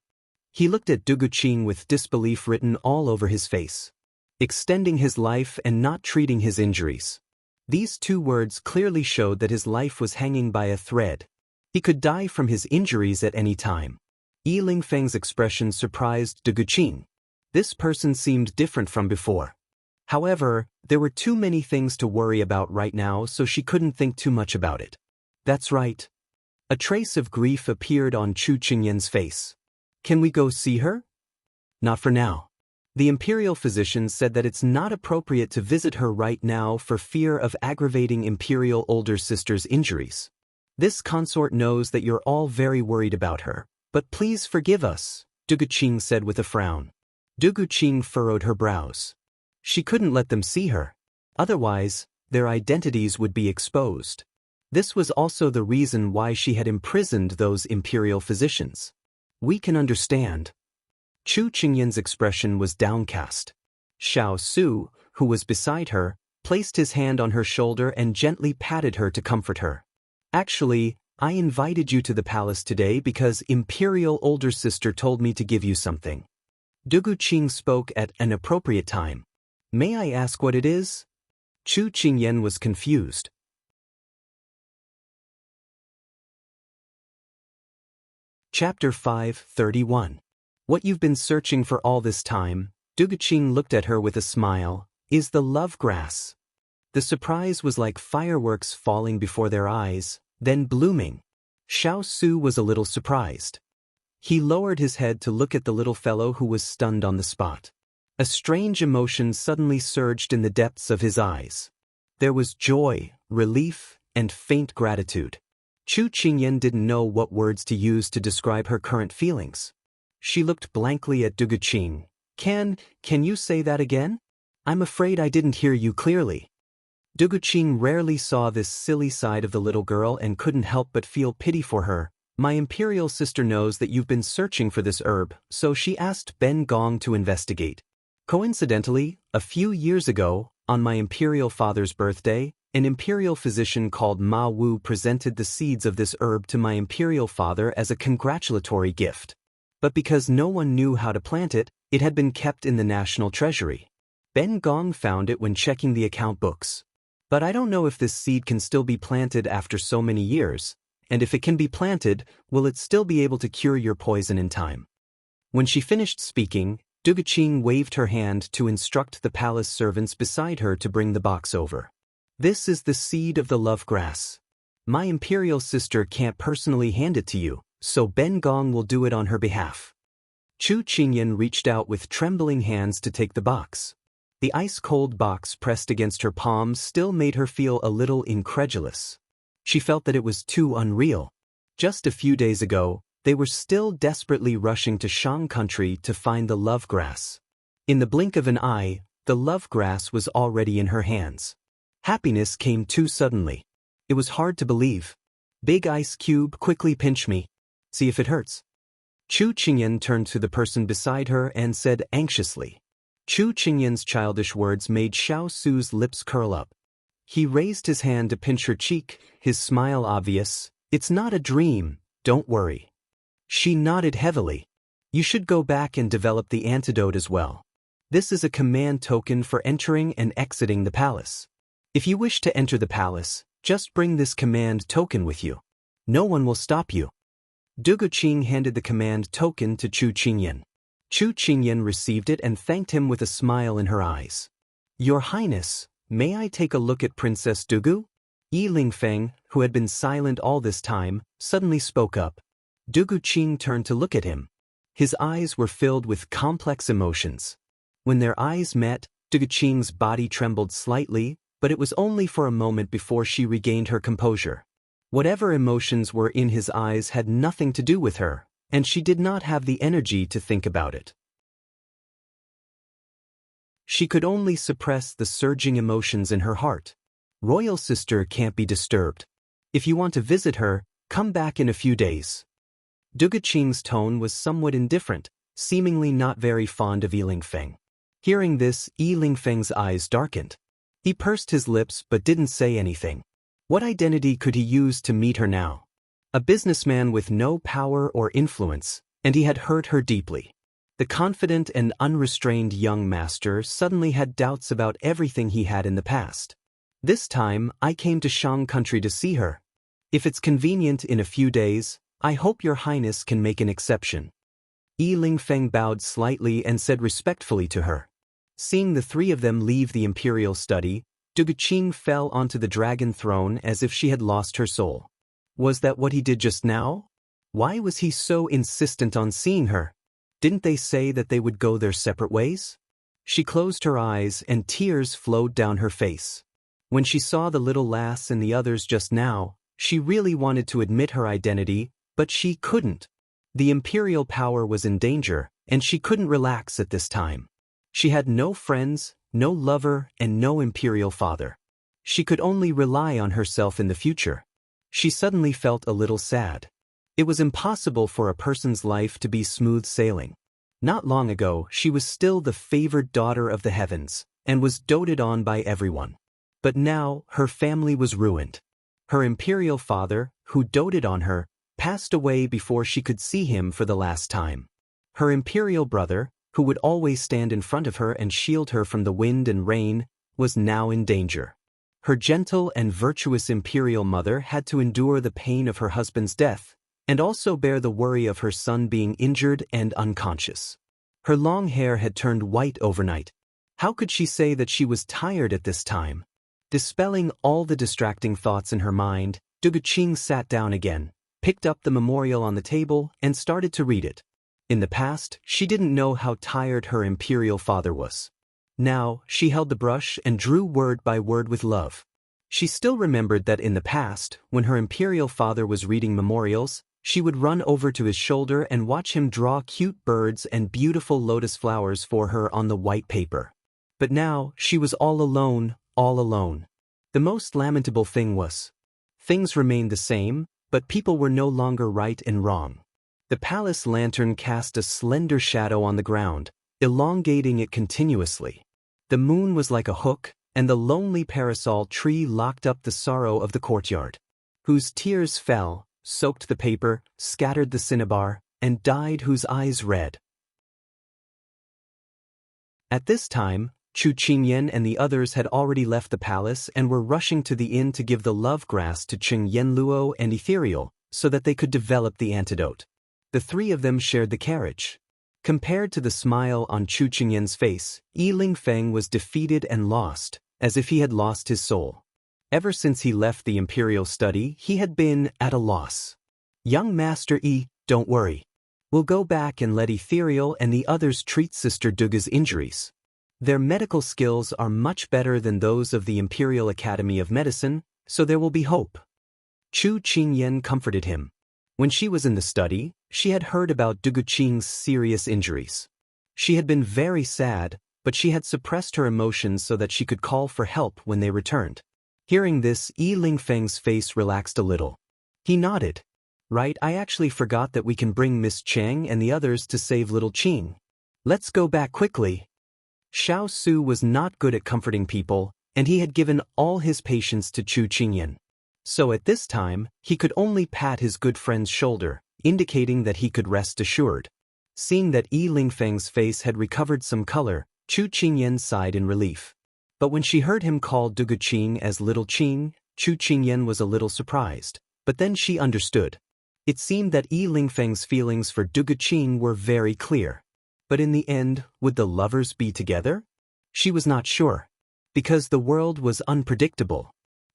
He looked at Duguqing with disbelief written all over his face. Extending his life and not treating his injuries. These two words clearly showed that his life was hanging by a thread. He could die from his injuries at any time. Yi Lingfeng's expression surprised Duguqing. This person seemed different from before. However, there were too many things to worry about right now, so she couldn't think too much about it. That's right. A trace of grief appeared on Chu Qingyan's face. Can we go see her? Not for now. The imperial physician said that it's not appropriate to visit her right now for fear of aggravating imperial older sister's injuries. This consort knows that you're all very worried about her, but please forgive us, Duguqing said with a frown. Duguqing furrowed her brows. She couldn't let them see her. Otherwise, their identities would be exposed. This was also the reason why she had imprisoned those imperial physicians. We can understand. Chu Qingyan's expression was downcast. Xiao Su, who was beside her, placed his hand on her shoulder and gently patted her to comfort her. Actually, I invited you to the palace today because imperial older sister told me to give you something. Duguqing spoke at an appropriate time. May I ask what it is? Chu Qingyan was confused. Chapter 5:31. What you've been searching for all this time, Duguqing looked at her with a smile, is the love grass. The surprise was like fireworks falling before their eyes, then blooming. Xiao Su was a little surprised. He lowered his head to look at the little fellow who was stunned on the spot. A strange emotion suddenly surged in the depths of his eyes. There was joy, relief, and faint gratitude. Chu Qingyan didn't know what words to use to describe her current feelings. She looked blankly at Duguqing. Can you say that again? I'm afraid I didn't hear you clearly. Duguqing rarely saw this silly side of the little girl and couldn't help but feel pity for her. My imperial sister knows that you've been searching for this herb, so she asked Ben Gong to investigate. Coincidentally, a few years ago, on my imperial father's birthday, an imperial physician called Ma Wu presented the seeds of this herb to my imperial father as a congratulatory gift. But because no one knew how to plant it, it had been kept in the national treasury. Ben Gong found it when checking the account books. But I don't know if this seed can still be planted after so many years, and if it can be planted, will it still be able to cure your poison in time? When she finished speaking, Duguqing waved her hand to instruct the palace servants beside her to bring the box over. This is the seed of the love grass. My imperial sister can't personally hand it to you, so Ben Gong will do it on her behalf. Chu Qingyan reached out with trembling hands to take the box. The ice-cold box pressed against her palms still made her feel a little incredulous. She felt that it was too unreal. Just a few days ago, they were still desperately rushing to Shang country to find the love grass. In the blink of an eye, the love grass was already in her hands. Happiness came too suddenly. It was hard to believe. Big ice cube, quickly pinch me. See if it hurts. Chu Qingyan turned to the person beside her and said anxiously. Chu Qingyan's childish words made Xiao Su's lips curl up. He raised his hand to pinch her cheek, his smile obvious. It's not a dream, don't worry. She nodded heavily. You should go back and develop the antidote as well. This is a command token for entering and exiting the palace. If you wish to enter the palace, just bring this command token with you. No one will stop you. Duguqing handed the command token to Chu Qingyan. Chu Qingyan received it and thanked him with a smile in her eyes. Your Highness, may I take a look at Princess Dugu? Yi Lingfeng, who had been silent all this time, suddenly spoke up. Duguqing turned to look at him. His eyes were filled with complex emotions. When their eyes met, Duguqing's body trembled slightly, but it was only for a moment before she regained her composure. Whatever emotions were in his eyes had nothing to do with her, and she did not have the energy to think about it. She could only suppress the surging emotions in her heart. Royal sister can't be disturbed. If you want to visit her, come back in a few days. Duguqing's tone was somewhat indifferent, seemingly not very fond of Yi Lingfeng. Hearing this, Yi Lingfeng's eyes darkened. He pursed his lips but didn't say anything. What identity could he use to meet her now? A businessman with no power or influence, and he had hurt her deeply. The confident and unrestrained young master suddenly had doubts about everything he had in the past. This time, I came to Shang country to see her. If it's convenient in a few days, I hope your highness can make an exception. Yi Lingfeng bowed slightly and said respectfully to her. Seeing the three of them leave the imperial study, Duguqing fell onto the dragon throne as if she had lost her soul. Was that what he did just now? Why was he so insistent on seeing her? Didn't they say that they would go their separate ways? She closed her eyes and tears flowed down her face. When she saw the little lass and the others just now, she really wanted to admit her identity, but she couldn't. The imperial power was in danger, and she couldn't relax at this time. She had no friends, no lover, and no imperial father. She could only rely on herself in the future. She suddenly felt a little sad. It was impossible for a person's life to be smooth sailing. Not long ago, she was still the favored daughter of the heavens, and was doted on by everyone. But now, her family was ruined. Her imperial father, who doted on her, passed away before she could see him for the last time. Her imperial brother, who would always stand in front of her and shield her from the wind and rain, was now in danger. Her gentle and virtuous imperial mother had to endure the pain of her husband's death, and also bear the worry of her son being injured and unconscious. Her long hair had turned white overnight. How could she say that she was tired at this time? Dispelling all the distracting thoughts in her mind, Duguqing sat down again, picked up the memorial on the table, and started to read it. In the past, she didn't know how tired her imperial father was. Now, she held the brush and drew word by word with love. She still remembered that in the past, when her imperial father was reading memorials, she would run over to his shoulder and watch him draw cute birds and beautiful lotus flowers for her on the white paper. But now, she was all alone, all alone. The most lamentable thing was, things remained the same, but people were no longer right and wrong. The palace lantern cast a slender shadow on the ground, elongating it continuously. The moon was like a hook, and the lonely parasol tree locked up the sorrow of the courtyard, whose tears fell, soaked the paper, scattered the cinnabar, and dyed whose eyes red. At this time, Chu Qingyan and the others had already left the palace and were rushing to the inn to give the love grass to Qing Yenluo and Ethereal, so that they could develop the antidote. The three of them shared the carriage. Compared to the smile on Chu Qingyan's face, Yi Lingfeng was defeated and lost, as if he had lost his soul. Ever since he left the imperial study, he had been at a loss. Young Master Yi, don't worry. We'll go back and let Ethereal and the others treat Sister Duga's injuries. Their medical skills are much better than those of the Imperial Academy of Medicine, so there will be hope. Chu Qingyan comforted him. When she was in the study, she had heard about Duguqing's serious injuries. She had been very sad, but she had suppressed her emotions so that she could call for help when they returned. Hearing this, Yi Lingfeng's face relaxed a little. He nodded. Right, I actually forgot that we can bring Miss Cheng and the others to save little Qing. Let's go back quickly. Xiao Su was not good at comforting people, and he had given all his patience to Chu Qingyan. So at this time, he could only pat his good friend's shoulder, indicating that he could rest assured. Seeing that Yi Lingfeng's face had recovered some color, Chu Qingyan sighed in relief. But when she heard him call Duguqing as Little Qing, Chu Qingyan was a little surprised, but then she understood. It seemed that Yi Lingfeng's feelings for Duguqing were very clear. But in the end, would the lovers be together? She was not sure. Because the world was unpredictable.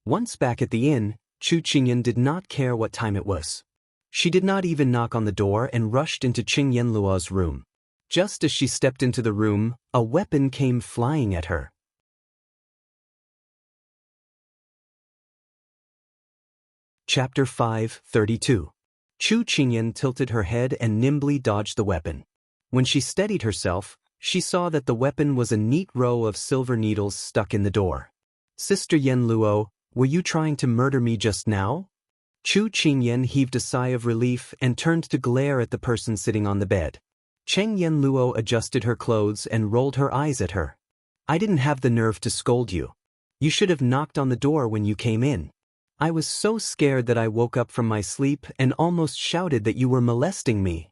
Once back at the inn, Chu Qingyan did not care what time it was. She did not even knock on the door and rushed into Qing Yenluo's room. Just as she stepped into the room, a weapon came flying at her. Chapter 5:32. Chu Qingyan tilted her head and nimbly dodged the weapon. When she steadied herself, she saw that the weapon was a neat row of silver needles stuck in the door. Sister Yen Luo, were you trying to murder me just now? Chu Qingyan heaved a sigh of relief and turned to glare at the person sitting on the bed. Cheng Yen Luo adjusted her clothes and rolled her eyes at her. I didn't have the nerve to scold you. You should have knocked on the door when you came in. I was so scared that I woke up from my sleep and almost shouted that you were molesting me.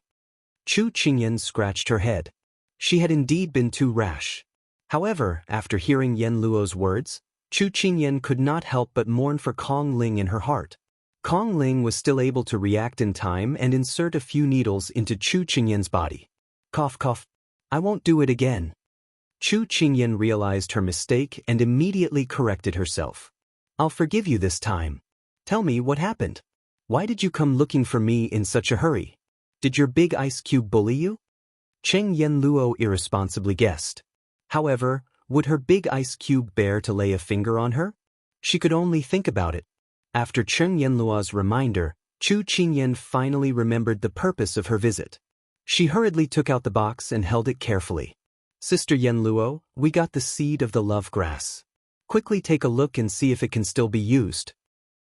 Chu Qingyan scratched her head. She had indeed been too rash. However, after hearing Yen Luo's words, Chu Qingyan could not help but mourn for Kong Ling in her heart. Kong Ling was still able to react in time and insert a few needles into Chu Qingyan's body. Cough cough. I won't do it again. Chu Qingyan realized her mistake and immediately corrected herself. I'll forgive you this time. Tell me what happened. Why did you come looking for me in such a hurry? Did your big ice cube bully you? Cheng Yen Luo irresponsibly guessed. However, would her big ice cube bear to lay a finger on her? She could only think about it. After Cheng Yen Luo's reminder, Chu Qingyan finally remembered the purpose of her visit. She hurriedly took out the box and held it carefully. Sister Yen Luo, we got the seed of the love grass. Quickly take a look and see if it can still be used.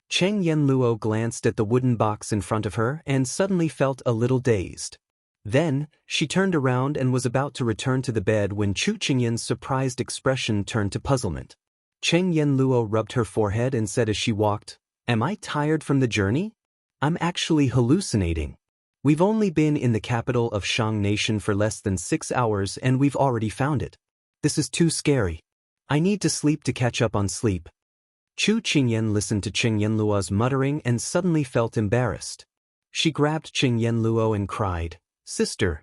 Cheng Yen Luo glanced at the wooden box in front of her and suddenly felt a little dazed. Then, she turned around and was about to return to the bed when Chu Qingyan's surprised expression turned to puzzlement. Cheng Yen Luo rubbed her forehead and said as she walked, Am I tired from the journey? I'm actually hallucinating. We've only been in the capital of Shang Nation for less than 6 hours and we've already found it. This is too scary. I need to sleep to catch up on sleep. Chu Qingyan listened to Cheng Yen Luo's muttering and suddenly felt embarrassed. She grabbed Cheng Yen Luo and cried, Sister,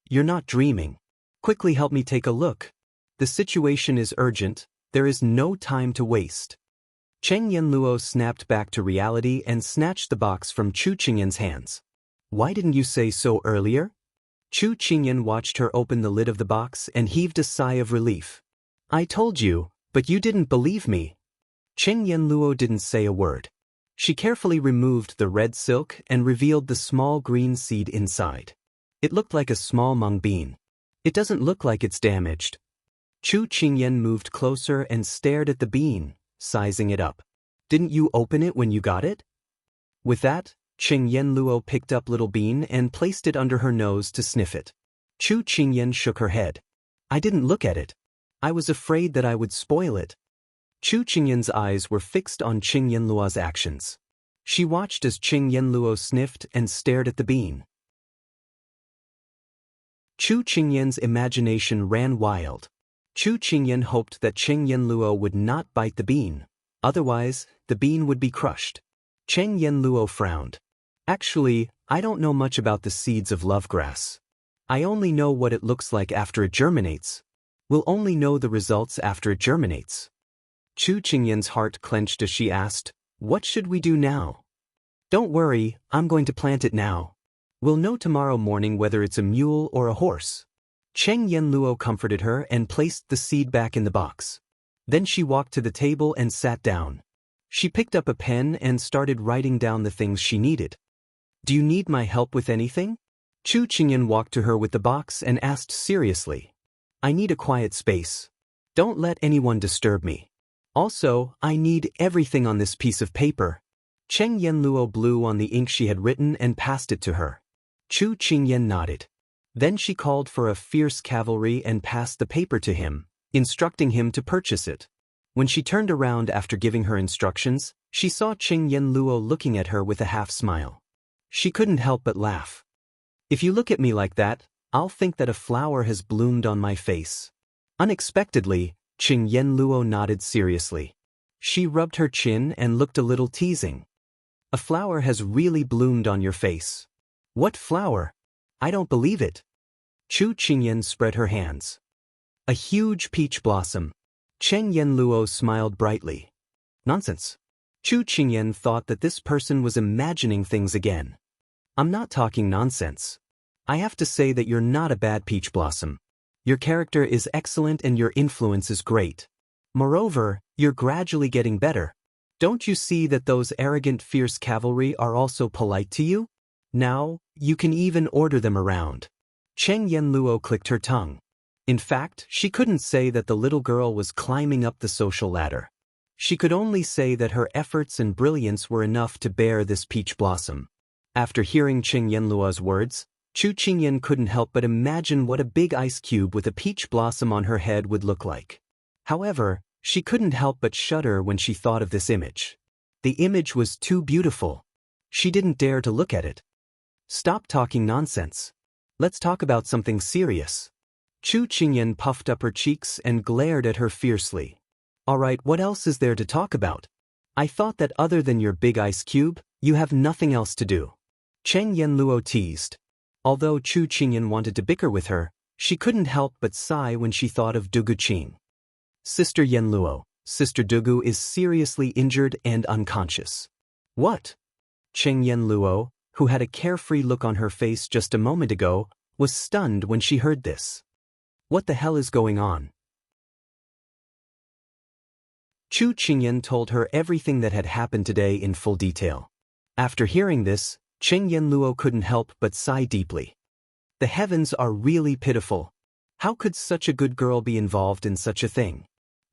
you're not dreaming. Quickly help me take a look. The situation is urgent, there is no time to waste. Cheng Yen Luo snapped back to reality and snatched the box from Chu Qingyan's hands. Why didn't you say so earlier? Chu Qingyan watched her open the lid of the box and heaved a sigh of relief. I told you, but you didn't believe me. Cheng Yen Luo didn't say a word. She carefully removed the red silk and revealed the small green seed inside. It looked like a small mung bean. It doesn't look like it's damaged. Chu Qingyan moved closer and stared at the bean, sizing it up. Didn't you open it when you got it? With that, Cheng Yen Luo picked up Little Bean and placed it under her nose to sniff it. Chu Qingyan shook her head. I didn't look at it. I was afraid that I would spoil it. Chu Qingyan's eyes were fixed on Cheng Yen Luo's actions. She watched as Cheng Yen Luo sniffed and stared at the bean. Chu Qingyan's imagination ran wild. Chu Qingyan hoped that Cheng Yen Luo would not bite the bean. Otherwise, the bean would be crushed. Cheng Yen Luo frowned. Actually, I don't know much about the seeds of love grass. I only know what it looks like after it germinates. We'll only know the results after it germinates. Chu Qingyan's heart clenched as she asked, What should we do now? Don't worry, I'm going to plant it now. We'll know tomorrow morning whether it's a mule or a horse. Cheng Yen Luo comforted her and placed the seed back in the box. Then she walked to the table and sat down. She picked up a pen and started writing down the things she needed. Do you need my help with anything? Chu Qingyan walked to her with the box and asked seriously. I need a quiet space. Don't let anyone disturb me. Also, I need everything on this piece of paper. Cheng Yen Luo blew on the ink she had written and passed it to her. Chu Qingyan nodded. Then she called for a fierce cavalry and passed the paper to him, instructing him to purchase it. When she turned around after giving her instructions, she saw Cheng Yen Luo looking at her with a half smile. She couldn't help but laugh. If you look at me like that, I'll think that a flower has bloomed on my face. Unexpectedly, Cheng Yen Luo nodded seriously. She rubbed her chin and looked a little teasing. A flower has really bloomed on your face. What flower? I don't believe it. Chu Qingyan spread her hands. A huge peach blossom. Cheng Yen Luo smiled brightly. Nonsense. Chu Qingyan thought that this person was imagining things again. I'm not talking nonsense. I have to say that you're not a bad peach blossom. Your character is excellent and your influence is great. Moreover, you're gradually getting better. Don't you see that those arrogant fierce cavalry are also polite to you? Now, you can even order them around. Cheng Yanluo clicked her tongue. In fact, she couldn't say that the little girl was climbing up the social ladder. She could only say that her efforts and brilliance were enough to bear this peach blossom. After hearing Cheng Yanluo's words, Chu Qingyan couldn't help but imagine what a big ice cube with a peach blossom on her head would look like. However, she couldn't help but shudder when she thought of this image. The image was too beautiful. She didn't dare to look at it. Stop talking nonsense. Let's talk about something serious. Chu Qingyan puffed up her cheeks and glared at her fiercely. Alright, what else is there to talk about? I thought that other than your big ice cube, you have nothing else to do. Cheng Yanluo teased. Although Chu Qingyan wanted to bicker with her, she couldn't help but sigh when she thought of Dugu Qing. Sister Yanluo, Sister Dugu is seriously injured and unconscious. What? Cheng Yanluo, who had a carefree look on her face just a moment ago, was stunned when she heard this. What the hell is going on? Chu Qingyan told her everything that had happened today in full detail. After hearing this, Cheng Yanluo couldn't help but sigh deeply. The heavens are really pitiful. How could such a good girl be involved in such a thing?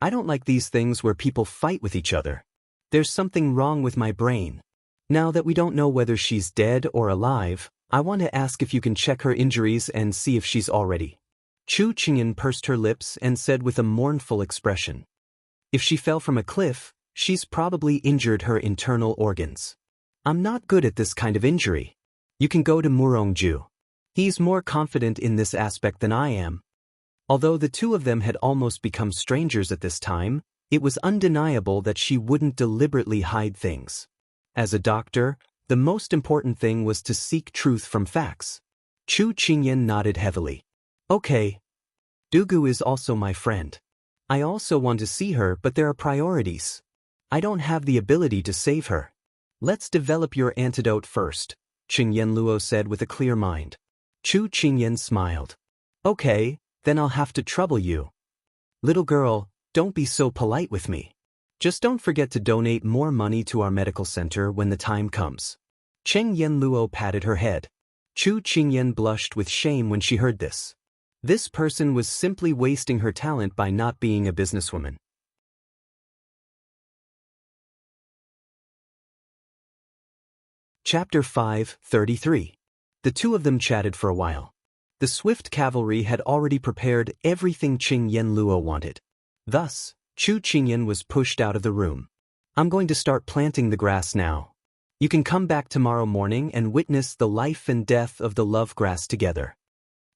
I don't like these things where people fight with each other. There's something wrong with my brain. Now that we don't know whether she's dead or alive, I want to ask if you can check her injuries and see if she's already. Chu Qingyan pursed her lips and said with a mournful expression. If she fell from a cliff, she's probably injured her internal organs. I'm not good at this kind of injury. You can go to Murongju. He's more confident in this aspect than I am. Although the two of them had almost become strangers at this time, it was undeniable that she wouldn't deliberately hide things. As a doctor, the most important thing was to seek truth from facts. Chu Qingyan nodded heavily. Okay. Dugu is also my friend. I also want to see her, but there are priorities. I don't have the ability to save her. Let's develop your antidote first, Cheng Yanluo said with a clear mind. Chu Qingyan smiled. Okay, then I'll have to trouble you. Little girl, don't be so polite with me. Just don't forget to donate more money to our medical center when the time comes. Cheng Yanluo patted her head. Chu Qingyan blushed with shame when she heard this. This person was simply wasting her talent by not being a businesswoman. Chapter 5:33. The two of them chatted for a while. The swift cavalry had already prepared everything Cheng Yanluo wanted. Thus, Chu Qingyan was pushed out of the room. I'm going to start planting the grass now. You can come back tomorrow morning and witness the life and death of the love grass together.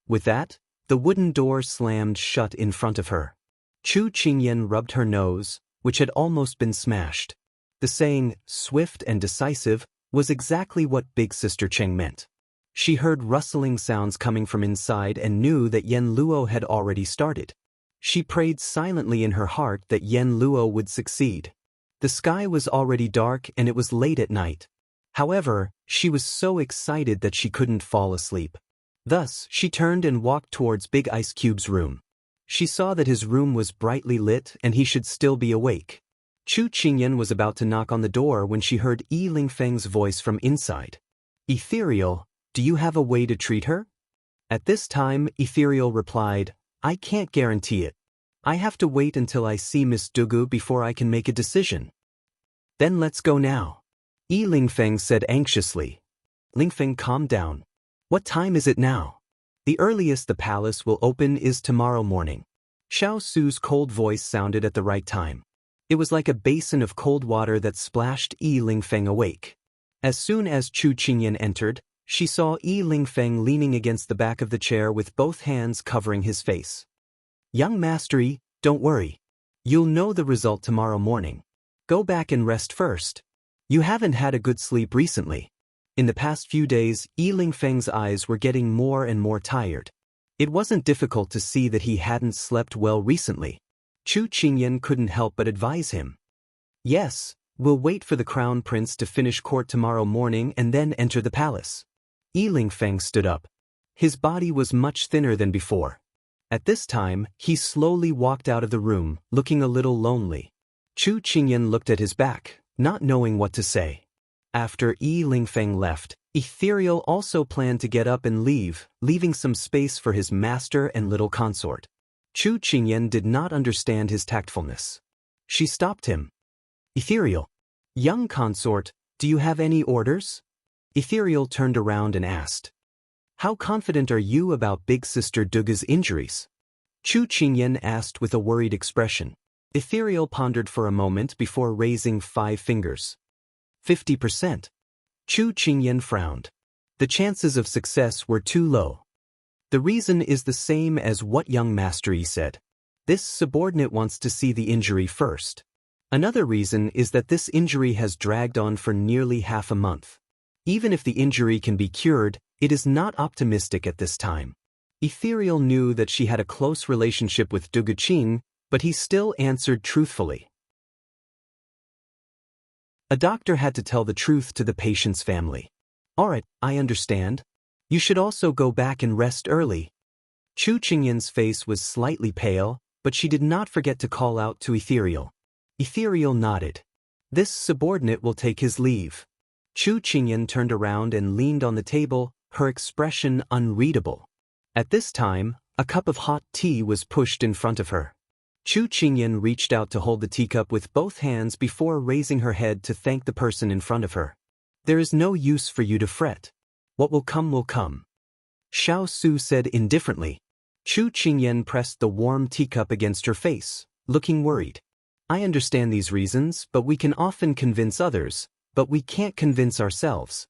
With that, the wooden door slammed shut in front of her. Chu Qingyan rubbed her nose, which had almost been smashed. The saying, swift and decisive, was exactly what Big Sister Cheng meant. She heard rustling sounds coming from inside and knew that Yanluo had already started. She prayed silently in her heart that Yanluo would succeed. The sky was already dark and it was late at night. However, she was so excited that she couldn't fall asleep. Thus, she turned and walked towards Big Ice Cube's room. She saw that his room was brightly lit and he should still be awake. Chu Qingyan was about to knock on the door when she heard Yi Lingfeng's voice from inside. Ethereal, do you have a way to treat her? At this time, Ethereal replied, I can't guarantee it. I have to wait until I see Miss Dugu before I can make a decision. Then let's go now. Yi Lingfeng said anxiously. Lingfeng calmed down. What time is it now? The earliest the palace will open is tomorrow morning. Xiao Su's cold voice sounded at the right time. It was like a basin of cold water that splashed Yi Lingfeng awake. As soon as Chu Qingyan entered, she saw Yi Lingfeng leaning against the back of the chair with both hands covering his face. Young Mastery, don't worry. You'll know the result tomorrow morning. Go back and rest first. You haven't had a good sleep recently. In the past few days, Yi Lingfeng's eyes were getting more and more tired. It wasn't difficult to see that he hadn't slept well recently. Chu Qingyan couldn't help but advise him. Yes, we'll wait for the crown prince to finish court tomorrow morning and then enter the palace. Yi Lingfeng stood up. His body was much thinner than before. At this time, he slowly walked out of the room, looking a little lonely. Chu Qingyan looked at his back, not knowing what to say. After Yi Lingfeng left, Ethereal also planned to get up and leave, leaving some space for his master and little consort. Chu Qingyan did not understand his tactfulness. She stopped him. Ethereal. Young consort, do you have any orders? Ethereal turned around and asked. How confident are you about Big Sister Duga's injuries? Chu Qingyan asked with a worried expression. Ethereal pondered for a moment before raising 5 fingers. 50%. Chu Qingyan frowned. The chances of success were too low. The reason is the same as what young Master Yi said. This subordinate wants to see the injury first. Another reason is that this injury has dragged on for nearly half a month. Even if the injury can be cured, it is not optimistic at this time. Ethereal knew that she had a close relationship with Dugu Qing, but he still answered truthfully. A doctor had to tell the truth to the patient's family. Alright, I understand. You should also go back and rest early. Chu Qingyan's face was slightly pale, but she did not forget to call out to Ethereal. Ethereal nodded. This subordinate will take his leave. Chu Qingyan turned around and leaned on the table, her expression unreadable. At this time, a cup of hot tea was pushed in front of her. Chu Qingyan reached out to hold the teacup with both hands before raising her head to thank the person in front of her. There is no use for you to fret. What will come will come. Xiao Su said indifferently. Chu Qingyan pressed the warm teacup against her face, looking worried. I understand these reasons, but we can often convince others, but we can't convince ourselves.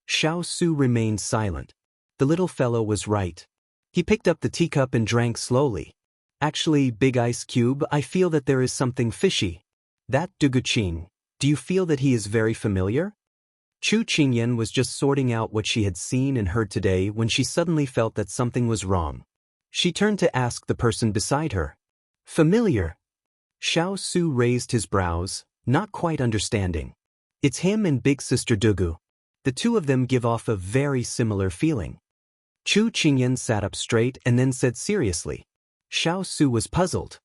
Xiao Su remained silent. The little fellow was right. He picked up the teacup and drank slowly. Actually, Big Ice Cube, I feel that there is something fishy. That Dugu Qing, do you feel that he is very familiar? Chu Qingyan was just sorting out what she had seen and heard today when she suddenly felt that something was wrong. She turned to ask the person beside her. Familiar? Xiao Su raised his brows, not quite understanding. It's him and Big Sister Dugu. The two of them give off a very similar feeling. Chu Qingyan sat up straight and then said seriously. Xiao Su was puzzled.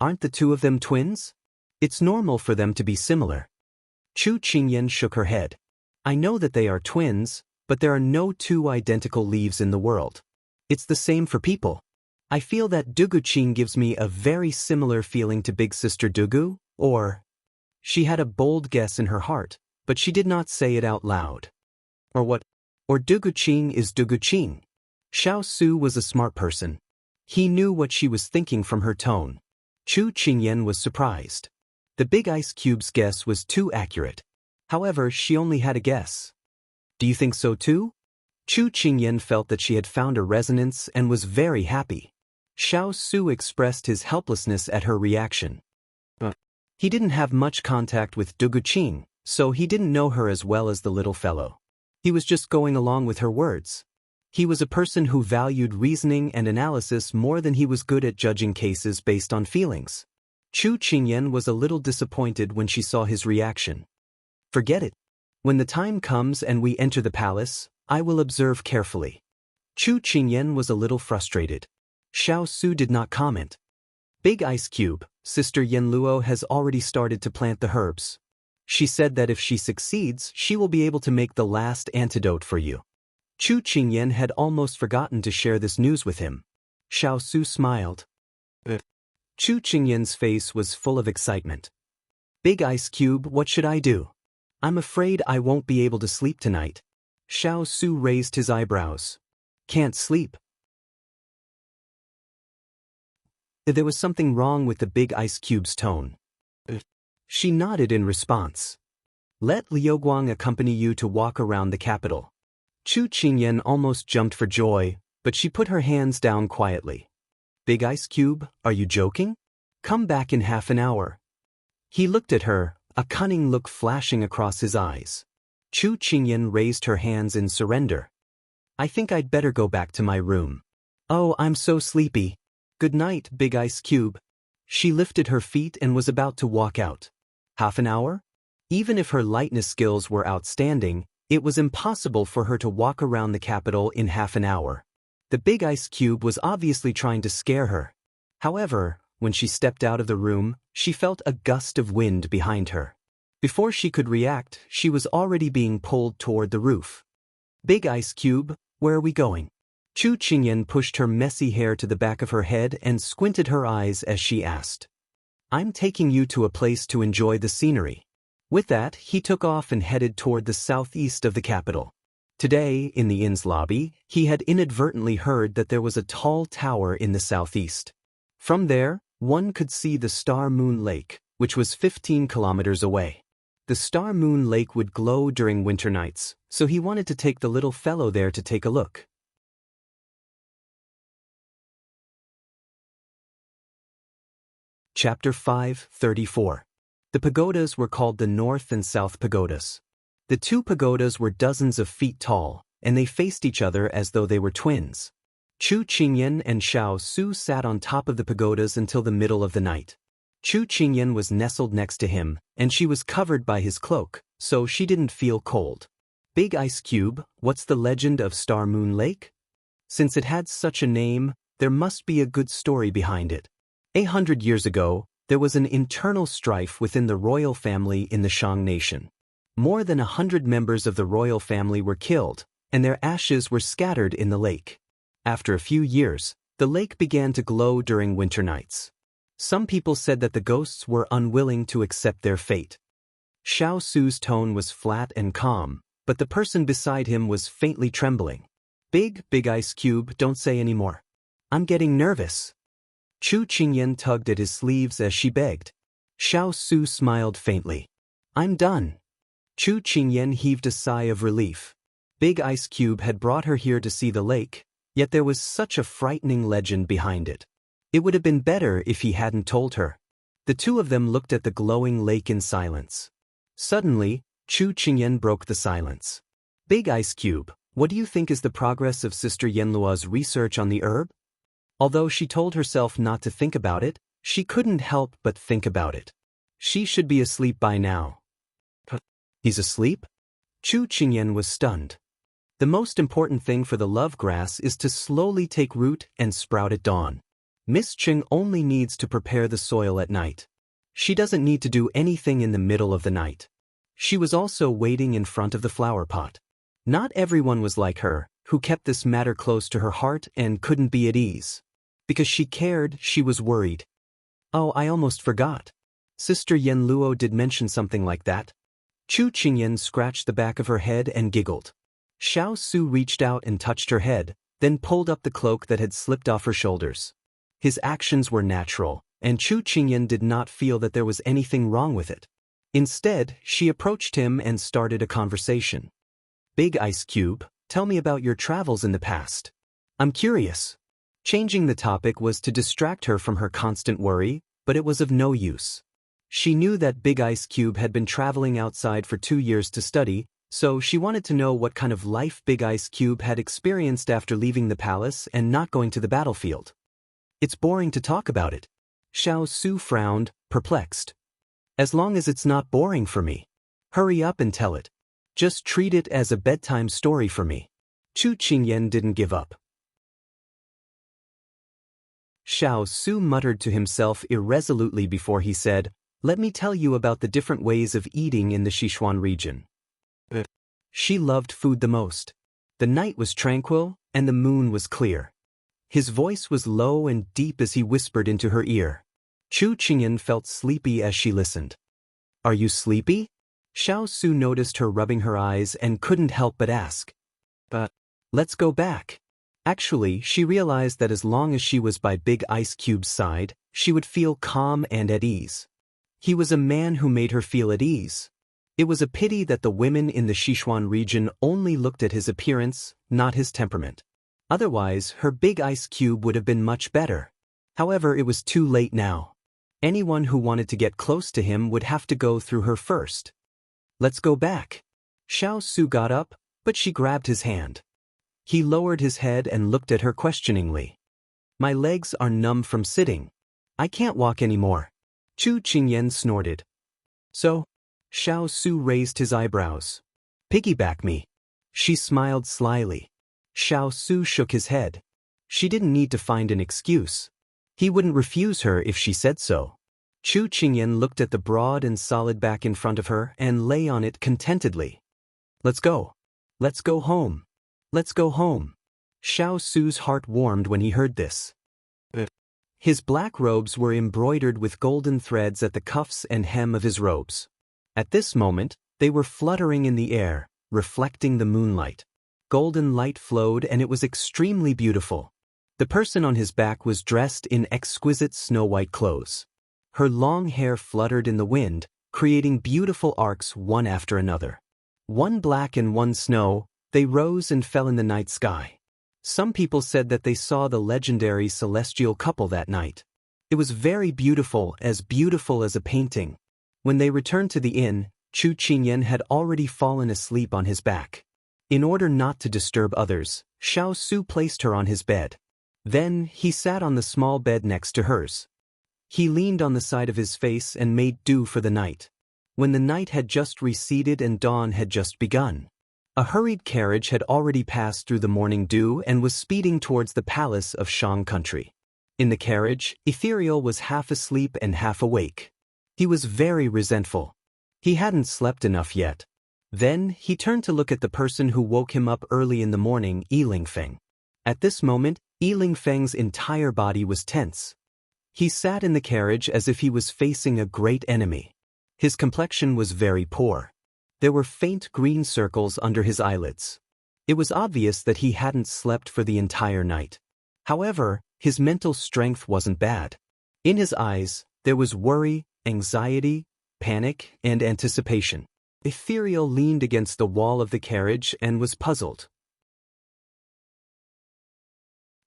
Aren't the two of them twins? It's normal for them to be similar. Chu Qingyan shook her head. I know that they are twins, but there are no two identical leaves in the world. It's the same for people. I feel that Dugu Qing gives me a very similar feeling to Big Sister Dugu, or... She had a bold guess in her heart, but she did not say it out loud. Or what? Or Dugu Qing is Dugu Qing. Xiao Su was a smart person. He knew what she was thinking from her tone. Chu Qingyan was surprised. The Big Ice Cube's guess was too accurate. However, she only had a guess. Do you think so too? Chu Qingyan felt that she had found a resonance and was very happy. Xiao Su expressed his helplessness at her reaction. He didn't have much contact with Dugu Qing, so he didn't know her as well as the little fellow. He was just going along with her words. He was a person who valued reasoning and analysis more than he was good at judging cases based on feelings. Chu Qingyan was a little disappointed when she saw his reaction. Forget it. When the time comes and we enter the palace, I will observe carefully. Chu Qingyan was a little frustrated. Xiao Su did not comment. Big Ice Cube, Sister Yenluo has already started to plant the herbs. She said that if she succeeds, she will be able to make the last antidote for you. Chu Qingyan had almost forgotten to share this news with him. Xiao Su smiled. Chu Qingyan's face was full of excitement. Big Ice Cube, what should I do? I'm afraid I won't be able to sleep tonight. Xiao Su raised his eyebrows. Can't sleep. There was something wrong with the Big Ice Cube's tone. She nodded in response. Let Liuguang accompany you to walk around the capital. Chu Qingyan almost jumped for joy, but she put her hands down quietly. Big Ice Cube, are you joking? Come back in half an hour. He looked at her, a cunning look flashing across his eyes. Chu Qingyan raised her hands in surrender. I think I'd better go back to my room. Oh, I'm so sleepy. Good night, Big Ice Cube. She lifted her feet and was about to walk out. Half an hour? Even if her lightness skills were outstanding, it was impossible for her to walk around the capital in half an hour. The big ice cube was obviously trying to scare her. However, when she stepped out of the room, she felt a gust of wind behind her. Before she could react, she was already being pulled toward the roof. Big ice cube, where are we going? Chu Qingyan pushed her messy hair to the back of her head and squinted her eyes as she asked. I'm taking you to a place to enjoy the scenery. With that, he took off and headed toward the southeast of the capital. Today, in the inn's lobby, he had inadvertently heard that there was a tall tower in the southeast. From there, one could see the Star Moon Lake, which was 15 kilometers away. The Star Moon Lake would glow during winter nights, so he wanted to take the little fellow there to take a look. Chapter 5:34. The pagodas were called the North and South Pagodas. The two pagodas were dozens of feet tall, and they faced each other as though they were twins. Chu Qingyan and Xiao Su sat on top of the pagodas until the middle of the night. Chu Qingyan was nestled next to him, and she was covered by his cloak, so she didn't feel cold. Big Ice Cube, what's the legend of Star Moon Lake? Since it had such a name, there must be a good story behind it. 800 years ago, there was an internal strife within the royal family in the Shang nation. More than 100 members of the royal family were killed, and their ashes were scattered in the lake. After a few years, the lake began to glow during winter nights. Some people said that the ghosts were unwilling to accept their fate. Xiao Su's tone was flat and calm, but the person beside him was faintly trembling. Big Ice Cube, don't say any more. I'm getting nervous. Chu Qingyan tugged at his sleeves as she begged. Xiao Su smiled faintly. I'm done. Chu Qingyan heaved a sigh of relief. Big Ice Cube had brought her here to see the lake, yet there was such a frightening legend behind it. It would have been better if he hadn't told her. The two of them looked at the glowing lake in silence. Suddenly, Chu Qingyan broke the silence. Big Ice Cube, what do you think is the progress of Sister Yenlua's research on the herb? Although she told herself not to think about it, she couldn't help but think about it. She should be asleep by now. He's asleep? Chu Qingyan was stunned. The most important thing for the love grass is to slowly take root and sprout at dawn. Miss Ching only needs to prepare the soil at night. She doesn't need to do anything in the middle of the night. She was also waiting in front of the flower pot. Not everyone was like her, who kept this matter close to her heart and couldn't be at ease. Because she cared, she was worried. Oh, I almost forgot. Sister Yenluo did mention something like that. Chu Qingyan scratched the back of her head and giggled. Xiao Su reached out and touched her head, then pulled up the cloak that had slipped off her shoulders. His actions were natural, and Chu Qingyan did not feel that there was anything wrong with it. Instead, she approached him and started a conversation. Big Ice Cube, tell me about your travels in the past. I'm curious. Changing the topic was to distract her from her constant worry, but it was of no use. She knew that Big Ice Cube had been traveling outside for 2 years to study, so she wanted to know what kind of life Big Ice Cube had experienced after leaving the palace and not going to the battlefield. It's boring to talk about it. Xiao Su frowned, perplexed. As long as it's not boring for me. Hurry up and tell it. Just treat it as a bedtime story for me. Chu Qingyan didn't give up. Xiao Su muttered to himself irresolutely before he said, let me tell you about the different ways of eating in the Sichuan region. She loved food the most. The night was tranquil, and the moon was clear. His voice was low and deep as he whispered into her ear. Chu Qingyan felt sleepy as she listened. Are you sleepy? Xiao Su noticed her rubbing her eyes and couldn't help but ask. But let's go back. Actually, she realized that as long as she was by Big Ice Cube's side, she would feel calm and at ease. He was a man who made her feel at ease. It was a pity that the women in the Sichuan region only looked at his appearance, not his temperament. Otherwise, her Big Ice Cube would have been much better. However, it was too late now. Anyone who wanted to get close to him would have to go through her first. Let's go back. Xiao Su got up, but she grabbed his hand. He lowered his head and looked at her questioningly. My legs are numb from sitting. I can't walk anymore. Chu Qingyan snorted. So? Xiao Su raised his eyebrows. Piggyback me. She smiled slyly. Xiao Su shook his head. She didn't need to find an excuse. He wouldn't refuse her if she said so. Chu Qingyan looked at the broad and solid back in front of her and lay on it contentedly. Let's go. Let's go home. Let's go home. Xiao Su's heart warmed when he heard this. His black robes were embroidered with golden threads at the cuffs and hem of his robes. At this moment, they were fluttering in the air, reflecting the moonlight. Golden light flowed and it was extremely beautiful. The person on his back was dressed in exquisite snow-white clothes. Her long hair fluttered in the wind, creating beautiful arcs one after another. One black and one snow, they rose and fell in the night sky. Some people said that they saw the legendary celestial couple that night. It was very beautiful as a painting. When they returned to the inn, Chu Qingyan had already fallen asleep on his back. In order not to disturb others, Xiao Su placed her on his bed. Then, he sat on the small bed next to hers. He leaned on the side of his face and made do for the night. When the night had just receded and dawn had just begun, a hurried carriage had already passed through the morning dew and was speeding towards the palace of Shang country. In the carriage, Ethereal was half asleep and half awake. He was very resentful. He hadn't slept enough yet. Then, he turned to look at the person who woke him up early in the morning, Yilingfeng. At this moment, Yilingfeng's entire body was tense. He sat in the carriage as if he was facing a great enemy. His complexion was very poor. There were faint green circles under his eyelids. It was obvious that he hadn't slept for the entire night. However, his mental strength wasn't bad. In his eyes, there was worry, anxiety, panic, and anticipation. Ethereal leaned against the wall of the carriage and was puzzled.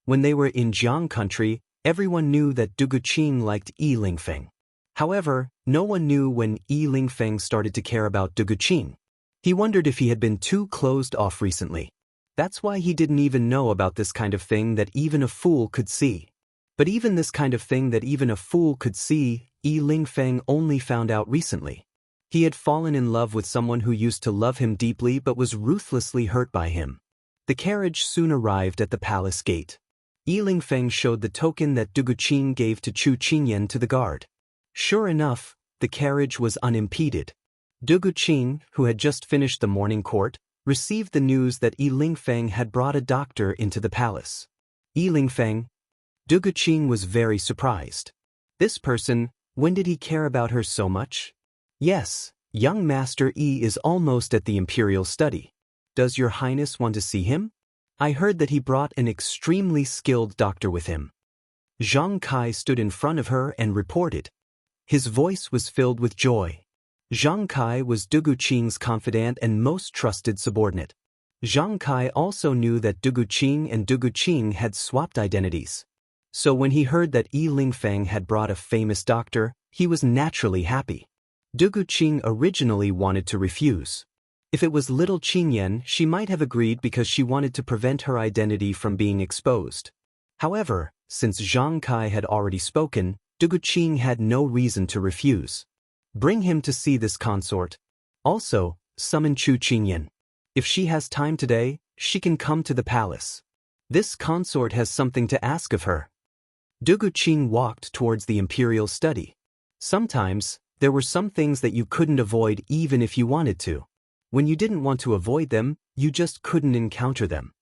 When they were in Jiang country, everyone knew that Duguqing liked Yilingfeng. However, no one knew when Yilingfeng started to care about Duguqing. He wondered if he had been too closed off recently. That's why he didn't even know about this kind of thing that even a fool could see. But even this kind of thing that even a fool could see, Yilingfeng only found out recently. He had fallen in love with someone who used to love him deeply but was ruthlessly hurt by him. The carriage soon arrived at the palace gate. Yilingfeng showed the token that Duguqing gave to Chu Qingyan to the guard. Sure enough, the carriage was unimpeded. Duguqing, who had just finished the morning court, received the news that Yilingfeng had brought a doctor into the palace. Yilingfeng. Duguqing was very surprised. This person, when did he care about her so much? Yes, young Master Yi is almost at the imperial study. Does your highness want to see him? I heard that he brought an extremely skilled doctor with him. Zhang Kai stood in front of her and reported. His voice was filled with joy. Zhang Kai was Duguqing's confidant and most trusted subordinate. Zhang Kai also knew that Duguqing and Duguqing had swapped identities. So when he heard that Yilingfeng had brought a famous doctor, he was naturally happy. Duguqing originally wanted to refuse. If it was little Qingyan, she might have agreed because she wanted to prevent her identity from being exposed. However, since Zhang Kai had already spoken, Duguqing had no reason to refuse. Bring him to see this consort. Also, summon Chu Qingyan. If she has time today, she can come to the palace. This consort has something to ask of her. Duguqing walked towards the imperial study. Sometimes, there were some things that you couldn't avoid even if you wanted to. When you didn't want to avoid them, you just couldn't encounter them.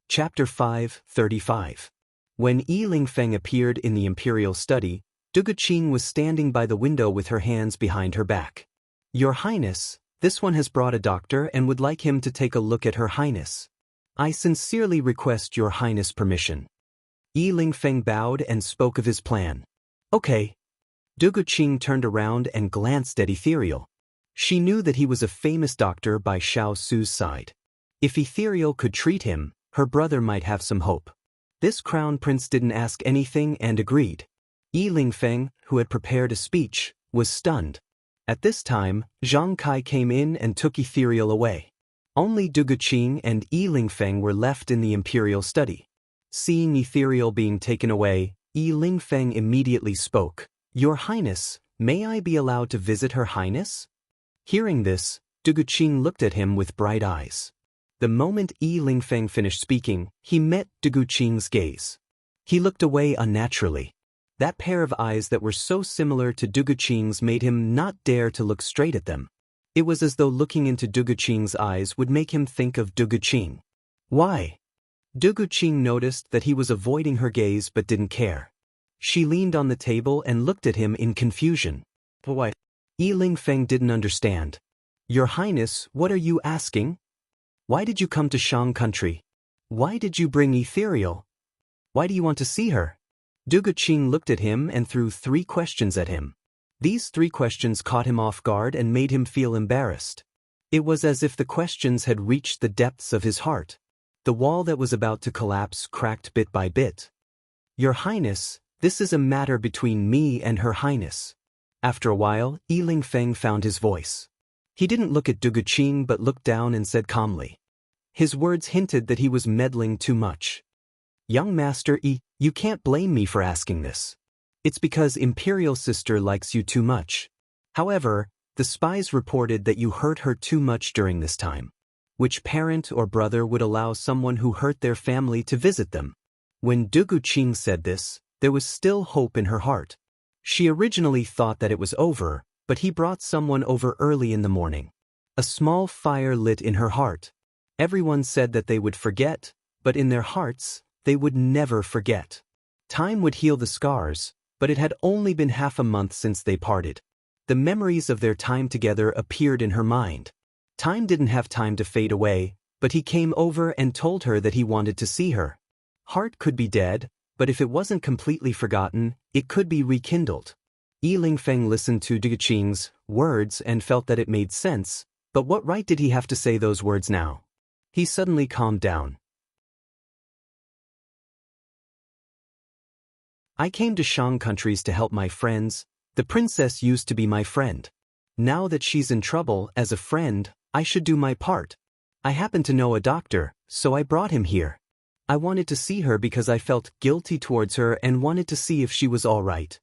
Chapter 5:35. When Yilingfeng appeared in the imperial study, Duguqing was standing by the window with her hands behind her back. Your Highness, this one has brought a doctor and would like him to take a look at Her Highness. I sincerely request Your Highness' permission. Yilingfeng bowed and spoke of his plan. Okay. Duguqing turned around and glanced at Ethereal. She knew that he was a famous doctor by Xiao Su's side. If Ethereal could treat him, her brother might have some hope. This crown prince didn't ask anything and agreed. Yilingfeng, who had prepared a speech, was stunned. At this time, Zhang Kai came in and took Ethereal away. Only Duguqing and Yilingfeng were left in the imperial study. Seeing Ethereal being taken away, Yilingfeng immediately spoke. Your Highness, may I be allowed to visit Her Highness? Hearing this, Duguqing looked at him with bright eyes. The moment Yi Lingfeng finished speaking, he met Duguqing's gaze. He looked away unnaturally. That pair of eyes that were so similar to Duguqing's made him not dare to look straight at them. It was as though looking into Duguqing's eyes would make him think of Duguqing. Why? Duguqing noticed that he was avoiding her gaze but didn't care. She leaned on the table and looked at him in confusion. Why? Yi Lingfeng didn't understand. Your Highness, what are you asking? Why did you come to Shang country? Why did you bring Ethereal? Why do you want to see her? Duguqing looked at him and threw 3 questions at him. These 3 questions caught him off guard and made him feel embarrassed. It was as if the questions had reached the depths of his heart. The wall that was about to collapse cracked bit by bit. Your Highness, this is a matter between me and Her Highness. After a while, Yi Lingfeng found his voice. He didn't look at Duguqing but looked down and said calmly. His words hinted that he was meddling too much. Young Master Yi, you can't blame me for asking this. It's because Imperial Sister likes you too much. However, the spies reported that you hurt her too much during this time. Which parent or brother would allow someone who hurt their family to visit them? When Duguqing said this, there was still hope in her heart. She originally thought that it was over, but he brought someone over early in the morning. A small fire lit in her heart. Everyone said that they would forget, but in their hearts, they would never forget. Time would heal the scars, but it had only been half a month since they parted. The memories of their time together appeared in her mind. Time didn't have time to fade away, but he came over and told her that he wanted to see her. Heart could be dead, but if it wasn't completely forgotten, it could be rekindled. Yi Lingfeng listened to Duguqing's words and felt that it made sense, but what right did he have to say those words now? He suddenly calmed down. I came to Shang countries to help my friends. The princess used to be my friend. Now that she's in trouble, as a friend, I should do my part. I happen to know a doctor, so I brought him here. I wanted to see her because I felt guilty towards her and wanted to see if she was all right.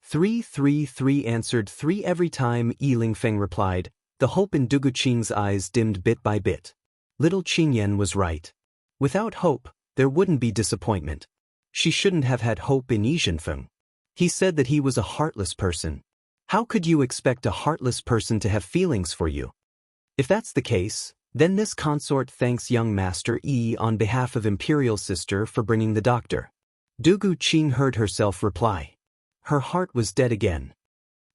333 answered 3 every time. Yi Lingfeng replied. The hope in Duguqing's eyes dimmed bit by bit. Little Qingyan was right. Without hope, there wouldn't be disappointment. She shouldn't have had hope in Yi Zhenfeng. He said that he was a heartless person. How could you expect a heartless person to have feelings for you? If that's the case, then this consort thanks young Master Yi on behalf of Imperial Sister for bringing the doctor. Duguqing heard herself reply. Her heart was dead again.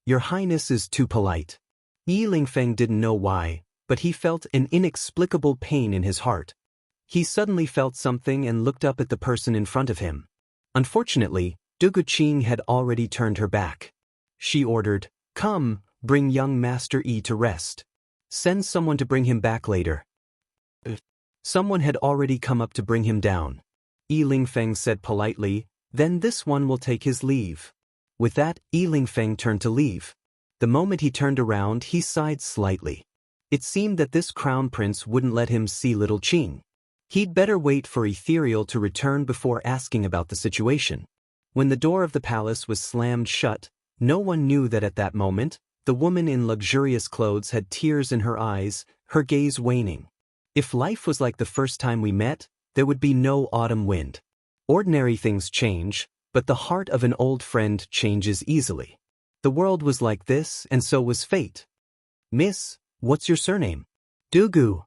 Your Highness is too polite. Yi Lingfeng didn't know why, but he felt an inexplicable pain in his heart. He suddenly felt something and looked up at the person in front of him. Unfortunately, Duguqing had already turned her back. She ordered, Come, bring young Master Yi to rest. Send someone to bring him back later. Someone had already come up to bring him down. Yi Lingfeng said politely, Then this one will take his leave. With that, Yi Lingfeng turned to leave. The moment he turned around, he sighed slightly. It seemed that this crown prince wouldn't let him see little Qing. He'd better wait for Ethereal to return before asking about the situation. When the door of the palace was slammed shut, no one knew that at that moment, the woman in luxurious clothes had tears in her eyes, her gaze waning. If life was like the first time we met, there would be no autumn wind. Ordinary things change, but the heart of an old friend changes easily. The world was like this, and so was fate. Miss, what's your surname? Dugu.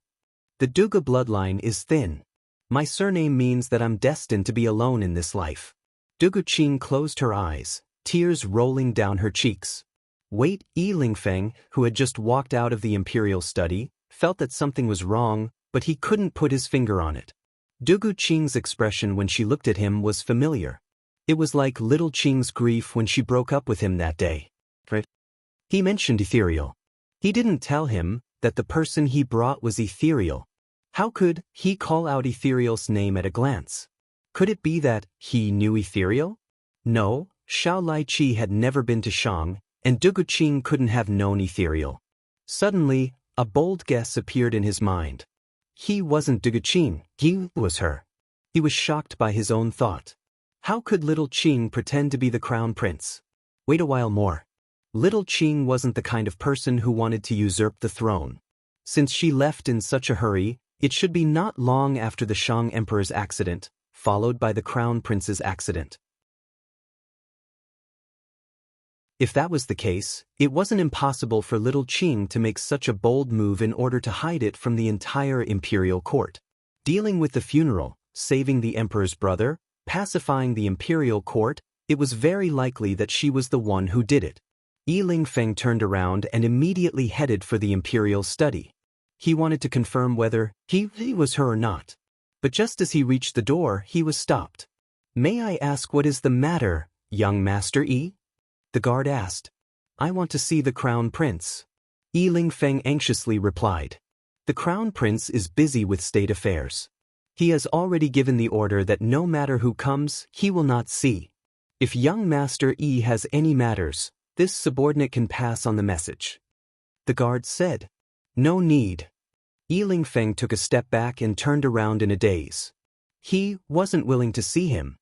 The Dugu bloodline is thin. My surname means that I'm destined to be alone in this life. Duguqing closed her eyes, tears rolling down her cheeks. Wait, Yi Lingfeng, who had just walked out of the imperial study, felt that something was wrong, but he couldn't put his finger on it. Duguqing's expression when she looked at him was familiar. It was like little Qing's grief when she broke up with him that day. He mentioned Ethereal. He didn't tell him that the person he brought was Ethereal. How could he call out Ethereal's name at a glance? Could it be that he knew Ethereal? No, Xiao Lai had never been to Shang, and Duguqing couldn't have known Ethereal. Suddenly, a bold guess appeared in his mind. He wasn't Duguqing, he was her. He was shocked by his own thought. How could little Qing pretend to be the crown prince? Wait a while more. Little Qing wasn't the kind of person who wanted to usurp the throne. Since she left in such a hurry, it should be not long after the Shang Emperor's accident, followed by the Crown Prince's accident. If that was the case, it wasn't impossible for little Qing to make such a bold move in order to hide it from the entire imperial court. Dealing with the funeral, saving the emperor's brother, pacifying the imperial court, it was very likely that she was the one who did it. Yi Lingfeng turned around and immediately headed for the imperial study. He wanted to confirm whether he was her or not. But just as he reached the door, he was stopped. "May I ask what is the matter, young Master Yi?" the guard asked. "I want to see the Crown Prince." Yi Lingfeng anxiously replied. "The Crown Prince is busy with state affairs. He has already given the order that no matter who comes, he will not see. If young Master Yi has any matters, this subordinate can pass on the message," the guard said. "No need." Yi Lingfeng took a step back and turned around in a daze. He wasn't willing to see him.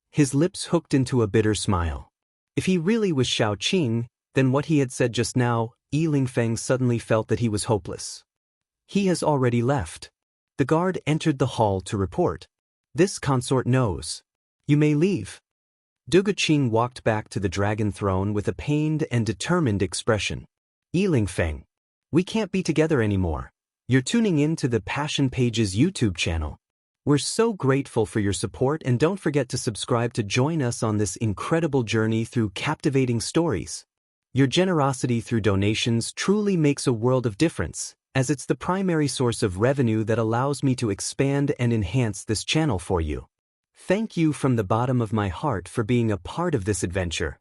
His lips hooked into a bitter smile. If he really was Xiao Qing, then what he had said just now, Yi Lingfeng suddenly felt that he was hopeless. He has already left. The guard entered the hall to report. "This consort knows. You may leave." Dugu Qing walked back to the dragon throne with a pained and determined expression. "Yi Lingfeng, we can't be together anymore. You're tuning in to the Passion Pages YouTube channel. We're so grateful for your support, and don't forget to subscribe to join us on this incredible journey through captivating stories. Your generosity through donations truly makes a world of difference, as it's the primary source of revenue that allows me to expand and enhance this channel for you. Thank you from the bottom of my heart for being a part of this adventure.